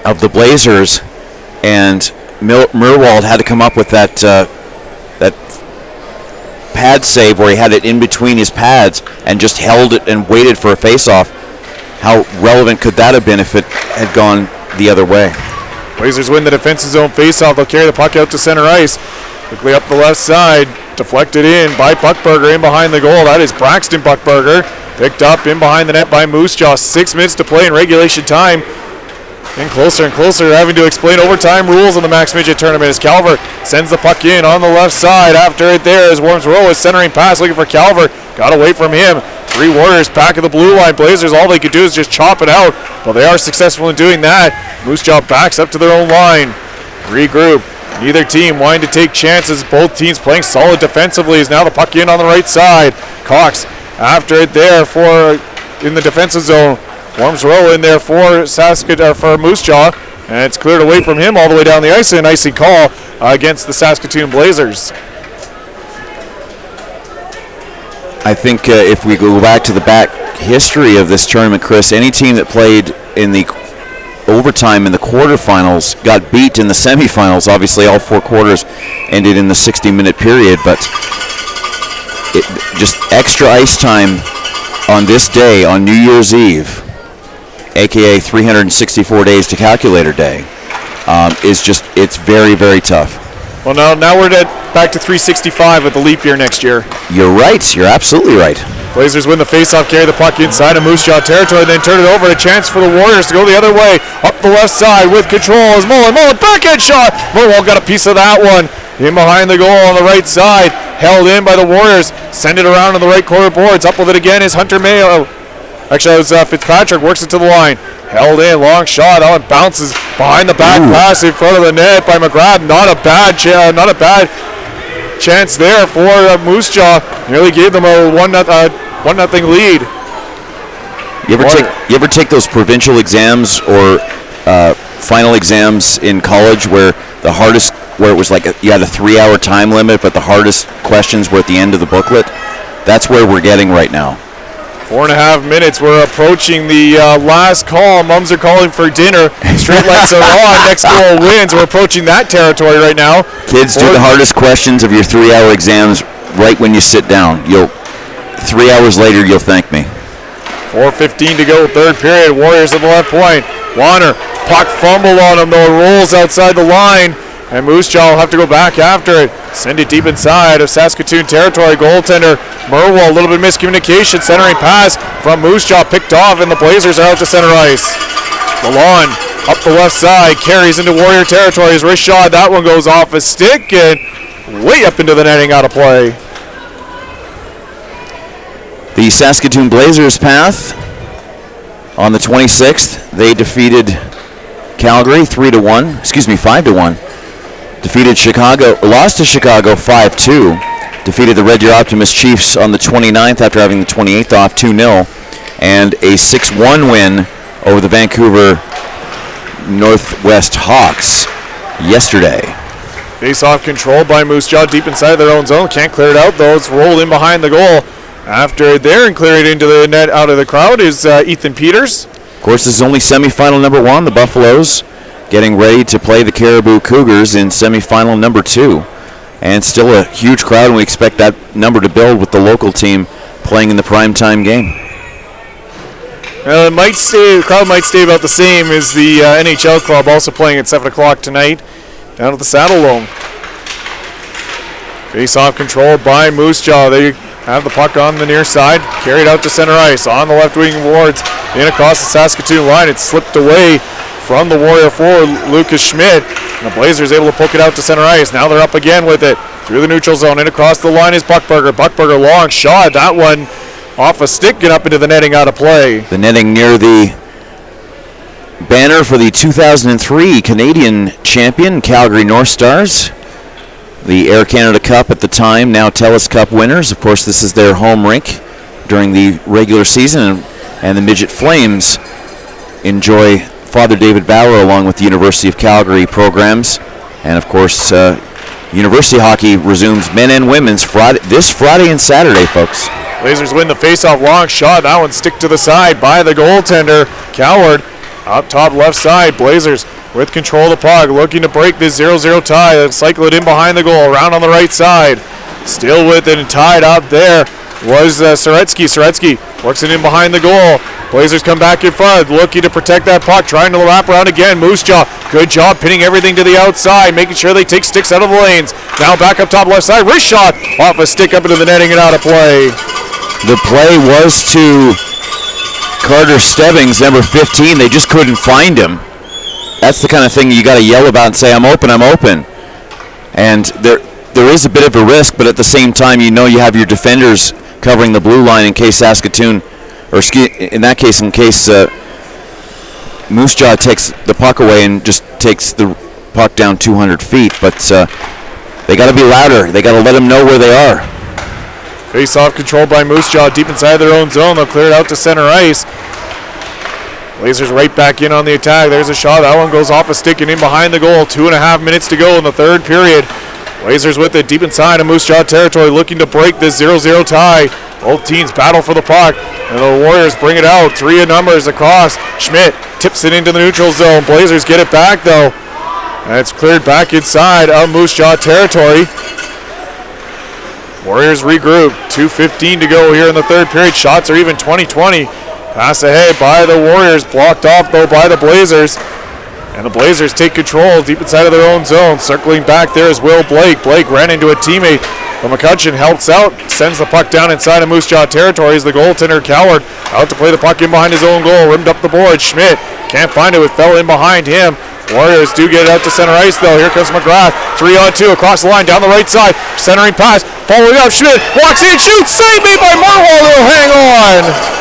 of the Blazers, and Merwald had to come up with that pad save where he had it in between his pads and just held it and waited for a face-off. How relevant could that have been if it had gone the other way? Blazers win the defensive zone face-off. They'll carry the puck out to center ice. Quickly up the left side. Deflected in by Buckberger in behind the goal. That is Braxton Buckberger. Picked up in behind the net by Moose Jaw. 6 minutes to play in regulation time. And closer, having to explain overtime rules in the Max Midget tournament as Calvert sends the puck in on the left side. After it there is Worms Row is centering pass looking for Calvert. Got away from him. 3 Warriors back at the blue line. Blazers, all they could do is just chop it out. Well, they are successful in doing that. Moose Jaw backs up to their own line. Regroup. Neither team wanting to take chances. Both teams playing solid defensively. Is now the puck in on the right side. Cox after it there in the defensive zone. Worms Row in there for Moose Jaw, and it's cleared away from him all the way down the ice. An icing call against the Saskatoon Blazers. I think if we go back to the back history of this tournament, Chris, any team that played in the overtime in the quarterfinals got beat in the semifinals. Obviously, all 4 quarters ended in the 60-minute period, but just extra ice time on this day, on New Year's Eve, aka 364 days to calculator day, it's very, very tough. Well, now we're back to 365 with the leap year next year. You're right. You're absolutely right. Blazers win the faceoff, carry the puck inside of Moose Jaw territory, then turn it over. A chance for the Warriors to go the other way. Up the left side with control is Mullen. Backhand shot. Mullen got a piece of that one. In behind the goal on the right side. Held in by the Warriors. Send it around on the right corner boards. Up with it again is Hunter Mayo. Actually, that was Fitzpatrick. Works it to the line. Held in, long shot. Oh, it bounces behind the back pass in front of the net by McGrath. Not a bad chance there for Moose Jaw. Nearly gave them a 1-0 lead. You ever take those provincial exams or final exams in college where it was like you had a 3-hour time limit, but the hardest questions were at the end of the booklet? That's where we're getting right now. 4.5 minutes. We're approaching the last call. Mums are calling for dinner. Straight lights are on. Next goal wins. We're approaching that territory right now. Kids, do the hardest questions of your 3-hour exams right when you sit down. 3 hours later, you'll thank me. 4:15 to go, third period. Warriors at the left point. Warner, puck fumble on him though. It rolls outside the line. And Moose Jaw will have to go back after it. Send it deep inside of Saskatoon territory. Goaltender Merwell, a little bit of miscommunication. Centering pass from Moose Jaw picked off, and the Blazers are out to center ice. Lalonde up the left side, carries into Warrior territory. His wrist shot, that one goes off a stick and way up into the netting, out of play. The Saskatoon Blazers path on the 26th. They defeated Calgary 5-1. Defeated Chicago, lost to Chicago 5-2. Defeated the Red Deer Optimist Chiefs on the 29th after having the 28th off 2-0. And a 6-1 win over the Vancouver Northwest Hawks yesterday. Face-off controlled by Moose Jaw deep inside their own zone. Can't clear it out though. It's rolled in behind the goal. After there and clearing it into the net out of the crowd is Ethan Peters. Of course, this is only semifinal number 1. The Buffaloes getting ready to play the Caribou Cougars in semifinal number 2. And still a huge crowd, and we expect that number to build with the local team playing in the primetime game. Well, the crowd might stay about the same as the NHL club, also playing at 7 o'clock tonight down at the Saddle Dome. Face-off controlled by Moose Jaw. They have the puck on the near side, carried out to center ice on the left wing wards, in across the Saskatoon line. It's slipped away from the Warrior forward, Lucas Schmidt. And the Blazers able to poke it out to center ice. Now they're up again with it. Through the neutral zone, in across the line is Buckberger. Buckberger, long shot. That one off a stick, get up into the netting, out of play. The netting near the banner for the 2003 Canadian champion, Calgary North Stars. The Air Canada Cup at the time, now TELUS Cup winners. Of course, this is their home rink during the regular season. And the Midget Flames enjoy Father David Bauer along with the University of Calgary programs. And of course, University hockey resumes men and women's this Friday and Saturday, folks. Blazers win the faceoff, long shot. That one stick to the side by the goaltender, Coward. Up top left side, Blazers with control of the puck, looking to break this 0-0 tie. They'll cycle it in behind the goal, around on the right side. Still with it and tied up there was Soretsky. Soretsky works it in behind the goal. Blazers come back in front, looking to protect that puck, trying to wrap around again. Moose Jaw, good job pinning everything to the outside, making sure they take sticks out of the lanes. Now back up top left side, wrist shot off a stick up into the netting and out of play. The play was to Carter Stebbings, number 15. They just couldn't find him. that's the kind of thing you got to yell about and say, I'm open, I'm open. And there is a bit of a risk, but at the same time, you know you have your defenders covering the blue line in case Saskatoon, or in that case, in case Moose Jaw takes the puck away and just takes the puck down 200 feet. But they got to be louder. They got to let them know where they are. Face-off controlled by Moose Jaw deep inside their own zone. They'll clear it out to center ice. Blazers right back in on the attack. There's a shot. That one goes off a stick and in behind the goal. 2.5 minutes to go in the third period. Blazers with it deep inside of Moose Jaw territory, looking to break this 0-0 tie. Both teams battle for the puck, and the Warriors bring it out. 3 of numbers across. Schmidt tips it into the neutral zone. Blazers get it back, though. And it's cleared back inside of Moose Jaw territory. Warriors regroup. 2:15 to go here in the third period. Shots are even 20-20. Pass ahead by the Warriors, blocked off though by the Blazers. And the Blazers take control deep inside of their own zone. Circling back there is Will Blake. Blake ran into a teammate, but McCutcheon helps out, sends the puck down inside of Moose Jaw territory as the goaltender Coward out to play the puck in behind his own goal. Rimmed up the board. Schmidt can't find it. It fell in behind him. Warriors do get it out to center ice though. Here comes McGrath. 3-on-2 across the line down the right side. Centering pass. Following up. Schmidt walks in, shoots. Save made by Marwell. He'll hang on.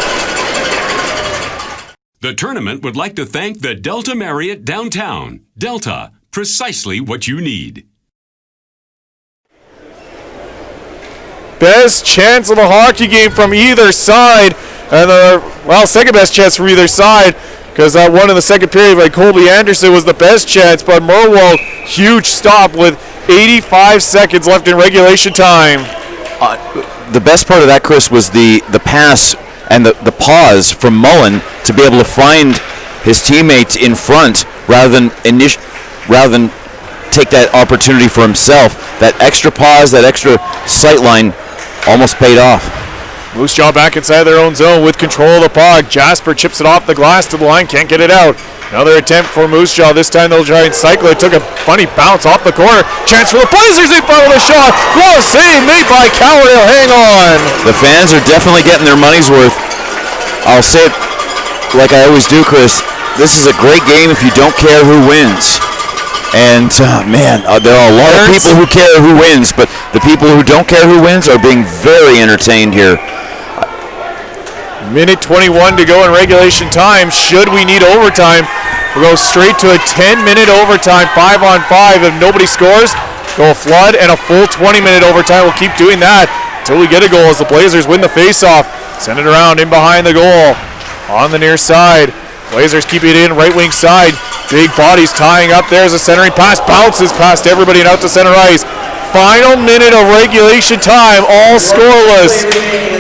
The tournament would like to thank the Delta Marriott Downtown. Delta, precisely what you need. Best chance of the hockey game from either side. And second best chance from either side, because that one in the second period by Colby Anderson was the best chance. But Merwald, huge stop with 85 seconds left in regulation time. The best part of that, Chris, was the pass and the pause from Mullen to be able to find his teammates in front rather than take that opportunity for himself. That extra pause, that extra sight line almost paid off. Moose Jaw back inside their own zone with control of the puck. Jasper chips it off the glass to the line, can't get it out. Another attempt for Moose Jaw. This time they'll try and cycle it. Took a funny bounce off the corner. Chance for the Blazers in front of the shot. Glove save made by Coward. He'll hang on. The fans are definitely getting their money's worth. I'll say it like I always do, Chris. This is a great game if you don't care who wins. And, there are a lot of people who care who wins, but the people who don't care who wins are being very entertained here. Minute 21 to go in regulation time. Should we need overtime, we'll go straight to a 10-minute overtime, 5-on-5. If nobody scores, go a flood and a full 20-minute overtime. We'll keep doing that until we get a goal as the Blazers win the faceoff. Send it around in behind the goal. On the near side. Blazers keep it in, right wing side. Big bodies tying up there as a centering pass. Bounces past everybody and out to center ice. Final minute of regulation time, all scoreless.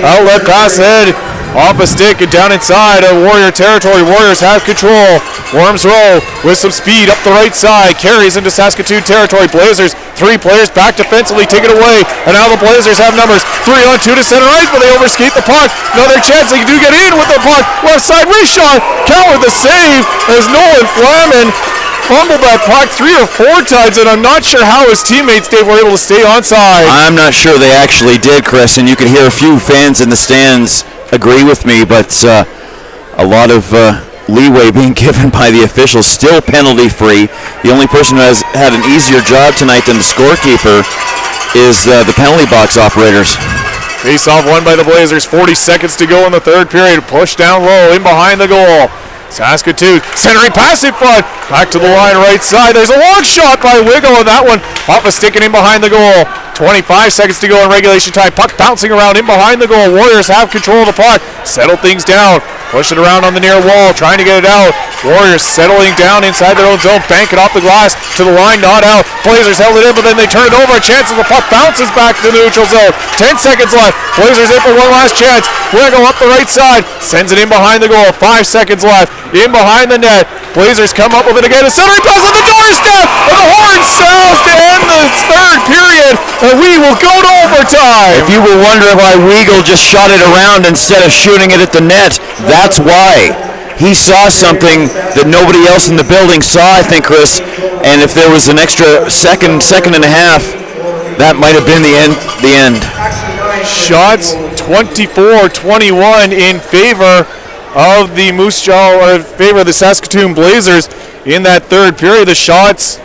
Outlet pass ahead. Off a stick and down inside of Warrior territory. Warriors have control. Worms roll with some speed up the right side. Carries into Saskatoon territory. Blazers, 3 players back defensively, take it away. And now the Blazers have numbers. 3-on-2 to center ice, but they overskate the puck. Another chance they do get in with the puck. Left side wrist shot. Coward the save as Nolan Flaman fumbled that puck 3 or 4 times, and I'm not sure how his teammates, Dave, were able to stay onside. I'm not sure they actually did, Chris, and you could hear a few fans in the stands agree with me, but a lot of leeway being given by the officials. Still penalty free. The only person who has had an easier job tonight than the scorekeeper is the penalty box operators. Face off won by the Blazers. 40 seconds to go in the third period. Push down low in behind the goal. Saskatoon centering pass in front. Back to the line right side. There's a long shot by Wiggle, and that one off a stick and in behind the goal. 25 seconds to go in regulation time. Puck bouncing around in behind the goal. Warriors have control of the puck. Settle things down. Push it around on the near wall. Trying to get it out. Warriors settling down inside their own zone. Bank it off the glass to the line. Not out. Blazers held it in, but then they turn it over. A chance as the puck bounces back to the neutral zone. 10 seconds left. Blazers in for one last chance. Wiggle up the right side. Sends it in behind the goal. 5 seconds left. In behind the net. Blazers come up with it again. A centering pass on the doorstep. And the horn sounds to end the third period. And we will go to overtime. If you were wondering why Weagle just shot it around instead of shooting it at the net, that's why. He saw something that nobody else in the building saw, I think, Chris. And if there was an extra second and a half, that might have been the end. Shots 24-21 in favor of the Moose Jaw, or in favor of the Saskatoon Blazers. in that third period. The shots,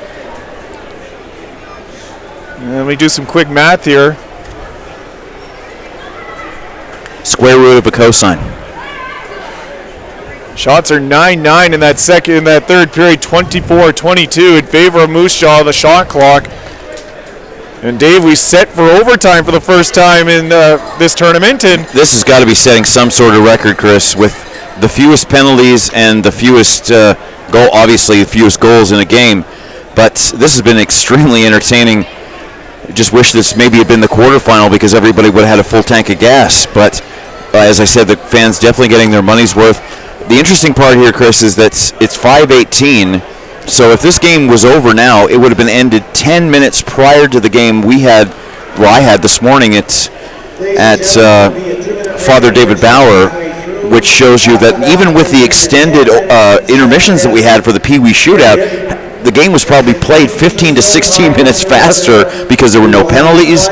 let me do some quick math here. Square root of a cosine. Shots are 9-9 in that third period, 24-22 in favor of Moose Jaw, the shot clock. And Dave, we set for overtime for the first time in this tournament. And this has got to be setting some sort of record, Chris, with the fewest penalties and the fewest obviously the fewest goals in a game. But this has been extremely entertaining. Just wish this maybe had been the quarterfinal because everybody would have had a full tank of gas. But as I said, the fans definitely getting their money's worth. The interesting part here, Chris, is that it's 5:18. So if this game was over now, it would have been ended 10 minutes prior to the game I had this morning at Father David Bauer, which shows you that even with the extended intermissions that we had for the Pee Wee shootout, the game was probably played 15 to 16 minutes faster because there were no penalties,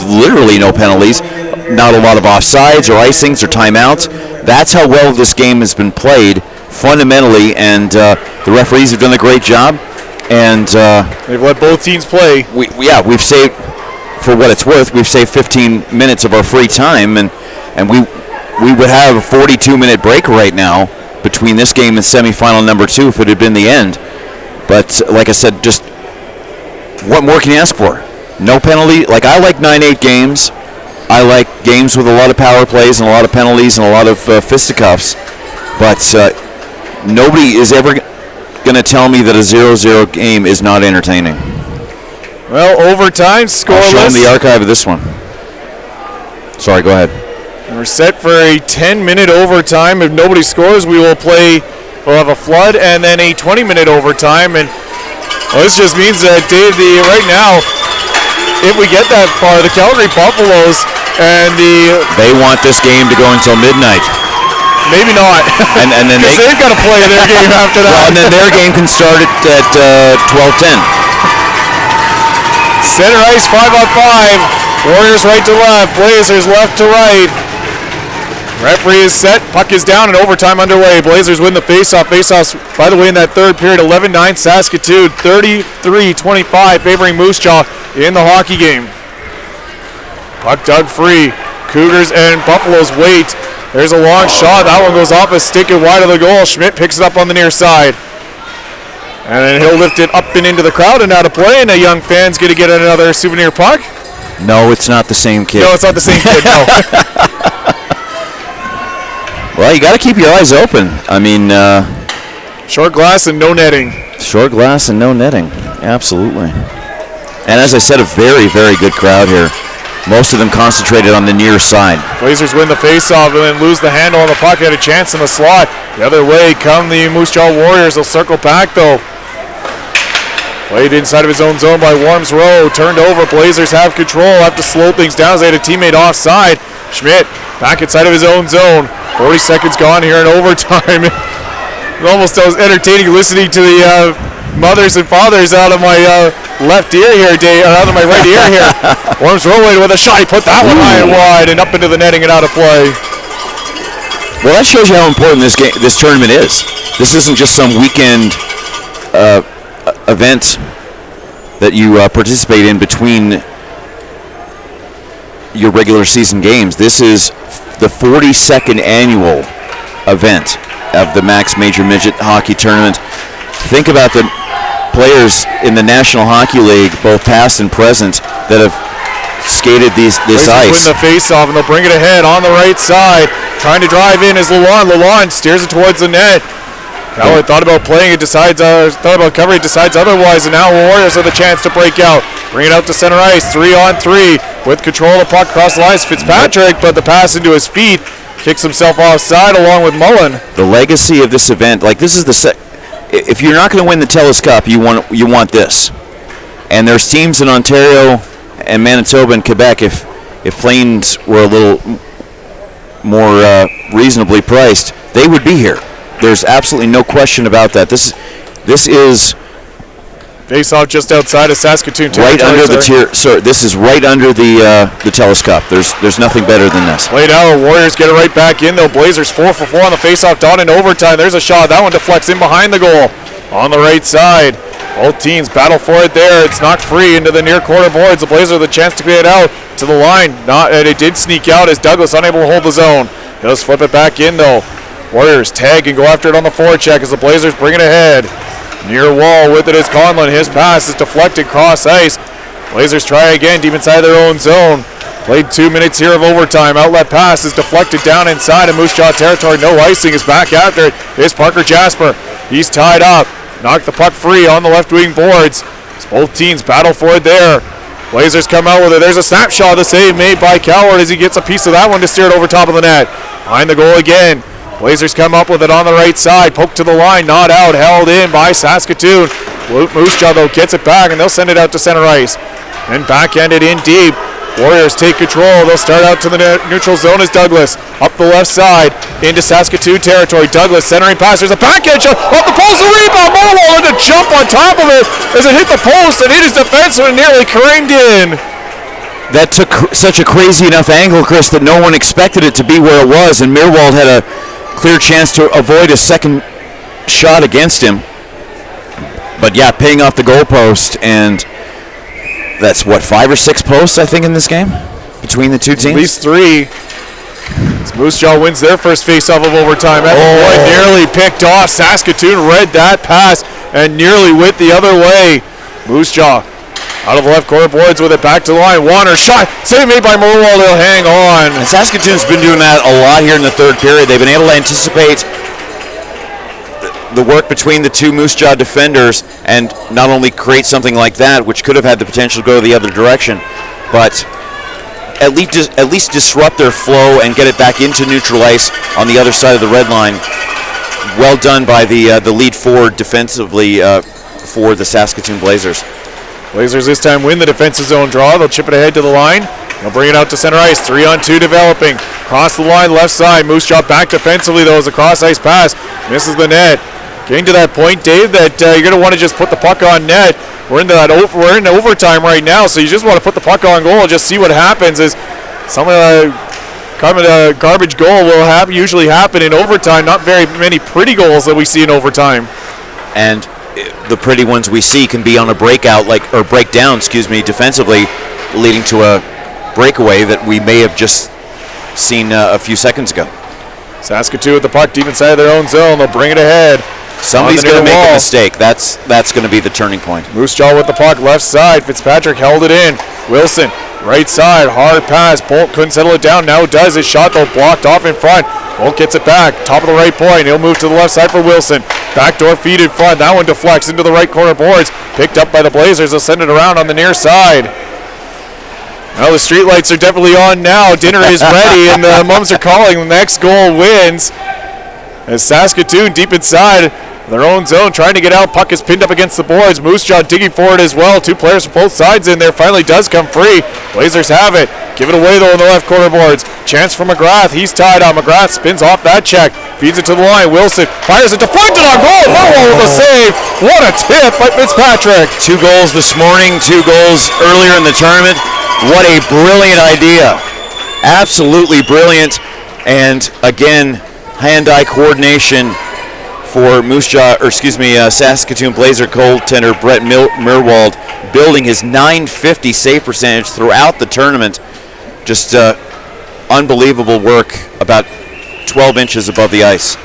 literally no penalties, not a lot of offsides or icings or timeouts. That's how well this game has been played fundamentally, and the referees have done a great job. And they've let both teams play. We've saved, for what it's worth, we've saved 15 minutes of our free time, and we would have a 42-minute break right now between this game and semifinal number 2 if it had been the end. But like I said, just what more can you ask for? No penalty. Like, I like 9-8 games. I like games with a lot of power plays and a lot of penalties and a lot of fisticuffs. But nobody is ever going to tell me that a 0-0 game is not entertaining. Well, overtime, scoreless. I'll show them the archive of this one. Sorry, go ahead. We're set for a 10-minute overtime. If nobody scores, we'll have a flood and then a 20-minute overtime. And this just means that, Dave, right now, if we get that far, the Calgary Buffaloes and they want this game to go until midnight. Maybe not. And then they've got to play their game after that. Well, and then their game can start at 12:10. Center ice, 5-on-5. Warriors right to left. Blazers left to right. Referee is set. Puck is down and overtime underway. Blazers win the faceoff. Faceoffs, by the way, in that third period, 11-9 Saskatoon, 33-25 favoring Moose Jaw in the hockey game. Puck dug free. Cougars and Buffaloes wait. There's a long shot. That one goes off a stick and wide of the goal. Schmidt picks it up on the near side. And then he'll lift it up and into the crowd and out of play. And a young fan's going to get another souvenir puck. No, it's not the same kid. No, it's not the same kid, no. Well, you got to keep your eyes open. I mean, short glass and no netting. Short glass and no netting. Absolutely. And as I said, a very, very good crowd here. Most of them concentrated on the near side. Blazers win the faceoff and then lose the handle on the puck. Had a chance in the slot. The other way come the Moose Jaw Warriors. They'll circle back, though. Played inside of his own zone by Worms Row. Turned over. Blazers have control. Have to slow things down as they had a teammate offside. Schmidt back inside of his own zone. 40 seconds gone here in overtime. It almost was entertaining listening to the mothers and fathers out of my left ear here, Dave, or out of my right ear here. Worms Row with a shot. He put that one high and wide and up into the netting and out of play. Well, that shows you how important this tournament is. This isn't just some weekend event that you participate in between your regular season games. This is the 42nd annual event of the Max Major Midget Hockey Tournament. Think about the players in the National Hockey League, both past and present, that have skated this ice. Win the face-off, and they'll bring it ahead on the right side. Trying to drive in is Lalonde. Lalonde steers it towards the net. Now thought about playing it, thought about covering it, decides otherwise, and now Warriors have the chance to break out. Bring it out to center ice, 3-on-3 with control of the puck across the line. Fitzpatrick, but the pass into his feet, kicks himself offside along with Mullen. The legacy of this event, like this is if you're not going to win the TELUS Cup, you want this. And there's teams in Ontario and Manitoba and Quebec, if planes were a little more reasonably priced, they would be here. There's absolutely no question about that. This is face-off just outside of Saskatoon right under the tier. Sir, this is right under the TELUS Cup. There's nothing better than this. Played out. Warriors get it right back in though. Blazers 4 for 4 on the face-off dot in overtime. There's a shot. That one deflects in behind the goal. on the right side. Both teams battle for it there. It's knocked free into the near corner boards. The Blazers with a chance to get it out to the line. And it did sneak out as Douglas unable to hold the zone. He'll just flip it back in though. Warriors tag and go after it on the forecheck as the Blazers bring it ahead. Near wall with it is Conlon. His pass is deflected cross ice. Blazers try again deep inside their own zone. Played 2 minutes here of overtime. Outlet pass is deflected down inside of Moose Jaw territory. No icing is back after it. Here's Parker Jasper. He's tied up. Knocked the puck free on the left wing boards. As both teams battle for it there. Blazers come out with it. There's a snapshot of the save made by Coward as he gets a piece of that one to steer it over top of the net. Behind the goal again. Blazers come up with it on the right side. Poke to the line. Not out. Held in by Saskatoon. Moose Jaw though gets it back and they'll send it out to center ice. And backhanded in deep. Warriors take control. They'll start out to the neutral zone as Douglas. Up the left side into Saskatoon territory. Douglas centering pass. There's a backhand shot. Off the post. A rebound. Morwall had to jump on top of it as it hit the post and hit his defenseman and nearly careened in. That took such a crazy enough angle, Chris, that no one expected it to be where it was, and Meerwald had a clear chance to avoid a second shot against him. But yeah, paying off the goalpost, and that's what, 5 or 6 posts, I think, in this game between the two teams? At least 3. As Moose Jaw wins their first face-off of overtime. Boy, nearly picked off. Saskatoon read that pass and nearly went the other way. Moose Jaw out of the left corner boards with it back to the line. Warner shot. Save made by Morwald. He'll hang on. And Saskatoon's been doing that a lot here in the third period. They've been able to anticipate the work between the two Moose Jaw defenders and not only create something like that, which could have had the potential to go the other direction, but at least disrupt their flow and get it back into neutral ice on the other side of the red line. Well done by the lead forward defensively for the Saskatoon Blazers. Blazers this time win the defensive zone draw. They'll chip it ahead to the line. They'll bring it out to center ice. 3-on-2 developing. Cross the line, left side. Moose Jaw back defensively though as a cross ice pass misses the net. Getting to that point, Dave, that you're going to want to just put the puck on net. We're in overtime right now, so you just want to put the puck on goal and just see what happens. As some kind of a garbage goal will usually happen in overtime. Not very many pretty goals that we see in overtime. And the pretty ones we see can be on a breakout, breakdown, defensively, leading to a breakaway that we may have just seen a few seconds ago. Saskatoon with the puck deep inside their own zone. They'll bring it ahead. Somebody's going to make a mistake. That's going to be the turning point. Moose Jaw with the puck left side. Fitzpatrick held it in. Wilson right side. Hard pass. Bolt couldn't settle it down. Now does. His shot though blocked off in front. Bolt gets it back. Top of the right point. He'll move to the left side for Wilson. Backdoor feed in front. That one deflects into the right corner boards. Picked up by the Blazers. They'll send it around on the near side. Well, the streetlights are definitely on now. Dinner is ready, and the mums are calling. The next goal wins. As Saskatoon deep inside their own zone, trying to get out. Puck is pinned up against the boards. Moose Jaw digging forward as well. 2 players from both sides in there. Finally does come free. Blazers have it. Give it away, though, in the left corner boards. Chance for McGrath. He's tied on. McGrath spins off that check. Feeds it to the line. Wilson fires it. Deflected on goal. Morwall with a save. What a tip by Fitzpatrick. 2 goals this morning. 2 goals earlier in the tournament. What a brilliant idea. Absolutely brilliant. And, again, hand-eye coordination for Saskatoon Blazer goaltender Brett Meerwald, building his .950 save percentage throughout the tournament. Just unbelievable work about 12 inches above the ice.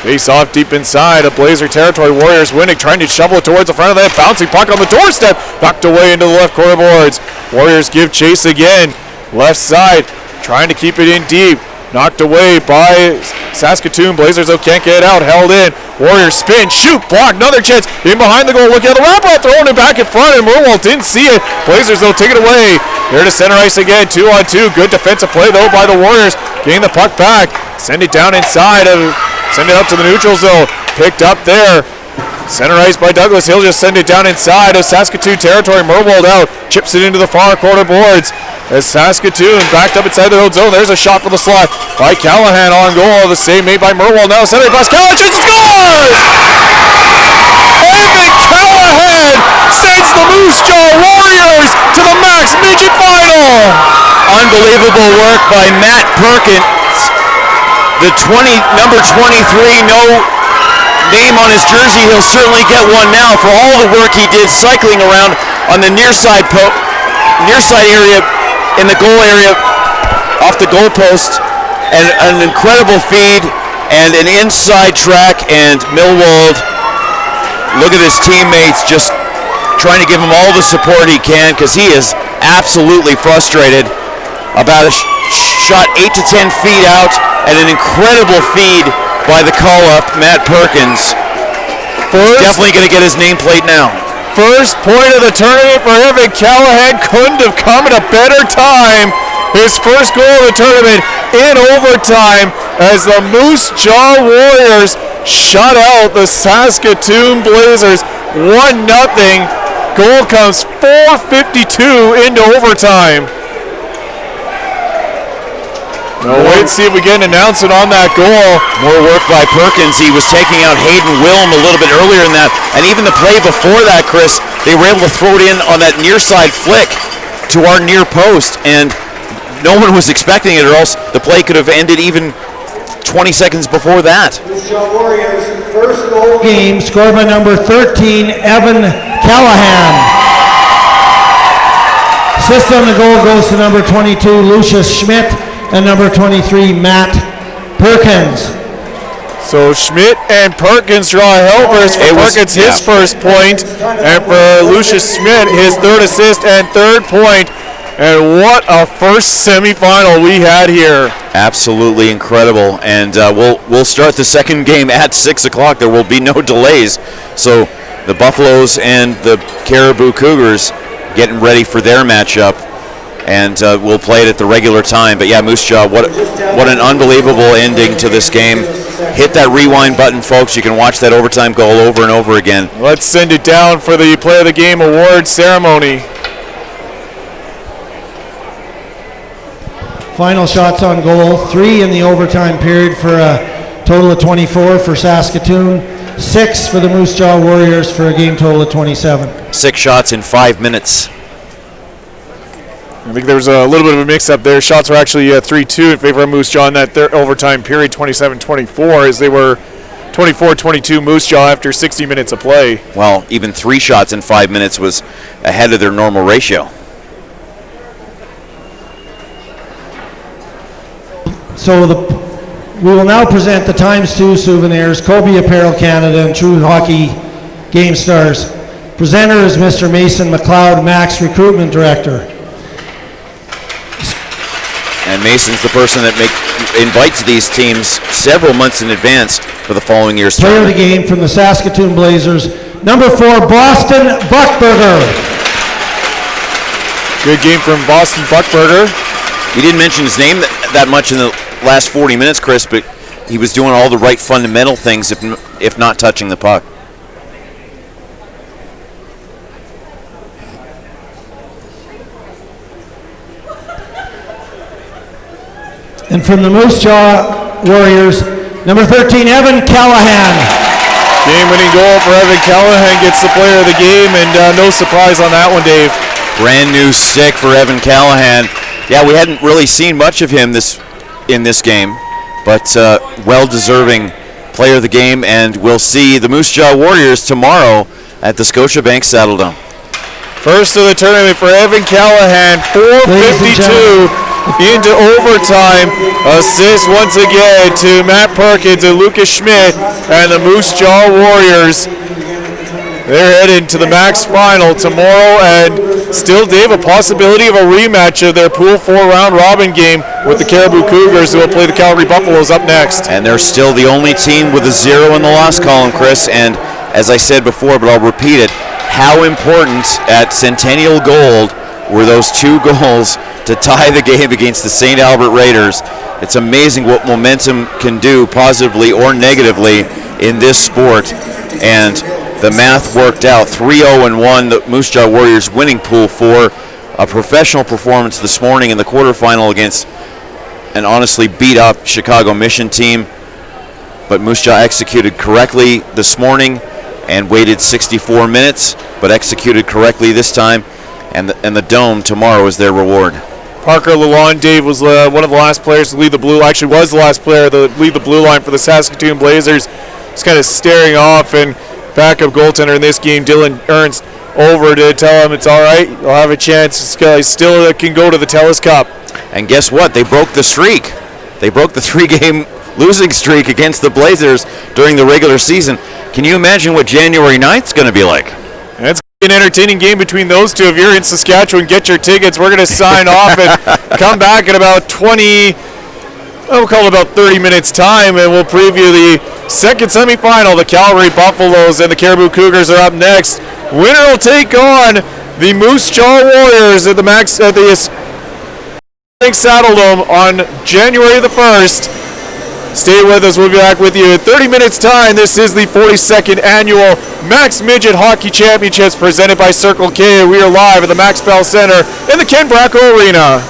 Face off deep inside of Blazer territory. Warriors winning, trying to shovel it towards the front of that. Bouncing puck on the doorstep. Knocked away into the left corner boards. Warriors give chase again. Left side, trying to keep it in deep. Knocked away by Saskatoon. Blazers though can't get it out. Held in. Warriors spin, shoot, block, another chance. In behind the goal. Look at the wraparound, throwing it back in front, and Merwald didn't see it. Blazers though take it away. Here to center ice again. 2-on-2. Good defensive play though by the Warriors. Getting the puck back. Send it down inside. Send it up to the neutral zone. Picked up there. Center ice by Douglas. He'll just send it down inside of Saskatoon territory. Merwald out. Chips it into the far corner boards. As Saskatoon backed up inside their own zone. There's a shot for the slot by Callahan on goal. The save made by Merwald. Now center pass. Callahan scores! Evan Callahan sends the Moose Jaw Warriors to the Max Midget Final. Unbelievable work by Matt Perkins. The number 23, name on his jersey, he'll certainly get one now for all the work he did cycling around on the near side area, in the goal area, off the goal post, and an incredible feed and an inside track, and Millwall, look at his teammates just trying to give him all the support he can, because he is absolutely frustrated. About a shot 8 to 10 feet out, and an incredible feed by the call-up, Matt Perkins. Definitely going to get his nameplate now. First point of the tournament for Evan Callahan. Couldn't have come at a better time. His first goal of the tournament in overtime as the Moose Jaw Warriors shut out the Saskatoon Blazers 1-0. Goal comes 4:52 into overtime. Now wait and see if we get an announcement on that goal. More work by Perkins. He was taking out Hayden Wilm a little bit earlier in that. And even the play before that, Chris, they were able to throw it in on that near side flick to our near post. And no one was expecting it, or else the play could have ended even 20 seconds before that. Warriors first goal game scored by number 13, Evan Callahan. Assist on the goal goes to number 22, Lucius Schmidt, and number 23, Matt Perkins. So Schmidt and Perkins draw helpers. For Perkins, his first point, and for Lucius Schmidt, his third assist and third point. And what a first semifinal we had here. Absolutely incredible. And we'll start the second game at 6 o'clock. There will be no delays. So the Buffaloes and the Caribou Cougars getting ready for their matchup. And we'll play it at the regular time. But yeah, Moose Jaw, what an unbelievable ending to this game. Hit that rewind button, folks. You can watch that overtime goal over and over again. Let's send it down for the Player of the Game award ceremony. Final shots on goal, 3 in the overtime period for a total of 24 for Saskatoon, 6 for the Moose Jaw Warriors for a game total of 27. 6 shots in 5 minutes. I think there was a little bit of a mix-up there. Shots were actually 3-2 in favor of Moose Jaw in that overtime period, 27-24, as they were 24-22 Moose Jaw after 60 minutes of play. Well, even 3 shots in 5 minutes was ahead of their normal ratio. So we will now present the ×2 souvenirs, Kobe Apparel Canada and True Hockey Game Stars. Presenter is Mr. Mason McLeod, Max Recruitment Director. And Mason's the person that invites these teams several months in advance for the following year's Player of the game from the Saskatoon Blazers, number 4, Boston Buckberger. Good game from Boston Buckberger. You didn't mention his name that much in the last 40 minutes, Chris, but he was doing all the right fundamental things, if not touching the puck. And from the Moose Jaw Warriors, number 13, Evan Callahan. Game-winning goal for Evan Callahan gets the Player of the Game, and no surprise on that one, Dave. Brand new stick for Evan Callahan. Yeah, we hadn't really seen much of him in this game, but well-deserving Player of the Game, and we'll see the Moose Jaw Warriors tomorrow at the Scotiabank Saddledome. First of the tournament for Evan Callahan, 4:52 into overtime. Assist once again to Matt Perkins and Lucas Schmidt, and the Moose Jaw Warriors. They're headed to the Max Final tomorrow, and still, Dave, a possibility of a rematch of their Pool 4 round robin game with the Caribou Cougars, who will play the Calgary Buffaloes up next. And they're still the only team with a 0 in the loss column, Chris, and as I said before, but I'll repeat it, how important at Centennial Gold were those 2 goals to tie the game against the St. Albert Raiders. It's amazing what momentum can do, positively or negatively, in this sport, and the math worked out. 3-0-1, the Moose Jaw Warriors winning Pool 4. A professional performance this morning in the quarterfinal against an honestly beat-up Chicago Mission team. But Moose Jaw executed correctly this morning and waited 64 minutes, but executed correctly this time. And the Dome tomorrow is their reward. Parker Lalonde, Dave, was one of the last players to lead the blue. Actually, was the last player to lead the blue line for the Saskatoon Blazers. just kind of staring off, and backup goaltender in this game, Dylan Ernst, over to tell him it's all right. You'll have a chance. Still can go to the TELUS Cup. And guess what? They broke the streak. They broke the 3-game losing streak against the Blazers during the regular season. Can you imagine what January 9th is going to be like? It's an entertaining game between those two. If you're in Saskatchewan, get your tickets. We're going to sign off and come back in about we'll call it about 30 minutes time, and we'll preview the second semifinal. The Calgary Buffaloes and the Caribou Cougars are up next. Winner will take on the Moose Jaw Warriors at the Saddle Dome on January the 1st. Stay with us. We'll be back with you in 30 minutes time. This is the 42nd annual Max Midget Hockey Championships presented by Circle K. We are live at the Max Bell Center in the Ken Bracco Arena.